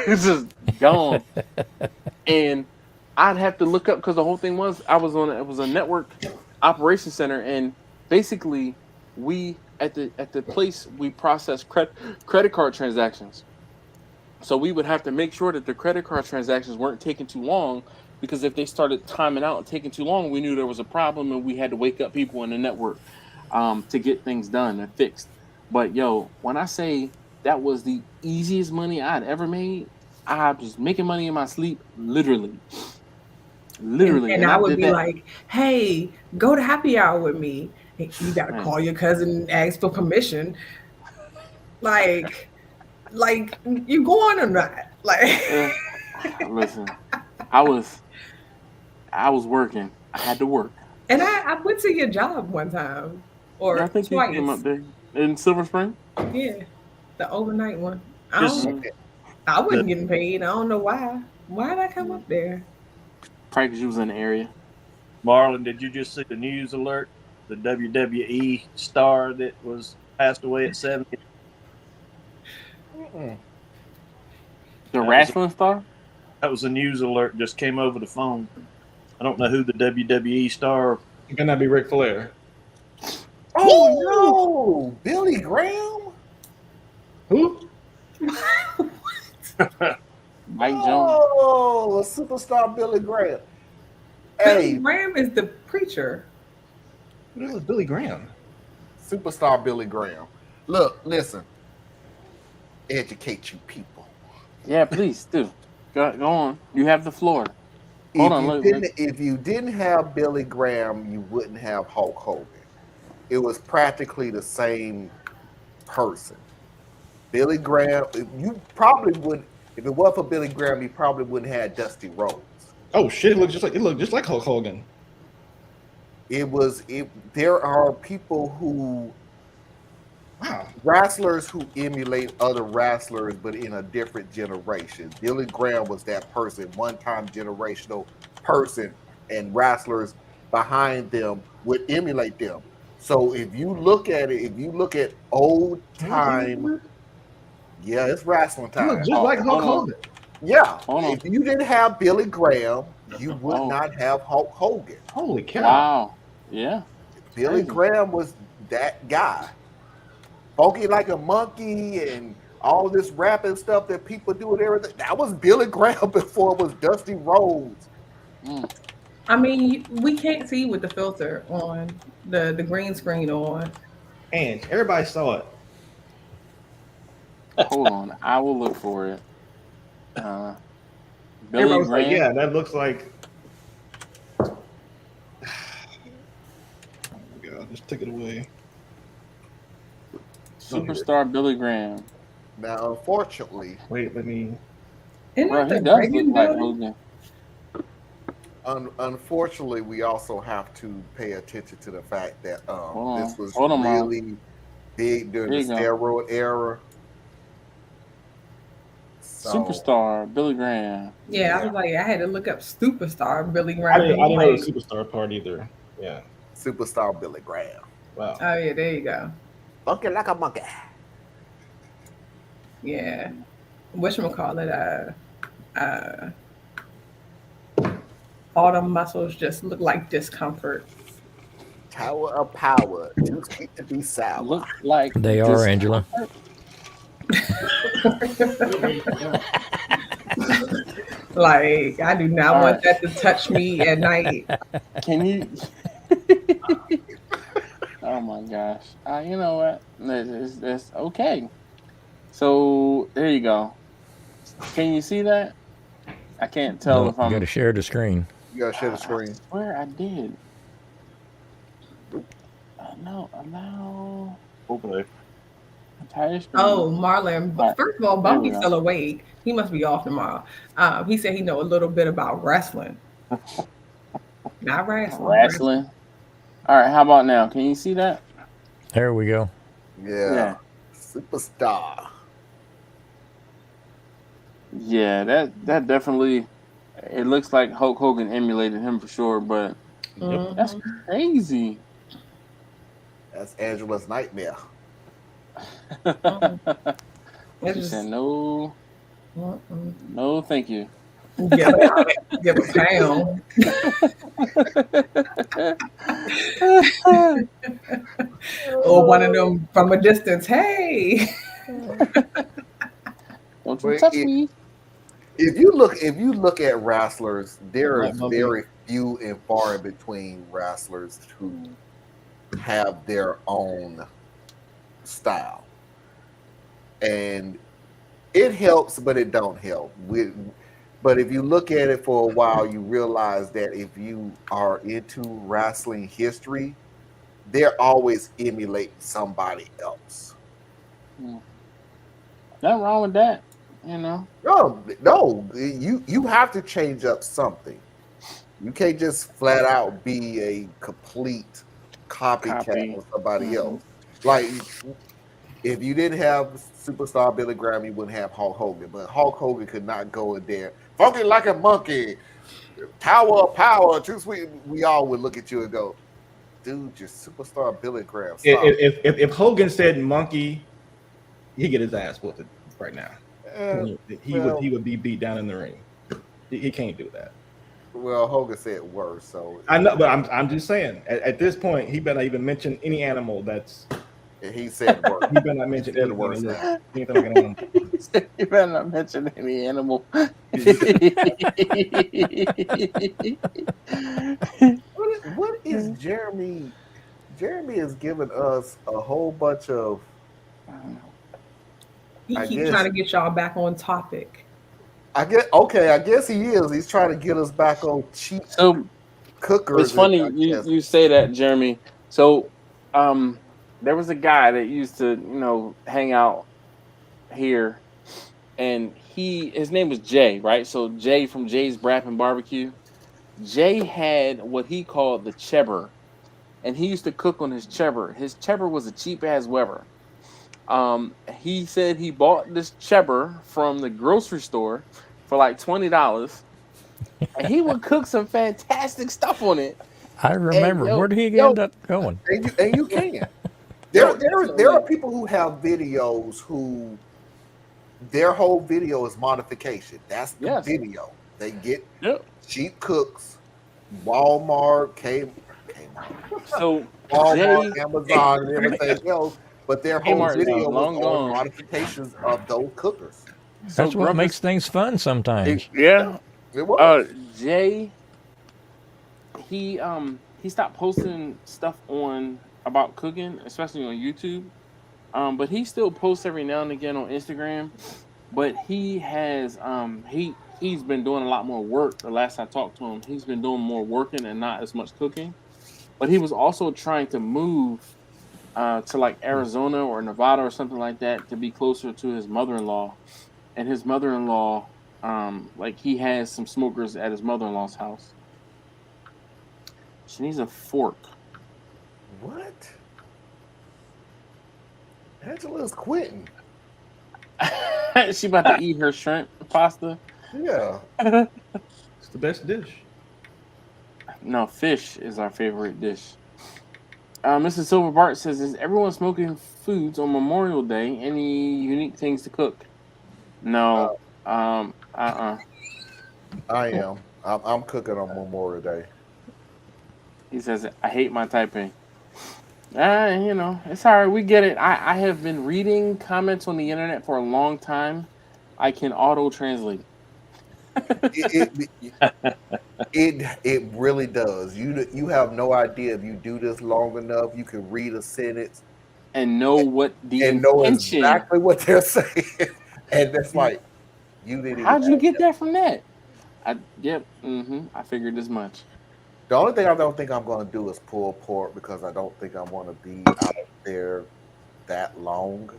It's just gone. And I'd have to look up, because the whole thing was, it was a network operations center, and basically we at the place we process credit card transactions. So we would have to make sure that the credit card transactions weren't taking too long, because if they started timing out and taking too long, we knew there was a problem, and we had to wake up people in the network to get things done and fixed. But yo, when I say that was the easiest money I'd ever made, I was making money in my sleep, literally. And I would be like, hey, go to happy hour with me. You got to call your cousin and ask for permission. Like you going or not? Like, listen, I was working. I had to work. And I went to your job one time, or I think twice. You came up there in Silver Spring. Yeah, the overnight one. I wasn't getting paid. I don't know why. Why did I come up there? Probably because you was in the area. Marlon, did you just see the news alert? The WWE star that was passed away at 70. The wrestling star? That was a news alert. Just came over the phone. I don't know who the WWE star. It cannot be Ric Flair. Oh no, Billy Graham. Who? Mike Jones. Oh, superstar Billy Graham. Billy Hey, Graham is the preacher. It was Billy Graham. superstar Billy Graham. Look, listen. Educate you people. Yeah, please do. Go on. You have the floor. Hold on. If you didn't have Billy Graham, you wouldn't have Hulk Hogan. It was practically the same person. Billy Graham, you probably would. If it wasn't for Billy Graham, you probably wouldn't have Dusty Rhodes. Oh shit! It looked just like Hulk Hogan. There are people who, wrestlers who emulate other wrestlers, but in a different generation. Billy Graham was that person, one-time generational person, and wrestlers behind them would emulate them. So if you look at it, if you look at old time, yeah, it's wrestling time. Just like Hulk Hogan. Yeah, if you didn't have Billy Graham, you would not have Hulk Hogan. Holy cow! Wow. Yeah. Billy Graham was that guy. Funky like a monkey and all this rapping stuff that people do and everything. That was Billy Graham before it was Dusty Rhodes. I mean, we can't see with the filter on, the green screen on. And everybody saw it. Hold on. I will look for it. Billy Everybody's Graham. like, yeah, that looks like. Oh my God, just take it away. Superstar Billy Graham. Now, unfortunately, wait, let me. Bro, he does look like Hogan. Unfortunately, we also have to pay attention to the fact that this was Hold on, really big during the steroid era. So, Superstar Billy Graham. Yeah, I was like, I had to look up superstar Billy Graham. I didn't know the superstar part either. Yeah. Superstar Billy Graham. Wow. Oh yeah, there you go. Funky like a monkey. Yeah. Whatchamacallit, all the muscles just look like discomfort. Tower of power. Too sweet to be sour. Look like they are, Angela. Like, I do not want that to touch me at night. Can you? Oh my gosh! You know what? It's okay. So there you go. Can you see that? I can't tell if I'm. You got to share the screen. You got to share the screen. I swear I did. No, allow. Open it. Oh, Marlon. First of all, Bumpy's still awake. He must be off tomorrow. He said he know a little bit about wrestling. Not wrestling. Wrestling. All right, how about now? Can you see that? There we go. Yeah. Superstar. Yeah, that definitely. It looks like Hulk Hogan emulated him for sure, but that's crazy. That's Angela's nightmare. She said no, no, thank you. Give a pound. Or one of them from a distance. Hey, don't you touch me. If you look at wrestlers, there is very few and far in between wrestlers who have their own style, and it helps, but it don't help. But if you look at it for a while, you realize that if you are into wrestling history, they're always emulating somebody else. Nothing wrong with that, you know. No, you have to change up something. You can't just flat out be a complete copycat of somebody else. Like, if you didn't have superstar Billy Graham, you wouldn't have Hulk Hogan. But Hulk Hogan could not go in there, funky like a monkey, tower of power, too sweet. We all would look at you and go, dude, you're superstar Billy Graham. Stop. If Hogan said monkey, he'd get his ass whooped right now. He would be beat down in the ring. He can't do that. Well, Hogan said worse, so I know, but I'm just saying. At this point, he better not even mention any animal that's. he said worse. He better not mention He said anything, worse now. anything like an animal. You better not mention any animal. What is Jeremy? Jeremy has given us a whole bunch of. He I keeps guess- trying to get y'all back on topic. I guess he is. He's trying to get us back on cheap So cookers. it's funny you say that, Jeremy. So there was a guy that used to hang out here, and his name was Jay, right? So Jay from Jay's Brap and Barbecue. Jay had what he called the cheddar, and he used to cook on his cheddar. His cheddar was a cheap ass Weber. He said he bought this cheddar from the grocery store for like $20, and he would cook some fantastic stuff on it. I remember. yo, Where did he yo, end up going? And you can. There are people who have videos who their whole video is modification. That's the video. They get cheap cooks, Walmart, Kmart, so Walmart, Amazon, and everything else. But their whole Kmart video was long on gone. modifications of those cookers. That's what makes things fun sometimes. Yeah. It was. Jay, he stopped posting stuff about cooking, especially on YouTube. But he still posts every now and again on Instagram. But he has he's been doing a lot more work. The last I talked to him, he's been doing more working and not as much cooking. But he was also trying to move to like Arizona or Nevada or something like that to be closer to his mother-in-law. And his mother-in-law, like he has some smokers at his mother-in-law's house. She needs a fork. What? Angela's quitting. She about to eat her shrimp pasta. Yeah. It's the best dish. No, fish is our favorite dish. Mr. Silver Bart says, is everyone smoking foods on Memorial Day? Any unique things to cook? No. I am. I'm cooking on Memorial Day. He says, I hate my typing. It's all right. We get it. I have been reading comments on the internet for a long time. I can auto-translate. It really does. You have no idea if you do this long enough. You can read a sentence and know what the and know exactly what they're saying. And it's like you didn't. How'd you get that from that? I figured as much. The only thing I don't think I'm going to do is pull pork because I don't think I want to be out there that long.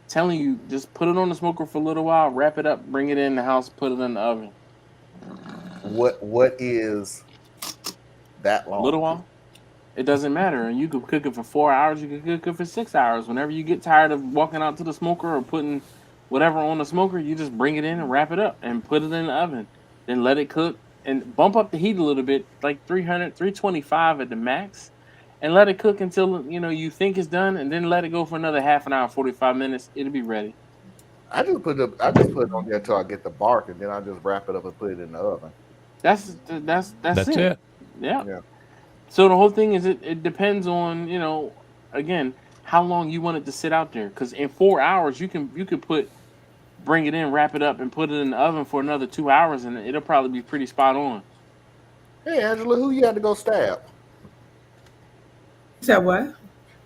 Telling you, just put it on the smoker for a little while, wrap it up, bring it in the house, put it in the oven. What is that long? A little while. It doesn't matter. And you could cook it for 4 hours. You could cook it for 6 hours. Whenever you get tired of walking out to the smoker or putting whatever on the smoker, you just bring it in and wrap it up and put it in the oven. Then let it cook and bump up the heat a little bit, like 300, 325 at the max, and let it cook until you think it's done, and then let it go for another half an hour, 45 minutes. It'll be ready. I just put it on there until I get the bark, and then I just wrap it up and put it in the oven. That's it. Yeah. So the whole thing is it depends on again how long you want it to sit out there. Because in 4 hours you could bring it in, wrap it up, and put it in the oven for another 2 hours, and it'll probably be pretty spot on. Hey Angela, who you had to go stab? You said what?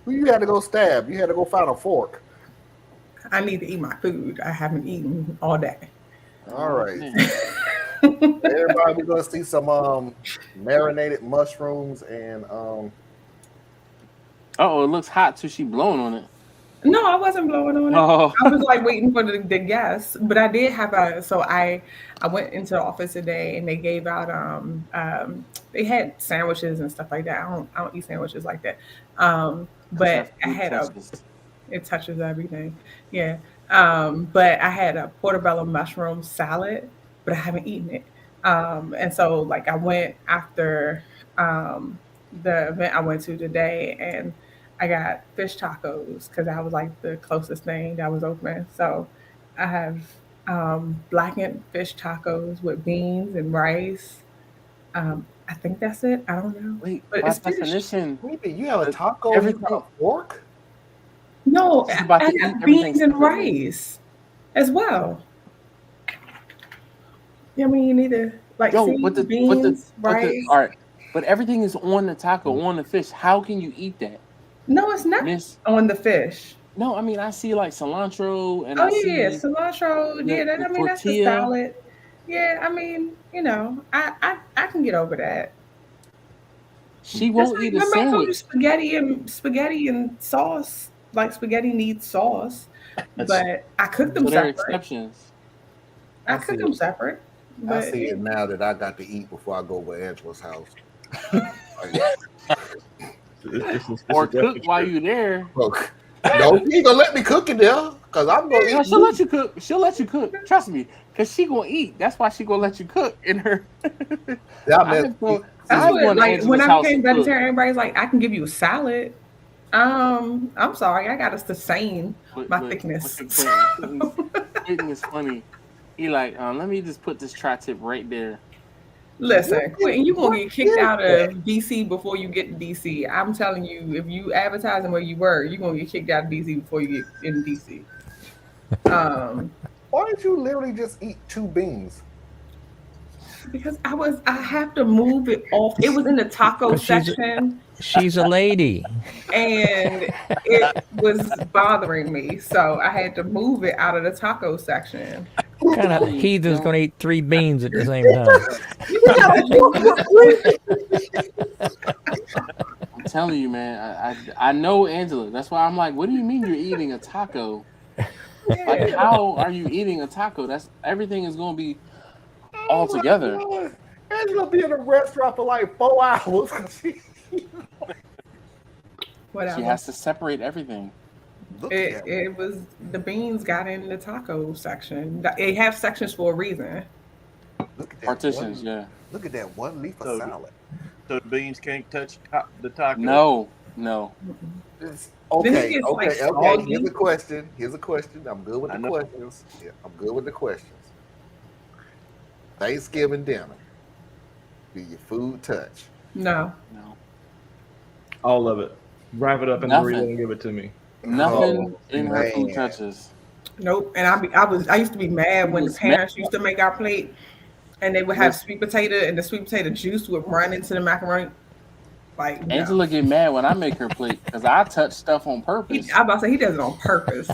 Who you had to go stab? You had to go find a fork. I need to eat my food. I haven't eaten all day. All right. Everybody, we're gonna see some marinated mushrooms and it looks hot till she blowing on it. No, I wasn't blowing on it. Oh. I was like waiting for the guests, but I did have I went into the office today and they gave out they had sandwiches and stuff like that. I don't eat sandwiches like that. But I had it touches everything. Yeah. But I had a portobello mushroom salad, but I haven't eaten it. And so like I went after the event I went to today and I got fish tacos because that was like the closest thing that was open. So I have blackened fish tacos with beans and rice I think that's it. I don't know. Wait, But by it's finished. definition, You have a taco. everything- You got a fork. No, She's I about to I eat got everything beans and separately. rice as well. I mean, either like Yo, see, but the beans, rice. all right, but everything is on the taco, on the fish. How can you eat that, No, it's not Miss? on the fish. No, I mean I see like cilantro and Oh I yeah, see cilantro. Yeah, the I mean that's the tortilla. salad. Yeah, I mean, I can get over that. She Just won't like, eat a remember I told you sandwich. spaghetti and sauce. Like spaghetti needs sauce, but I cook them So there are separate. exceptions. I I cook see them it. separate. I But see it now that I got to eat before I go over Angela's house. Or cook while you're there. Look, no, you ain't gonna let me cook in there because I'm gonna No, eat. she'll let you cook. She'll let you cook. Trust me, cause she gonna eat. That's why she gonna let you cook in her. Yeah, I've gone that's to what, like when Angela's I house became to cook. vegetarian, everybody's like, I can give you a salad. I'm sorry, I got to sustain my thickness. Quentin is funny. He like, let me just put this tri-tip right there. Listen, Quentin, you gonna get kicked out of DC before you get to DC. I'm telling you, if you advertising where you were, you're gonna get kicked out of DC before you get in DC. Why did you literally just eat 2 beans? Because I have to move it off. It was in the taco section. She's a lady. And it was bothering me. So I had to move it out of the taco section. What kind of heathen's gonna eat 3 beans at the same time? I'm telling you, man. I know Angela. That's why I'm like, what do you mean you're eating a taco? Yeah. Like, how are you eating a taco? That's everything is gonna be all together. Angela be in a restaurant for like 4 hours. Whatever. She has to separate everything. It was the beans got in the taco section. They have sections for a reason. Look at that Partitions, one, yeah. Look at that 1 leaf of salad. So the beans can't touch the taco. No. Okay. Here's a question. I'm good with the questions. Yeah, I'm good with the questions. Thanksgiving dinner. Do your food touch? No. All of it. Wrap it up in burrito and give it to me. Nothing in her food touches. Nope. And I used to be mad when the parents used to make our plate and they would have sweet potato and the sweet potato juice would run into the macaroni. Like Angela get mad when I make her plate because I touch stuff on purpose. I'm about to say he does it on purpose.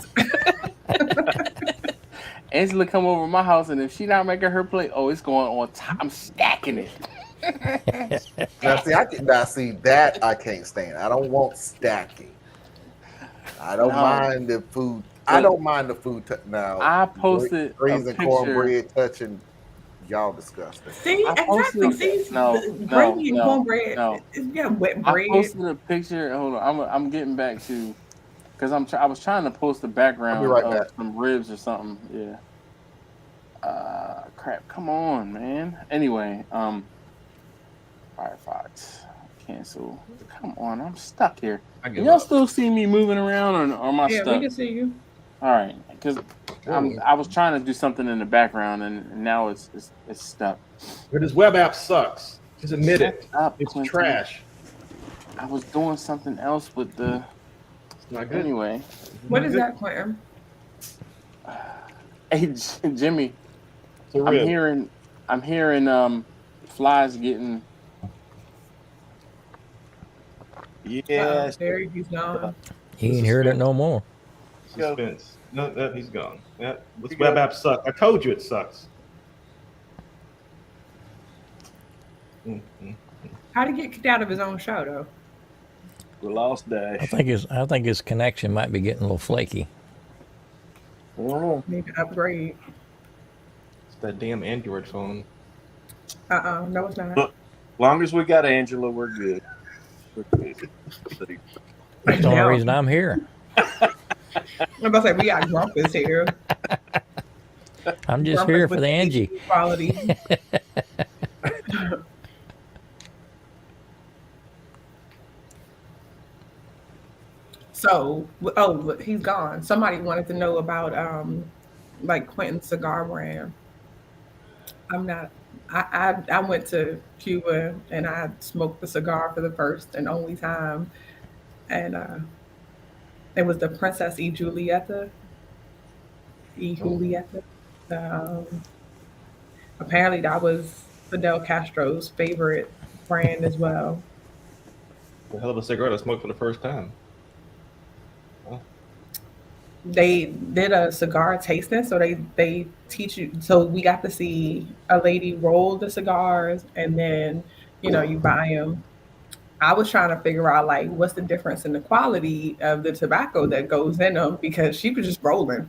Angela come over my house and if she not making her plate, it's going on top. I'm stacking it. Now see that I can't stand. I don't want stacking. I don't mind the food. I don't mind the food. Now I posted greens a and picture. cornbread touching. Y'all disgusting. See, exactly. See, gravy and cornbread. Yeah, wet bread. I posted a picture. Hold on, I'm getting back to because I was trying to post the background of some ribs or something. Yeah. Crap. Come on, man. Anyway, Firefox cancel. Come on, I'm stuck here. Y'all still see me moving around or am I stuck? Yeah, we can see you. All right, because I was trying to do something in the background and now it's stuck. But this web app sucks. Just admit it. It's Quentin. trash. I was doing something else with the. It's not good. Anyway. What is that, Quentin? Hey, Jimmy. I'm hearing flies getting. Yes. There he's gone. He ain't heard it no more. Suspense. No, he's gone. This web app sucks. I told you it sucks. How'd he get kicked out of his own show, though? We lost Dash. I think his connection might be getting a little flaky. Need to upgrade. It's that damn Android phone. No, it's not. Look, as long as we got Angela, we're good. That's the only reason I'm here. I'm about to say we got Grumpus here. I'm just here for the Angie quality. So, he's gone. Somebody wanted to know about like Quentin's cigar brand. I'm not. I went to Cuba and I smoked the cigar for the first and only time, and it was the Princess Julieta. Um, Apparently, that was Fidel Castro's favorite brand as well. A hell of a cigar to smoke for the first time. They did a cigar tasting, so they teach you. So we got to see a lady roll the cigars, and then you buy them. I was trying to figure out like what's the difference in the quality of the tobacco that goes in them because she was just rolling,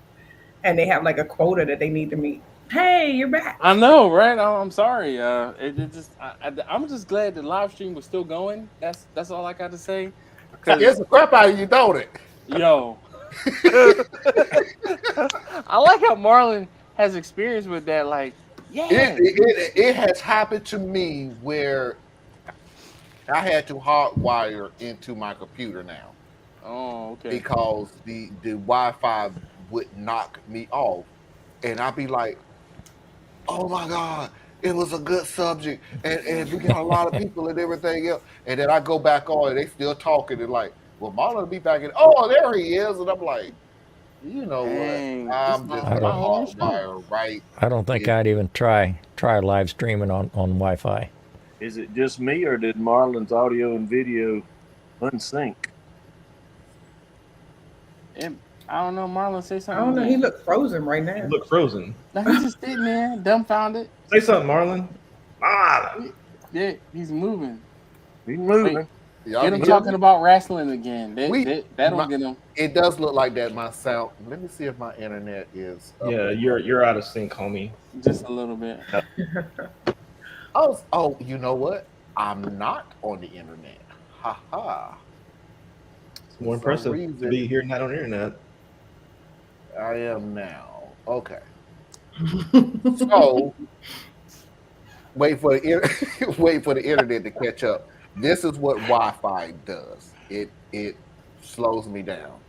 and they have like a quota that they need to meet. Hey, you're back. I know, right? I'm sorry. I'm just glad the live stream was still going. That's all I got to say. It's a crap out of you, don't it? Yo, I like how Marlon has experience with that. Like, yeah, It has happened to me where I had to hardwire into my computer now. Oh, okay. Because the Wi-Fi would knock me off, and I'd be like, "Oh my God, it was a good subject, and we got a lot of people and everything else." And then I go back on, and they still talking, and like, "Well, Marlon will be back in." Oh, there he is, and I'm like, you know Dang, what? I'm just gonna hardwire right. I don't think I'd even try live streaming on Wi-Fi. Is it just me, or did Marlon's audio and video unsync? I don't know. Marlon, say something. I don't know. He looked frozen right now. He look frozen. No, he's just sitting there, dumbfounded. Say something, Marlon. Marlon. Yeah, he's moving. He's moving. Wait, get him talking about wrestling again. That'll get him. It does look like that. My sound. Let me see if my internet is. Yeah, you're out of sync, homie. Just a little bit. Oh, you know what? I'm not on the internet. Ha ha. It's more impressive to be here, not on the internet. I am now. Okay. So wait for the internet to catch up. This is what Wi-Fi does. It slows me down.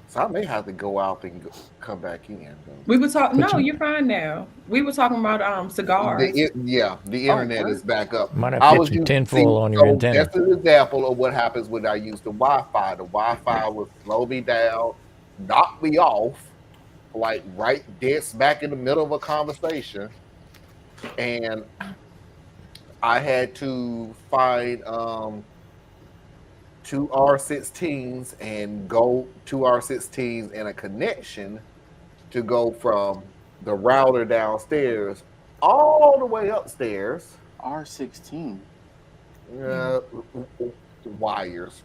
So I may have to go out and come back in. We were talking. No, you're fine now. We were talking about cigars. The internet is back up. Might have hit you tenfold on your antenna. That's an example of what happens when I use the Wi-Fi. The Wi-Fi will slow me down, knock me off, like right dead smack in the middle of a conversation, and I had to find two R16s and go two R16s and a connection to go from the router downstairs all the way upstairs. R16. Wires.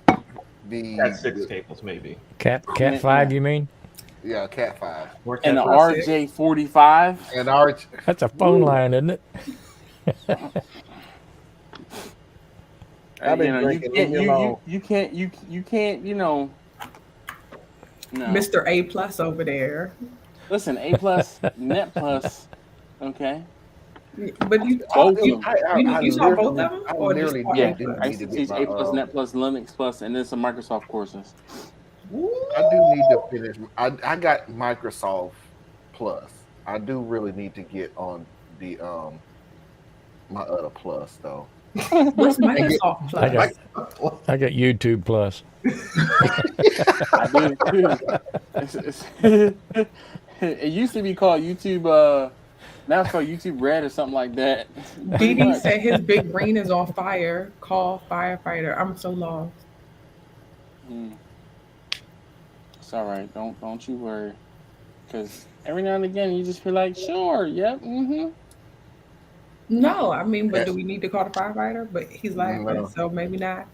Cat 6 cables, maybe. Cat 5, you mean? Yeah, Cat 5. And an RJ45. And That's a phone line, isn't it? I've been you can't, no. Mr. A Plus over there. Listen, A Plus, Net Plus, okay. But you saw both of them, or just A Plus, Net Plus, Linux Plus, and then some Microsoft courses. I do need to finish. I got Microsoft Plus. I do really need to get on the my other Plus though. What's Microsoft Plus? I got YouTube Plus. I do too. It used to be called YouTube. Now it's called YouTube Red or something like that. Didi said his big green is on fire. Call firefighter. I'm so lost. It's all right. Don't you worry. Because every now and again you just feel like, sure, yep, No, I mean, but do we need to call the firefighter? But he's laughing, so maybe not.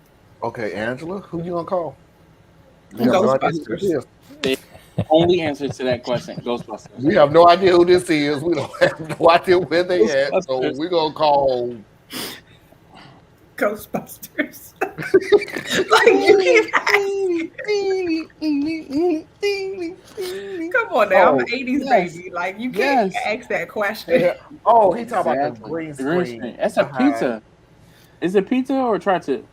Okay, Angela, who you gonna call? Ghostbusters. The only answer to that question, Ghostbusters. We have no idea who this is. We don't have no idea where they at. So we're gonna call Ghostbusters. Like you keep Come on now, I'm an 80s baby. Like you can't ask that question. Oh, he talking about the green screen. That's a pizza. Is it pizza or try-tip?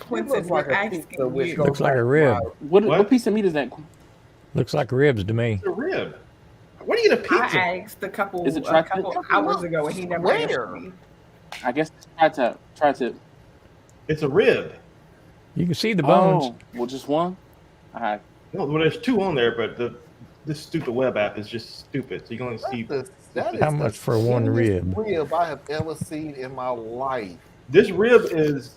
Quinton, we're asking you. Looks like a rib. What piece of meat is that? Looks like ribs to me. It's a rib. Where do you get a pizza? I asked a couple Is it tri-tip? hours ago, and he never answered Where? me. I guess tri-tip. Tri-tip. It's a rib. You can see the bones. Oh, well, just one. All right. No, well, there's two on there, but this stupid web app is just stupid. So you can only see. That is How the much for one skinniest rib? rib I have ever seen in my life. This rib is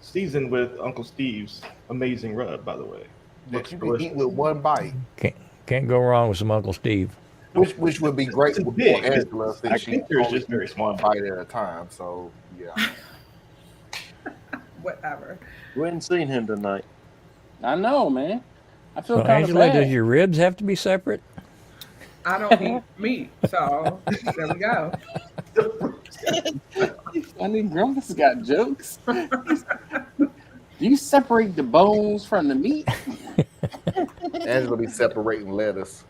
seasoned with Uncle Steve's amazing rub, by the way. That Looks you can delicious. eat with one bite, Can't go wrong with some Uncle Steve. which would be great It's for big. Angela I since she think there's only just very eats small. one bite at a time. So yeah. Whatever. We hadn't seen him tonight. I know, man. I feel So kind of Angela, bad. does your ribs have to be separate? I don't eat meat, so there we go. Funny, Grumpus got jokes. Do you separate the bones from the meat? Angela be separating lettuce.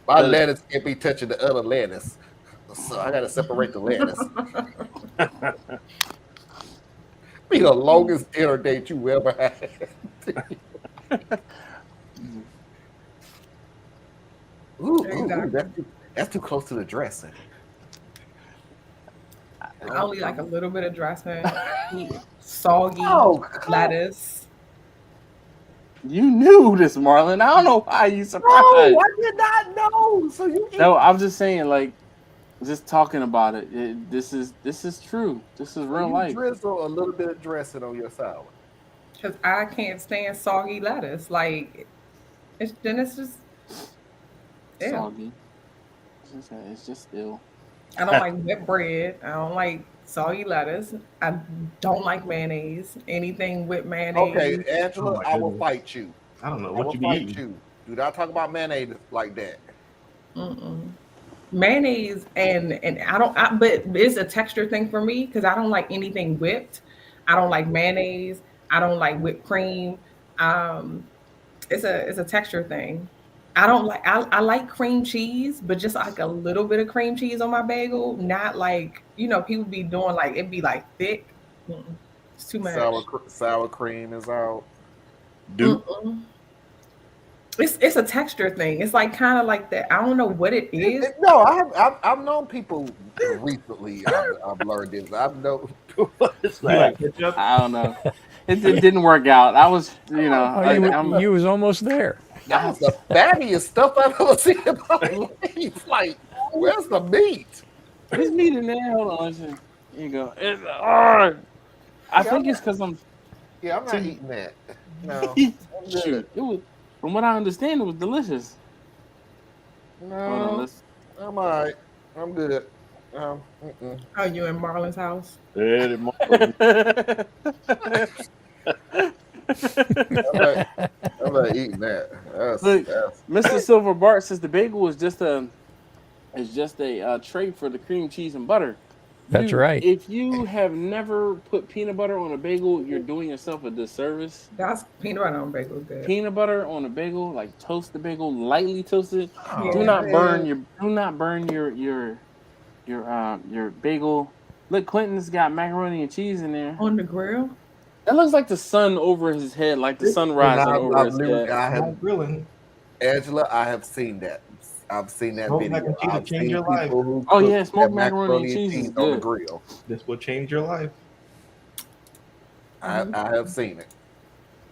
My lettuce can't be touching the other lettuce, so I gotta separate the lettuce. Be the longest dinner date you ever had. Ooh, that's too close to the dressing. I only like a little bit of dressing, soggy lettuce. You knew this, Marlon. I don't know why you surprised. Oh, I did not know. So you No, I'm just saying, like, just talking about it. This is true. This is real life. Drizzle a little bit of dressing on your salad. Because I can't stand soggy lettuce. Like, it's just ew. Soggy. It's just ill. I don't like wet bread. I don't like soggy lettuce. I don't like mayonnaise. Anything with mayonnaise. Okay, Angela, Oh my I will goodness. fight you. I don't know I what will you be fight eating. you. Do not talk about mayonnaise like that. Mayonnaise and but it's a texture thing for me because I don't like anything whipped. I don't like mayonnaise. I don't like whipped cream. It's a texture thing. I don't like I like cream cheese, but just like a little bit of cream cheese on my bagel, not like people be doing like it'd be like thick. It's too much. Sour cream is out. It's a texture thing. It's like kind of like that. I don't know what it is. No, I've known people recently. I've learned this. I've known. You like ketchup? I don't know. It didn't work out. I was, You was almost there. That's the fattiest stuff I've ever seen in my life. Like, where's the meat? There's meat in there. Hold on. Here you go. I think it's because I'm. Yeah, I'm not eating that. No. Shoot, it was. From what I understand, it was delicious. No, I'm all right. I'm good. Oh, you in Marlon's house? I'm not eating that. Look, Mr. Silver Bart says the bagel is just a tray for the cream cheese and butter. That's right. If you have never put peanut butter on a bagel, you're doing yourself a disservice. That's peanut butter on bagel good. Peanut butter on a bagel, like toast the bagel, lightly toasted. Oh, do not burn your bagel. Look, Clinton's got macaroni and cheese in there. On the grill? That looks like the sun over his head, like the sun rising over his head. Grilling. Angela, I have seen that. I've seen that Smoked video. mac and cheese will I've change seen your life. people who Oh, cook yeah, smoked that macaroni and cheese is on the good. grill. This will change your life. I have seen it.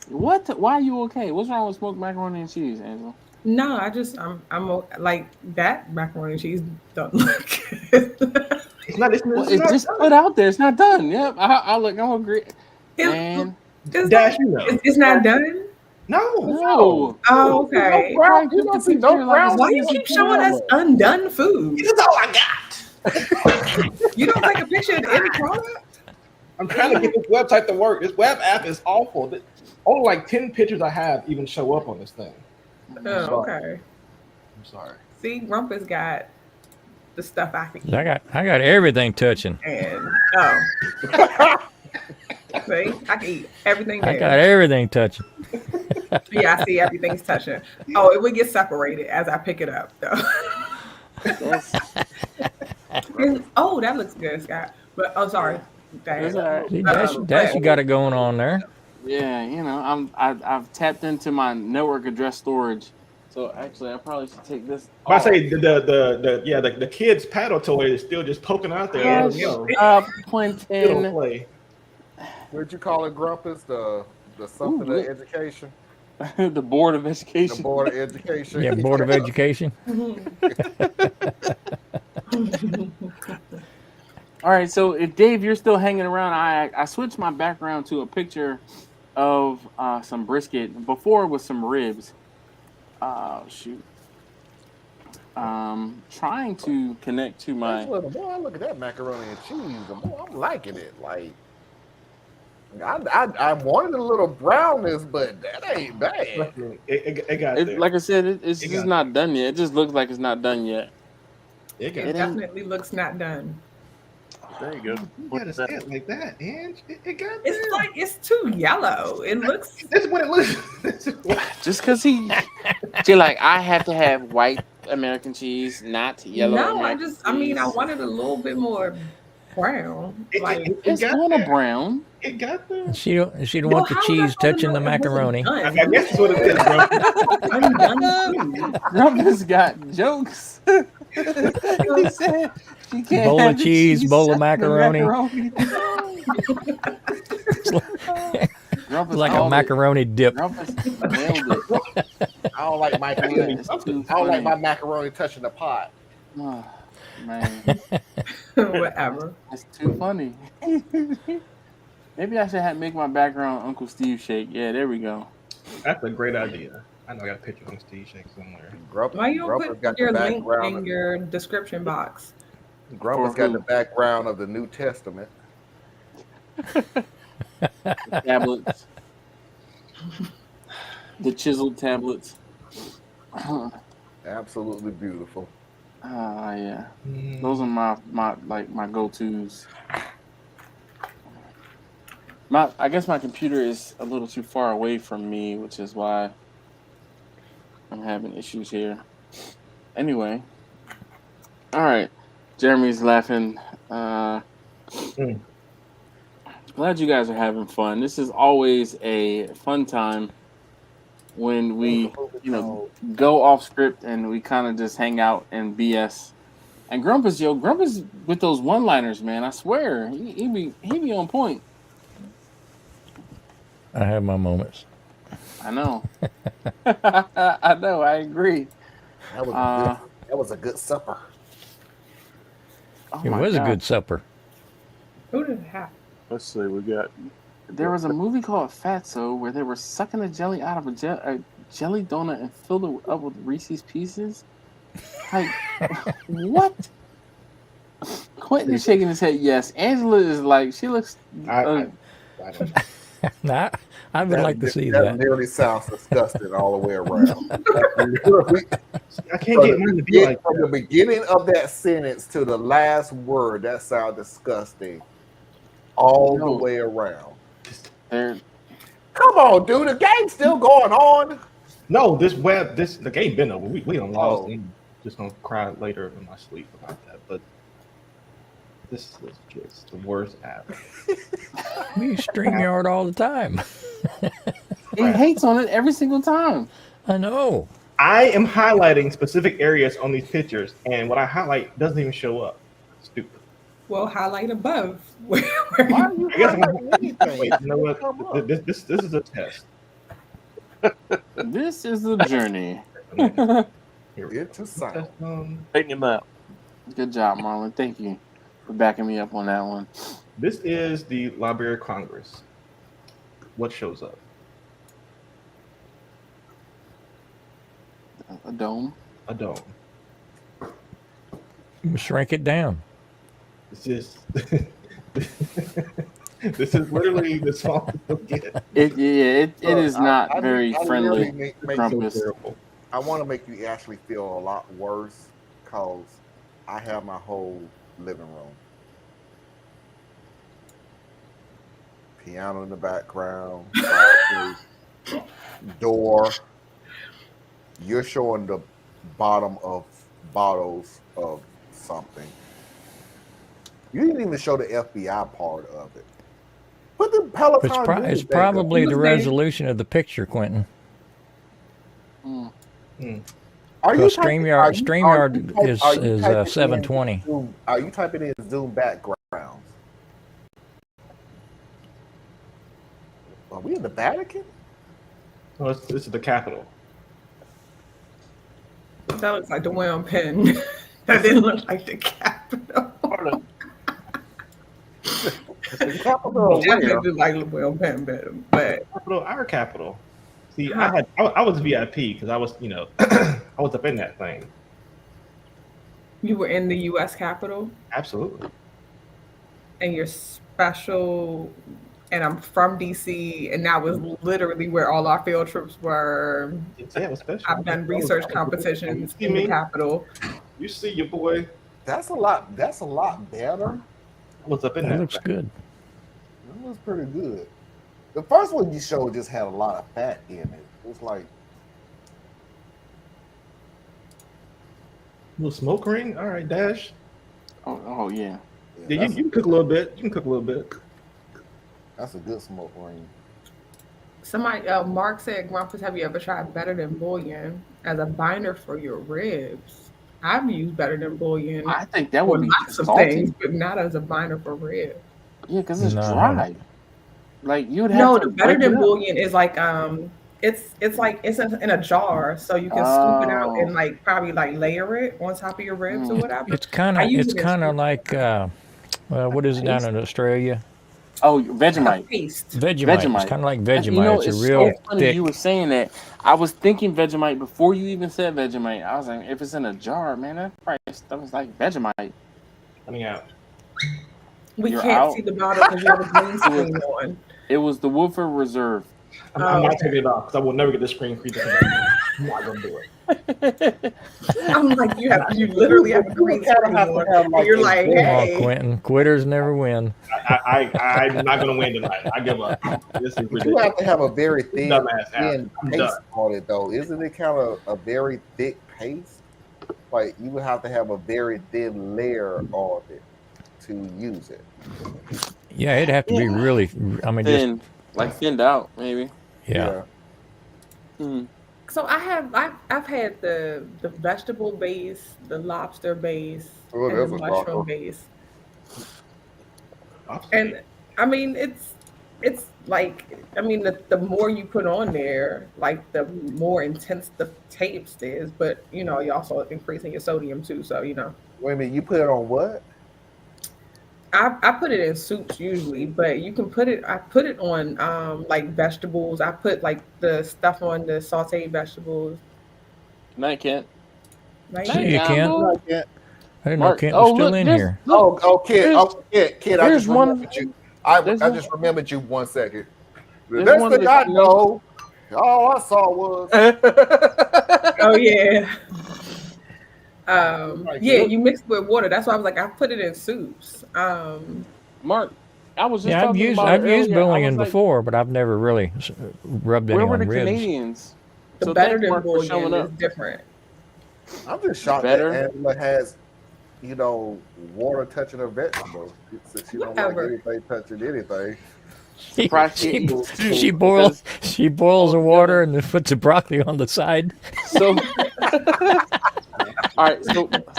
What? Why are you okay? What's wrong with smoked macaroni and cheese, Angela? No, I'm like that macaroni and cheese don't look good. It's just put out there. It's not done. Yep. I'm agree. Man. Dash, It's not done? No. Oh, okay. You don't see no brown. Why do you keep showing us undone food? That's all I got. You don't take a picture of any product? I'm trying to get this website to work. This web app is awful. Only like 10 pictures I have even show up on this thing. Oh, okay. I'm sorry. See, Rumpus got the stuff I can eat. I got everything touching. And see, I can eat everything there. I got everything touching. Yeah, I see everything's touching. Oh, it would get separated as I pick it up, though. Oh, that looks good, Scott. But sorry. See, Dash got it going on there. Yeah, you know, I've tapped into my network address storage. So actually, I probably should take this I off. say the kids paddle toy is still just poking out there. Let 'em know. Up, Still don't Quentin. play. What'd you call it, Grumpus? The something Ooh, of look. education? The Board of The Education. Board of Education. Yeah, Board of Education. All right, so if Dave, you're still hanging around, I switched my background to a picture of some brisket. Before it was some ribs. Shoot. Trying to connect to my. Boy, look at that macaroni and cheese. Boy, I'm liking it. Like, I wanted a little brownness, but that ain't bad. It got there. Like I said, it's just not done yet. It just looks like it's not done yet. It definitely looks not done. There you go. You gotta say it like that, Ange. It got there. It's like it's too yellow. It looks. That's what it looks. Just because she like, I have to have white American cheese, not yellow. No, American I mean, I wanted a little bit more brown. It's on a brown. It got there. She don't want the cheese touching the macaroni. I guess that's what it is, bro. I'm done. Grumpus got jokes. He said she can't Bowl have of the cheese, bowl of touching the macaroni. Grumpus Like a called it. macaroni dip. Grumpus nailed it. I don't like my It's too I don't like funny. my macaroni touching the pot. Oh, man, Whatever. it's too funny. Maybe I should make my background Uncle Steve shake. Yeah, there we go. That's a great idea. I know I got a picture on Steve Shake somewhere. Why you don't put your link in your description box? Grumpus got the background of the New Testament. The tablets. The chiseled tablets. Absolutely beautiful. Yeah. Those are my go-tos. I guess my computer is a little too far away from me, which is why I'm having issues here. Anyway. All right. Jeremy's laughing. Glad you guys are having fun. This is always a fun time when we, go off script and we kind of just hang out and BS. And Grumpus with those one-liners, man. I swear, he be on point. I have my moments. I know. I know. I agree. That was a good supper. Oh It my was a God. good supper. Who did it have? Let's see. We got. There was a movie called Fatso where they were sucking the jelly out of a jelly donut and filled it up with Reese's Pieces. Like, what? Quentin is shaking his head. Yes, Angela is like, she looks. I don't Nah, I would like to see that. that. Nearly sounds disgusting all the way around. I can't get mine to be like from the beginning of that sentence to the last word. That sounds disgusting all the way around. Come on, dude. The game's still going on. No, the game been over. We don't lost. I'm just gonna cry later in my sleep about that. But this is just the worst app. We use StreamYard all the time. He hates on it every single time. I know. I am highlighting specific areas on these pictures, and what I highlight doesn't even show up. Stupid. Well, highlight above. Why are you highlighting anything? Wait, you know what? This is a test. This is the journey. It's a sound. Taking him out. Good job, Marlon. Thank you for backing me up on that one. This is the Library of Congress. What shows up? A dome. A dome. Shrink it down. This is this is literally the smallest you'll get. It is not very friendly. Grumpus. I want to make you actually feel a lot worse because I have my whole living room. Piano in the background, door. You're showing the bottom of bottles of something. You didn't even show the FBI part of it. Put the Peloton. It's probably the resolution of the picture, Quentin. Are you Because StreamYard is 720. Are you typing in Zoom backgrounds? Are we in the Vatican? No, this is the Capitol. That looks like the Wham pen. That didn't look like the Capitol. The Capitol Definitely like the Wham pen better, but Our Capitol. See, I was VIP because I was, I was up in that thing. you were in the U.S. Capitol, Absolutely. and you're special. And I'm from DC, and that was literally where all our field trips were. Yeah, it was special. I've done research competitions in the Capitol. You see your boy. That's a lot. That's a lot better. I was up in That that. looks good. That was pretty good. The first one you showed just had a lot of fat in it. It was like Little smoke ring. All right, Dash. Oh yeah. Yeah, you can cook a little bit. You can cook a little bit. That's a good smoke ring. Somebody, Mark said, Grumpus, have you ever tried Better Than Bouillon as a binder for your ribs? I've used Better Than Bouillon. I think that would be lots of salty. things, but not as a binder for ribs. Yeah, because it's No. dry. Like you would have No, to the Better break it Than up. Bouillon is like it's like it's in a jar, so you can scoop it out and like probably like layer it on top of your ribs or whatever. It's kind I of use it as like what is it down in Australia? Oh, Vegemite. paste. Vegemite. It's Vegemite. kind of like And, Vegemite. it's it's a real so funny thick. you were saying that. I was thinking Vegemite before you even said Vegemite. I was like, if it's in a jar, man, that probably stuff like Vegemite. Coming out. We You're can't out. see the bottle because you have a green screen on. It was the Woodford Reserve. I'm not taking it off because I will never get the screen creep. I'm not gonna do it. I'm like, you literally have a green screen on. And you're like, Come hey. on, Quentin. Quitters never win. I'm not gonna win tonight. I give up. This is You ridiculous. have to have a very thin Dumbass. I'm paste done. on it, though. Isn't it kind of a very thick paste? Like you would have to have a very thin layer on it to use it. Yeah, it'd have to be really. I mean, Thin, like thinned out, maybe. yeah. So I've had the vegetable base, the lobster base, Oh, and that's the a mushroom taco. base. And I mean it's like the more you put on there, like the more intense the taste is, but you're also increasing your sodium too, so Wait a minute, you put it on what? I put it in soups usually, but you can I put it on like vegetables. I put like the stuff on the sauteed vegetables. Night, Kent. Like, So you can. Like that. I didn't know Mark, Kent was still look, in there's- here. Look, Kid, I there's just one- remembered you. I there's just remembered you 1 second. The There's next one of thing the- I know, all I saw was oh yeah. Like, Yeah, look- you mix it with water. That's why I was like, I put it in soups. Mark, I was just Yeah, I've talking used about it used earlier. I bouillon was like, before, but I've never really rubbed any where were on the ribs. Canadians? The So better thanks, than Mark, for showing bouillon is up. different. I'm just shocked Better? that Angela has, water touching her vegetables. Since she don't like Whatever. anything touching anything. Surprised she ate those too, She boils the water and then puts the broccoli on the side. So, all right.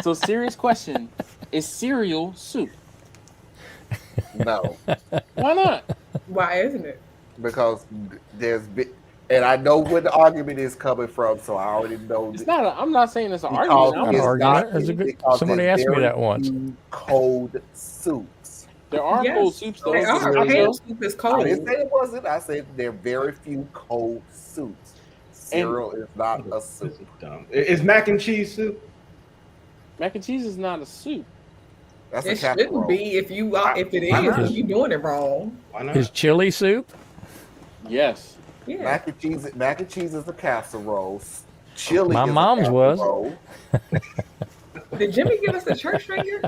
So serious question: is cereal soup? No, Why not? Why isn't it? because and I know where the argument is coming from, so I already know. It's not. I'm not saying it's an Because argument. Not an it's argument. It's a good- because somebody there's asked me very that once. few cold soups. There are Yes, cold soups though. They are. Nacho. Canned soup is I cold. didn't say it wasn't. I said there are very few cold soups. Cereal is not a This soup. is dumb. Is mac and cheese soup? Mac and cheese is not a soup. That's It a casserole. shouldn't be. If it Why is, not? then you're doing it wrong. Why not? Is chili soup? Yes. Yeah. Mac and cheese is a casserole. Chili. My is a mom's was. casserole. Did Jimmy give us the church finger?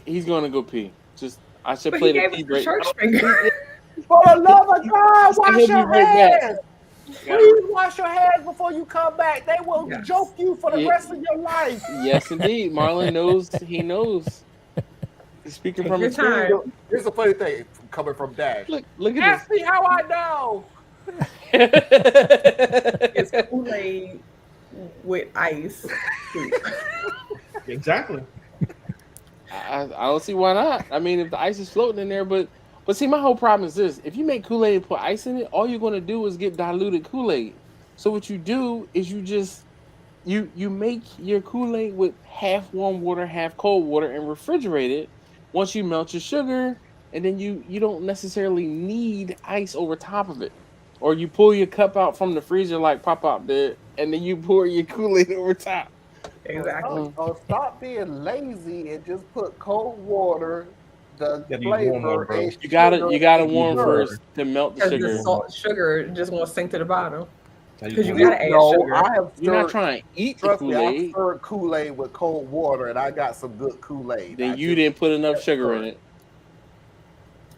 He's gonna go pee. Just I should But play he the gave pee us the break. church finger. For the love of God, I'll wash be your right back. hands. Please wash your hands before you come back. They will Yes. joke you for the Yeah. rest of your life. Yes, indeed. Marlon knows. He knows. Speaking Take from your experience. time. Here's a funny thing coming from Dash. Look at Ask me how I know. this. It's Kool-Aid with ice. Exactly. I don't see why not. I mean, if the ice is floating in there, but see, my whole problem is this: if you make Kool-Aid and put ice in it, all you're gonna do is get diluted Kool-Aid. So what you do is you make your Kool-Aid with half warm water, half cold water, and refrigerate it. Once you melt your sugar, and then you don't necessarily need ice over top of it. Or you pull your cup out from the freezer like Pop-Pop did, and then you pour your Kool-Aid over top. Exactly. Stop being lazy and just put cold water, the Gotta use warm water, flavor. bro. And You gotta sugar warm and first to melt the Because sugar. the salt and sugar just gonna sink to the bottom. Because you got gotta add No, sugar. I have You're not stirred, trying to eat the trust me, I Kool-Aid. stirred Kool-Aid with cold water, and I got some good Kool-Aid. Then you didn't put enough sugar in it.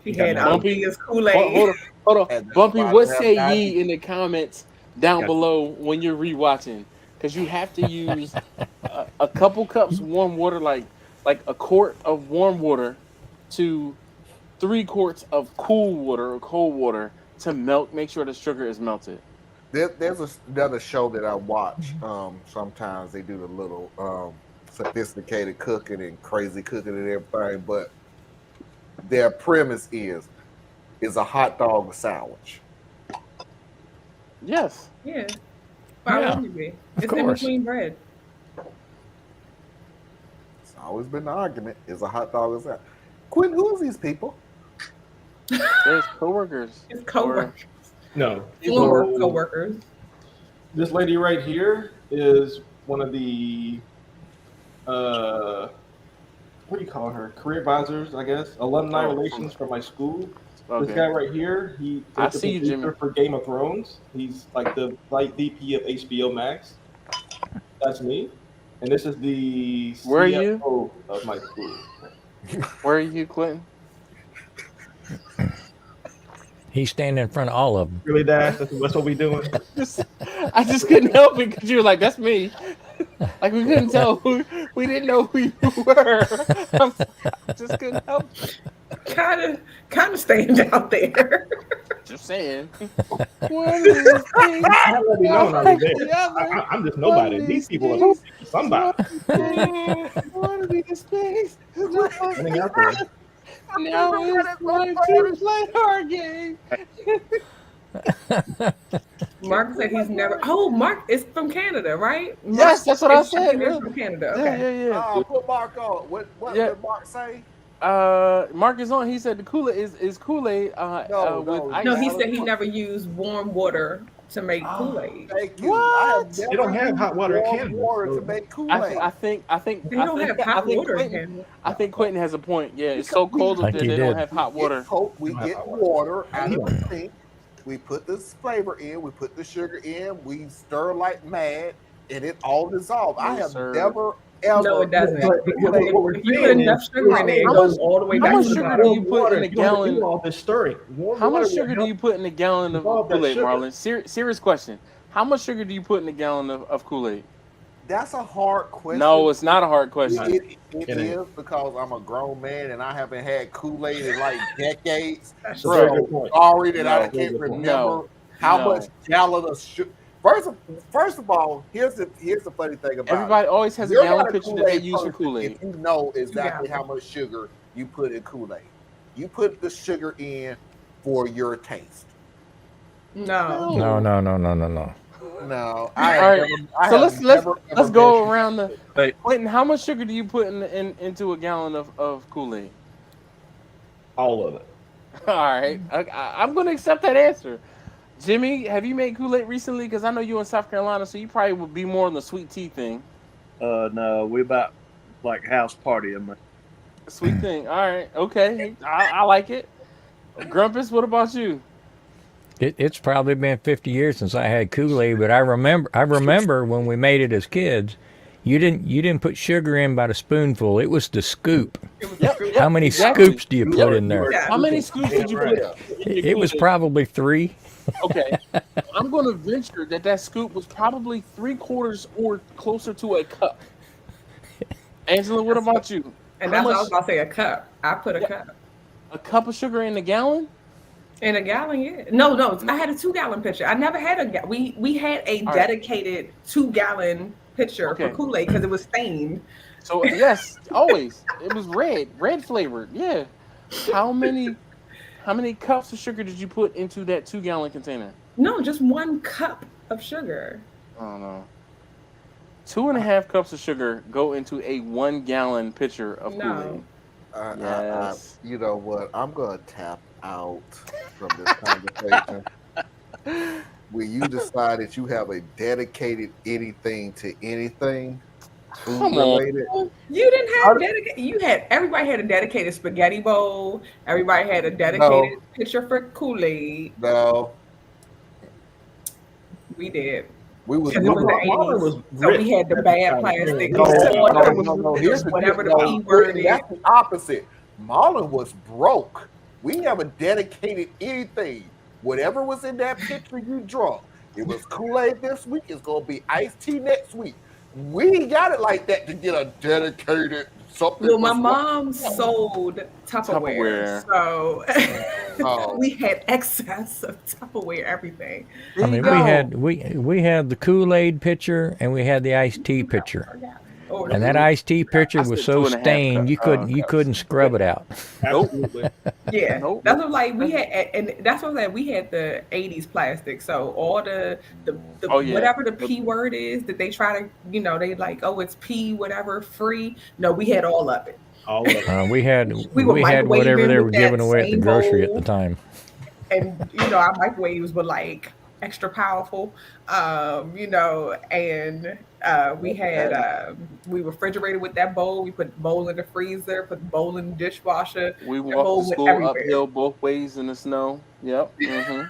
He had Bumpy- Althea's Kool-Aid. Hold on. And that's Bumpy, why what I have say diabetes. ye in the comments down Gotcha. below when you're rewatching? Because you have to use a couple cups warm water, like a quart of warm water to 3 quarts of cool water or cold water to make sure the sugar is melted. There's another show that I watch. Sometimes they do the little sophisticated cooking and crazy cooking and everything, but their premise is a hot dog a sandwich. Yes. Yeah. Why Yeah, wouldn't it be? It's in course. between bread. It's always been the argument: is a hot dog a sandwich? Quinn, who are these people? There's coworkers. It's co-workers. No. Former So, co-workers. this lady right here is one of the what do you call her? Career advisors, I guess. Alumni relations from my school. Okay. This guy right here, he's I the see you, producer Jimmy. for Game of Thrones. He's like the Vice VP of HBO Max. That's me. And this is the Where are you? CFO of my school. Where are you, Quentin? He's standing in front of all of them. Really, Dash? That's what we doing? I just couldn't help it because you were like, "That's me." Like we couldn't tell we didn't know who you were. I just couldn't help it. Kind of stand out there. Just saying. One of these things. I already know when I was The there. other. I'm just nobody. One of These these people are things. somebody. One of these things. Running out there. Now it's time to play our game. Mark said he's never. Oh, Mark is from Canada, right? Yes, that's what I said. He's from Canada. Yeah, Okay. yeah. Put Mark on. What Yeah. did Mark say? Mark is on. He said the Kool-Aid is Kool-Aid with ice. No, he said he never used warm water to make Kool-Aid. Thank you. What? I have They don't have hot water in warm Canada. water to make Kool-Aid. I think They don't have hot water in Canada. I think Quentin has a point. Yeah, it's so cold up Like there he they don't did. have hot water. We get water out of the sink. We put this flavor in. We put the sugar in. We stir like mad, and it all dissolves. I have sir. never ever. No, it doesn't. But what we're If you saying put enough is- sugar in there, it How goes much- all the way how back much to the sugar bottom. do you put in a You don't have to gallon? do all this stirring. Warm How much water sugar will do you put in a gallon of dissolve that Kool-Aid, sugar. Marlon? Serious question. How much sugar do you put in a gallon of Kool-Aid? That's a hard question. No, it's not a hard question. It It is because I'm a grown man and I haven't had Kool-Aid in like decades. That's a very So good point. sorry that I No. can't Very good point. remember No. how No. much gallon of sugar. First of all, here's the funny thing about Everybody always has a You're gallon not a picture that they Kool-Aid use for person Kool-Aid. if you know exactly Yeah. how much sugar you put in Kool-Aid. You put the sugar in for your taste. No. No. No, All right. So let's go around the. Hey. Quentin, how much sugar do you put into a gallon of Kool-Aid? All of it. All right, I'm gonna accept that answer. Jimmy, have you made Kool-Aid recently? Because I know you're in South Carolina, so you probably would be more on the sweet tea thing. No, we about like house party. Sweet thing. All right. Okay. I like it. Grumpus, what about you? It's probably been 50 years since I had Kool-Aid, but I remember when we made it as kids. You didn't put sugar in by the spoonful. It was the scoop. How many exactly. scoops do you put in there? How many scoops did you put in your It was Kool-Aid? probably 3. Okay. I'm going to venture that scoop was probably 3/4 or closer to a cup. Angela, what about you? And that's what I was about to say, a cup. I put a cup. A cup of sugar in a gallon? In a gallon, yeah. No, I had a 2-gallon pitcher. I never had we had a dedicated 2-gallon pitcher for Kool-Aid because it was stained. So yes, always. It was red flavored. Yeah. How many cups of sugar did you put into that 2-gallon container? No, just 1 cup of sugar. I don't know. 2.5 cups of sugar go into a 1-gallon pitcher of Kool-Aid. Yes. You know what? I'm gonna tap out from this conversation. When you decide that you have a dedicated anything to anything food related. You didn't have dedicated. Everybody had a dedicated spaghetti bowl. Everybody had a dedicated pitcher for Kool-Aid. No, we did. We was, it was the 80s, so we had the bad plastic. Here's whatever the P word is. That's the opposite. Marlon was broke. We never dedicated anything. Whatever was in that picture you drunk. It was Kool-Aid this week. It's gonna be iced tea next week. We ain't got it like that to get a dedicated something. Well, my mom sold Tupperware, so we had excess of Tupperware everything. I mean, we had the Kool-Aid pitcher and we had the iced tea pitcher. And that iced tea pitcher was so stained you couldn't scrub it out. Absolutely. Yeah, that's what like we had, and that's what like we had the 80s plastic. So all the whatever the P word is that they try to, they like, oh, it's P whatever free. No, we had all of it. All of it. We had whatever they were giving away at the grocery at the time. And our microwaves were like extra powerful, and we had we refrigerated with that bowl. We put the bowl in the freezer, put the bowl in the dishwasher. We walked to school uphill both ways in the snow. Yep. Mm-hmm.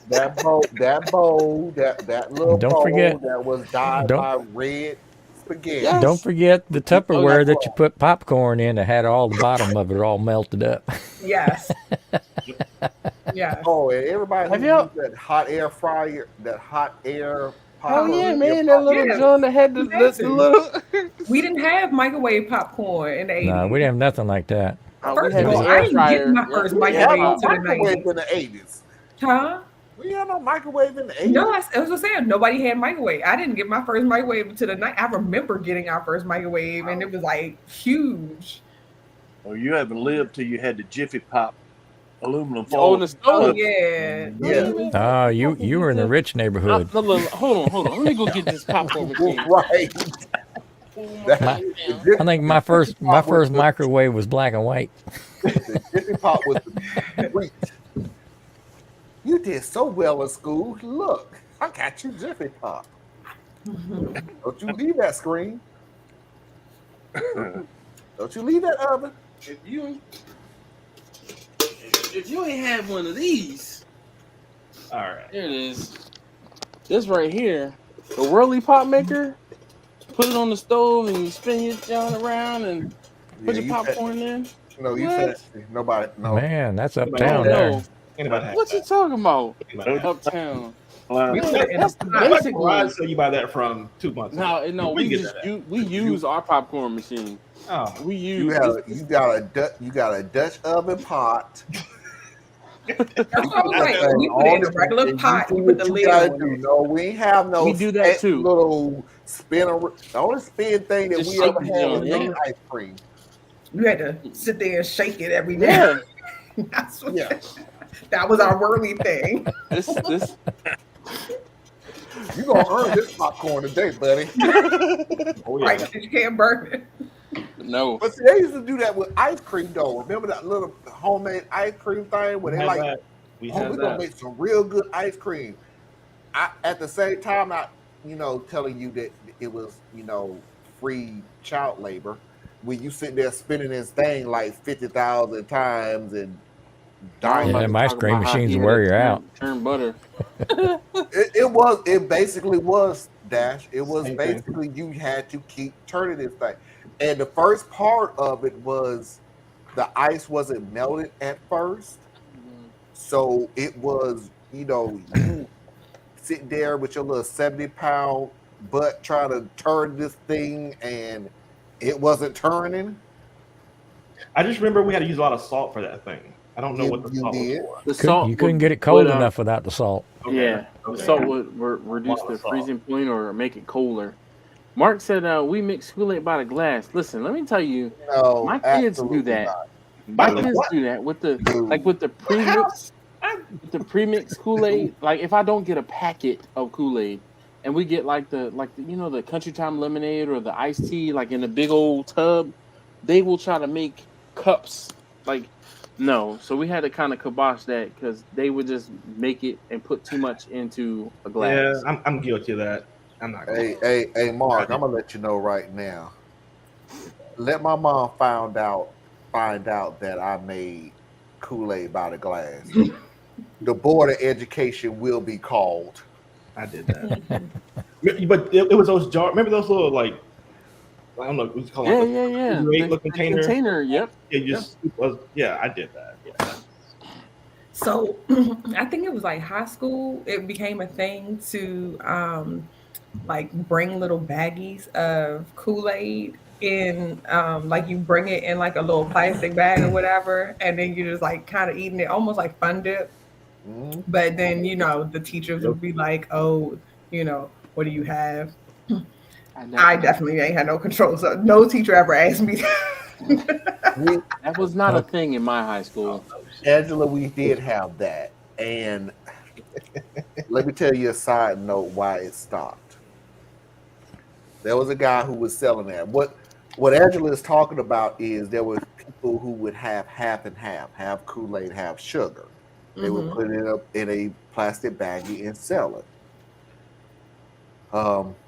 that bowl, that little bowl that was dyed by red spaghetti. Yes. Don't forget the Tupperware that you put popcorn in that had all the bottom of it all melted up. Yes. Yeah. Oh, and everybody used that hot air fryer, that hot air. Oh yeah, man! That little John that had the little. We didn't have microwave popcorn in the 80s. No, we didn't have nothing like that. First of all, I didn't get my first microwave to the 90s. In the 80s. Huh? We had no microwave in the 80s. No, I was saying nobody had microwave. I didn't get my first microwave until the 90s. I remember getting our first microwave, and it was like huge. Oh, you haven't lived till you had the Jiffy Pop aluminum foil. Oh, the stove. Oh yeah. Oh, you were in the rich neighborhood. Hold on. Let me go get this popcorn machine. Right. I think my first microwave was black and white. The Jiffy Pop was the treat. You did so well in school. Look, I got you Jiffy Pop. Don't you leave that screen. Don't you leave that oven. If you ain't had one of these, all right, here it is. This right here, the Whirly Pop Maker. Put it on the stove and you spin your John around and put your popcorn in. No, you said nobody. No, man, that's uptown there. What you talking about? Uptown. Basically, I saw you buy that from 2 months ago. No, we use our popcorn machine. Oh, we use. You got a Dutch oven pot. That's what I was like. We put it in a regular pot. You put the lid on. No, we have no. We do that too. Little spinner. The only spin thing that we ever had was ice cream. You had to sit there and shake it every day. Yeah. That was our whirly thing. This. You gonna earn this popcorn today, buddy? Oh yeah. Right, because you can't burn it. No. But see, they used to do that with ice cream though. Remember that little homemade ice cream thing where they like, we're gonna make some real good ice cream. At the same time, telling you that it was, free child labor. When you sit there spinning this thing like 50,000 times and dying. Yeah, my ice cream machines wear you out. Turn butter. It basically was, Dash. It was basically you had to keep turning this thing. And the first part of it was the ice wasn't melted at first. So it was, you sit there with your little 70-pound butt trying to turn this thing and it wasn't turning. I just remember we had to use a lot of salt for that thing. I don't know what the You salt was did. for. The salt You couldn't would- get it cold would, enough without the salt. Yeah, the Okay. salt would reduce lot the of salt. freezing point or make it colder. Mark said, "We mix Kool-Aid by the glass." Listen, let me tell you, No, my kids do absolutely that. not. By My the kids what? do that with the Dude. like with the premix, with the premix Kool-Aid. Like if I don't get a packet of Kool-Aid, and we get like the the Country Time lemonade or the iced tea like in a big old tub, they will try to make cups. Like no, so we had to kind of kibosh that because they would just make it and put too much into a glass. Yeah, I'm guilty of that. I'm not gonna. Hey, Mark, I'm gonna let you know right now. Let my mom find out that I made Kool-Aid by the glass. The Board of Education will be called. I did that. But it was those jars. Remember those little like I don't know what you call Yeah, them. yeah. The The container. container. Yep. Yeah, yeah, I did that. Yeah. So I think it was like high school. It became a thing to like bring little baggies of Kool-Aid in like you bring it in like a little plastic bag or whatever, and then you just like kind of eating it almost like Fun Dip. But then the teachers would be like, "Oh, what do you have?" I definitely ain't had no control, so no teacher ever asked me that. That was not a thing in my high school. Angela, we did have that, and let me tell you a side note why it stopped. There was a guy who was selling that. What Angela is talking about is there were people who would have half and half Kool-Aid, half sugar. They would put it up in a plastic baggie and sell it.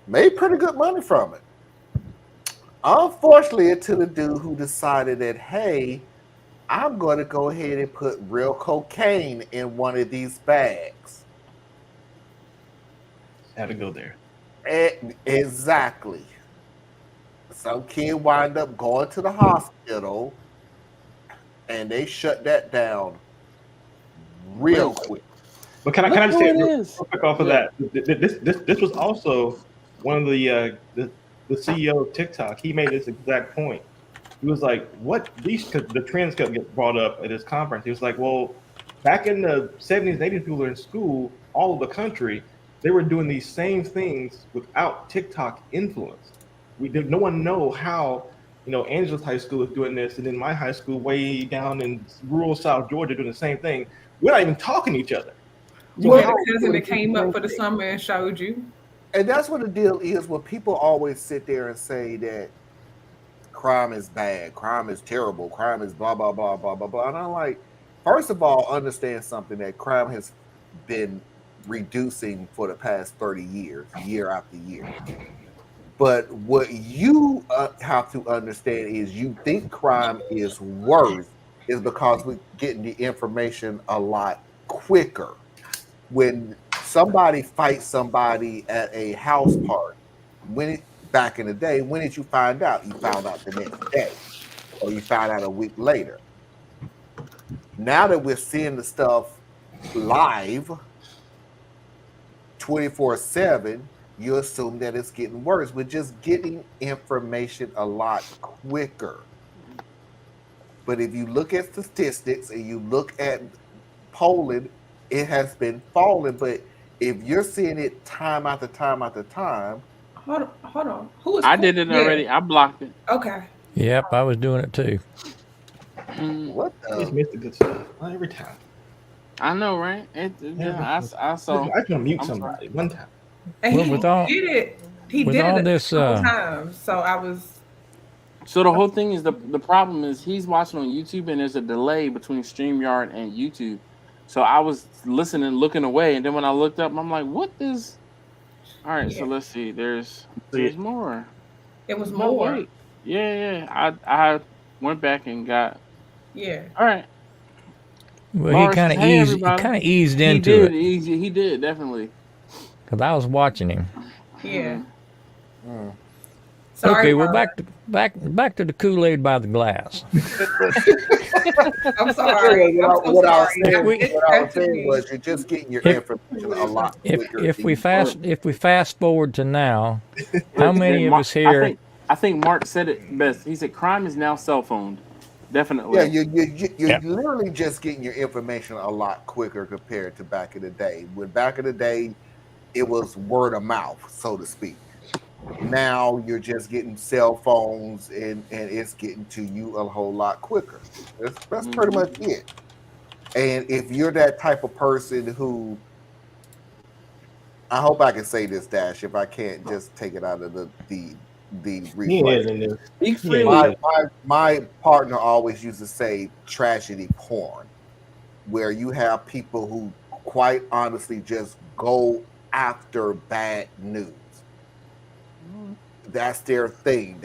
Made pretty good money from it. Unfortunately, to the dude who decided that, hey, I'm going to go ahead and put real cocaine in one of these bags. Had to go there. Exactly. Some kid wind up going to the hospital, and they shut that down real quick. But can I just say Look who it real is. quick off of that? This was also one of the CEO of TikTok. He made this exact point. He was like, "What these?" Because the trends kept getting brought up at his conference. He was like, "Well, back in the 70s and 80s, people were in school all over the country. They were doing these same things without TikTok influence. No one know how." Angela's high school is doing this, and then my high school way down in rural South Georgia doing the same thing. We're not even talking to each other. You had a cousin that came up for the summer and showed you. And that's what the deal is. When people always sit there and say that crime is bad, crime is terrible, crime is blah, blah, blah, blah, blah, blah. And I'm like, first of all, understand something, that crime has been reducing for the past 30 years, year after year. But what you have to understand is you think crime is worse is because we're getting the information a lot quicker. When somebody fights somebody at a house party, back in the day, when did you find out? You found out the next day, or you found out a week later. Now that we're seeing the stuff live 24/7, you assume that it's getting worse. We're just getting information a lot quicker. But if you look at statistics and you look at polling, it has been falling. But if you're seeing it time after time after time. Hold on. Who is I did it already. Yeah. I blocked it. Okay. Yep, I was doing it too. What I just the? missed the good stuff every time. I know, right? I saw. I can mute I'm somebody one time. And Well, he with all- did it. He with did all it this, a couple times. So I was. So the whole thing is the problem is he's watching on YouTube and there's a delay between StreamYard and YouTube. So I was listening, looking away, and then when I looked up, I'm like, "What is?" All right, so let's see. There's more. It was No, more. wait. Yeah. I went back and got. Yeah. All right. Well, Morris, he kind of hey, eased. He everybody. kind of eased He into did. it He did definitely. because I was watching him. Yeah. Mm. Sorry, Okay, well Robert. back to the Kool-Aid by the glass. I'm sorry. I'm so What I was sorry. saying was you're just getting your information a lot quicker. If we fast forward to now, how many of us here? I think Mark said it best. He said crime is now cell phoned. definitely. Yeah, you're literally just getting your information a lot quicker compared to back in the day. When back in the day, it was word of mouth, so to speak. Now you're just getting cell phones and it's getting to you a whole lot quicker. That's pretty much it. And if you're that type of person who, I hope I can say this, Dash, if I can't just take it out of the replay. Speak freely. My partner always used to say tragedy porn, where you have people who quite honestly just go after bad news. That's their thing.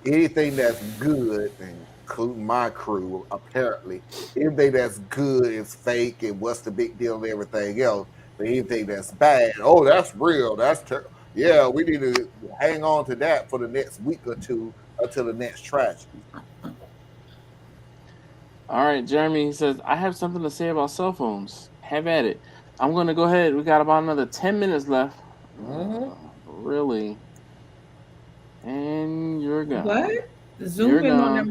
Anything that's good, including my crew, apparently, anything that's good is fake, and what's the big deal and everything else. But anything that's bad, oh, that's real. That's terrible. Yeah, we need to hang on to that for the next week or two until the next tragedy. All right, Jeremy says, I have something to say about cell phones. Have at it. I'm going to go ahead. We got about another 10 minutes left. Really? And you're gone. What? Zoom in on them.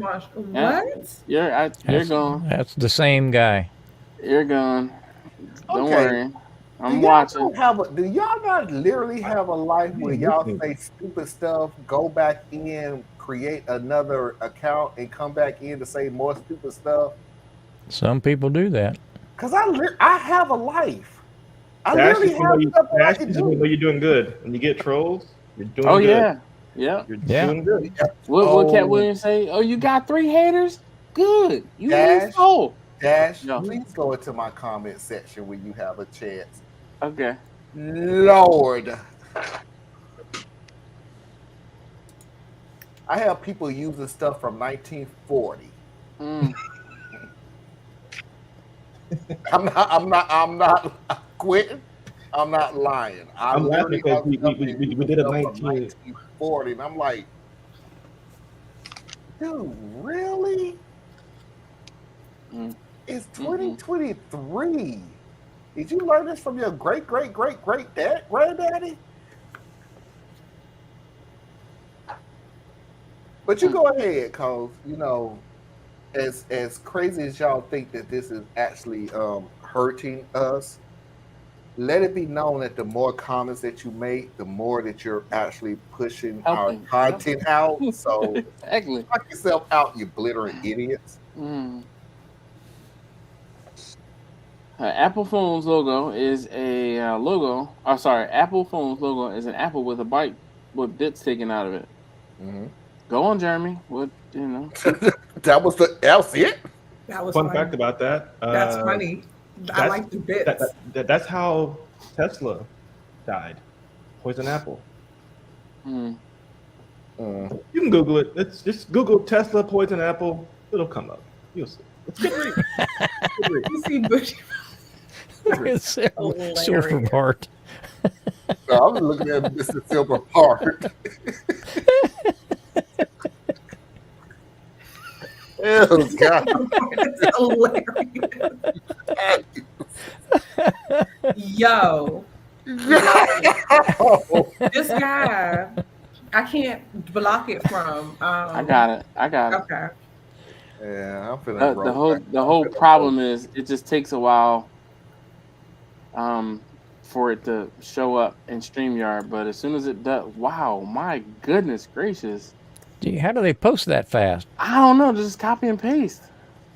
What? You're gone. That's the same guy. You're gone. Don't worry. I'm do watching. Do y'all not literally have a life where y'all say stupid stuff, go back in, create another account, and come back in to say more stupid stuff? Some people do that. Because I have a life. I Dash literally have stuff that I can do. When you're doing good. When you get trolls, you're doing good. Yeah. You're doing good. What Cat Williams say? Oh, you got 3 haters? Good. You Dash, Dash, please go into my comment section when you have a chance. Okay. Lord. I have people using stuff from 1940. I'm not quitting. I'm not lying. I'm laughing because we did a 1940, and I'm like, dude, really? It's 2023. Did you learn this from your great granddaddy? But you go ahead, cause as crazy as y'all think that this is actually hurting us, let it be known that the more comments that you make, the more that you're actually pushing our content out. So exactly. Knock yourself out, you glittering idiots. Apple Phone's logo is a logo. Oh, sorry. Apple Phone's logo is an apple with a bite with bits taken out of it. Go on, Jeremy. What that was it. That was fun funny. fact about that. That's funny. I like the bits. That's how Tesla died. Poison apple. You can Google it. It's just Google Tesla poison apple. It'll come up. You'll see. It's good read. You see Bushy. It's Silver Part. No, I was looking at Mr. Silver Part. Oh God! It's hilarious. Yo, this guy, I can't block it from. I got it. Okay. Yeah, I'm feeling the whole problem is it just takes a while for it to show up in StreamYard, but as soon as it does, wow, my goodness gracious. Gee, how do they post that fast? I don't know, just copy and paste.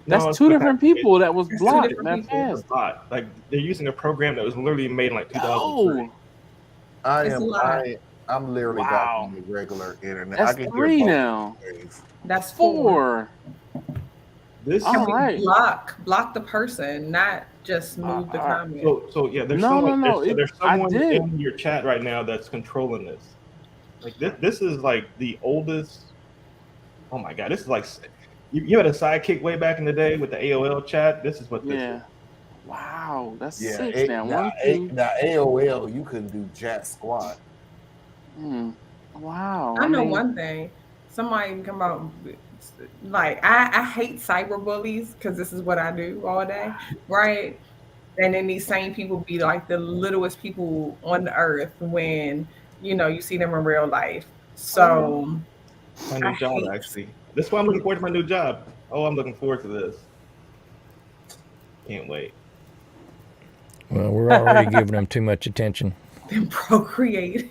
That's two different people that was blocked that fast. Like they're using a program that was literally made in like 2003. I'm literally back on the regular internet. That's I can 3 now. That's 4. This Can we block the person, not just move the comment. So yeah, there's someone in your chat right now that's controlling this. Like this is like the oldest. Oh my God, this is like you had a sidekick way back in the day with the AOL chat. This is what this is. Wow, that's 6 now. Now AOL, you couldn't do jack squat. Wow. I know one thing. Somebody can come out. Like I hate cyber bullies because this is what I do all day, right? And then these same people be like the littlest people on the earth when you see them in real life. So my new job actually. That's why I'm looking forward to my new job. Oh, I'm looking forward to this. Can't wait. Well, we're already giving them too much attention. Then procreate.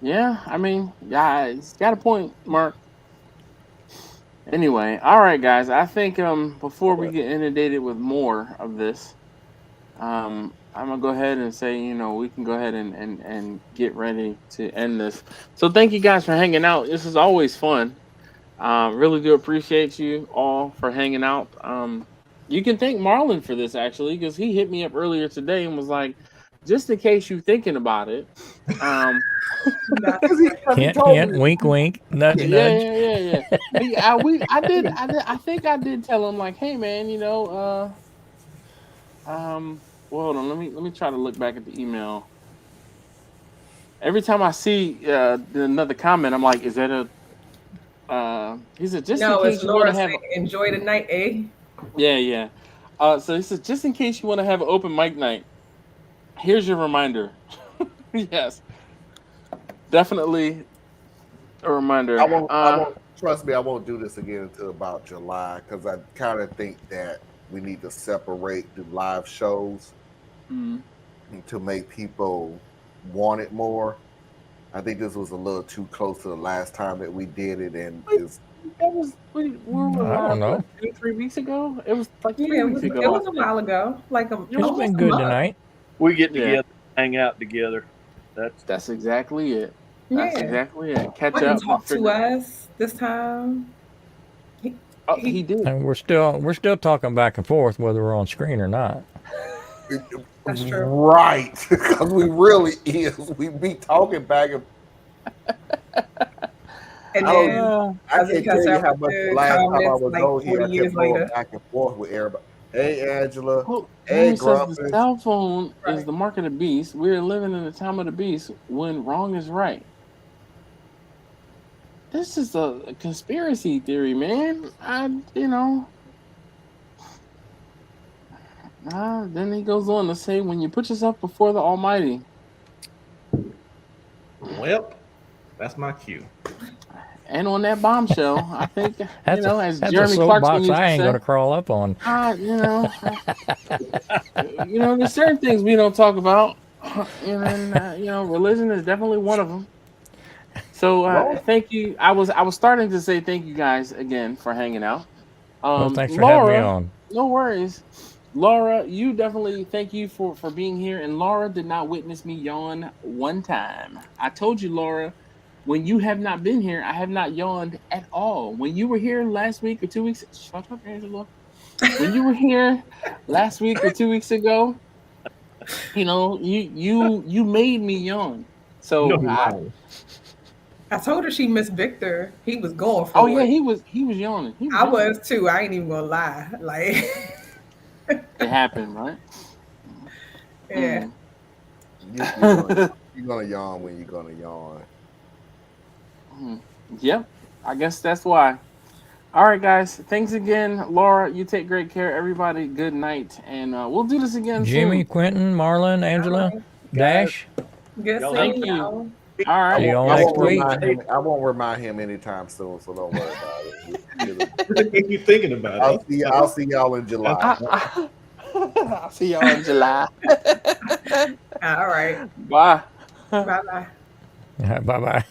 Yeah, I mean, yeah, it's got a point, Mark. Anyway, all right, guys. I think before we get inundated with more of this, I'm gonna go ahead and say, we can go ahead and get ready to end this. So thank you guys for hanging out. This is always fun. Really do appreciate you all for hanging out. You can thank Marlon for this actually, because he hit me up earlier today and was like, just in case you're thinking about it. Hint, hint, wink, wink, nudge, nudge. Yeah. I think I did tell him, like, hey man, well, hold on, let me try to look back at the email. Every time I see another comment, I'm like, is that a he said, just in case you want to have enjoy the night, eh? Yeah. So he said, just in case you want to have an open mic night, here's your reminder. Yes. Definitely a reminder. I won't trust me, I won't do this again until about July, because I kind of think that we need to separate the live shows to make people want it more. I think this was a little too close to the last time that we did it, and that was I don't know. 2-3 weeks ago. It was like 3 weeks ago. It was a while ago. It's been good tonight. We get together, hang out together. That's exactly it. That's exactly it. Catch up. up. Talk to us this time. He did. And we're still talking back and forth whether we're on screen or not. That's true. Right, because we really is. We be talking back and. And then I can't tell you how much the last time I was on here, I kept going back and forth with everybody. Hey, Angela. Hey, Grumpy. The cell phone is the mark of the beast. We're living in the time of the beast when wrong is right. This is a conspiracy theory, man. Then he goes on to say, when you put yourself before the Almighty. Well, that's my cue. And on that bombshell, I think, as that's Jeremy a Clarkson soapbox used I to ain't say, going to crawl up on. There's certain things we don't talk about. Religion is definitely one of them. So thank you. I was starting to say thank you guys again for hanging out. Well, thanks for Laura, having me on. No worries. Laura, you definitely thank you for being here. And Laura did not witness me yawn one time. I told you, Laura, when you have not been here, I have not yawned at all. When you were here last week or 2 weeks, shut up, Angela. When you were here last week or 2 weeks ago, you made me yawn. So I told her she missed Victor. He was going for it. Yeah, he was yawning. I was too. I ain't even gonna lie. It happened, right? Yeah. You're gonna yawn when you're gonna yawn. Yep. I guess that's why. All right, guys. Thanks again, Laura. You take great care. Everybody, good night, and we'll do this again Jimmy, soon. Quentin, Marlon, Angela, Dash. Good Thank you. All right. See you all next week. I won't remind him anytime soon, so don't worry about it. You're thinking about it. I'll see y'all in July. I'll see y'all in July. All right. Bye. Bye-bye. Bye-bye.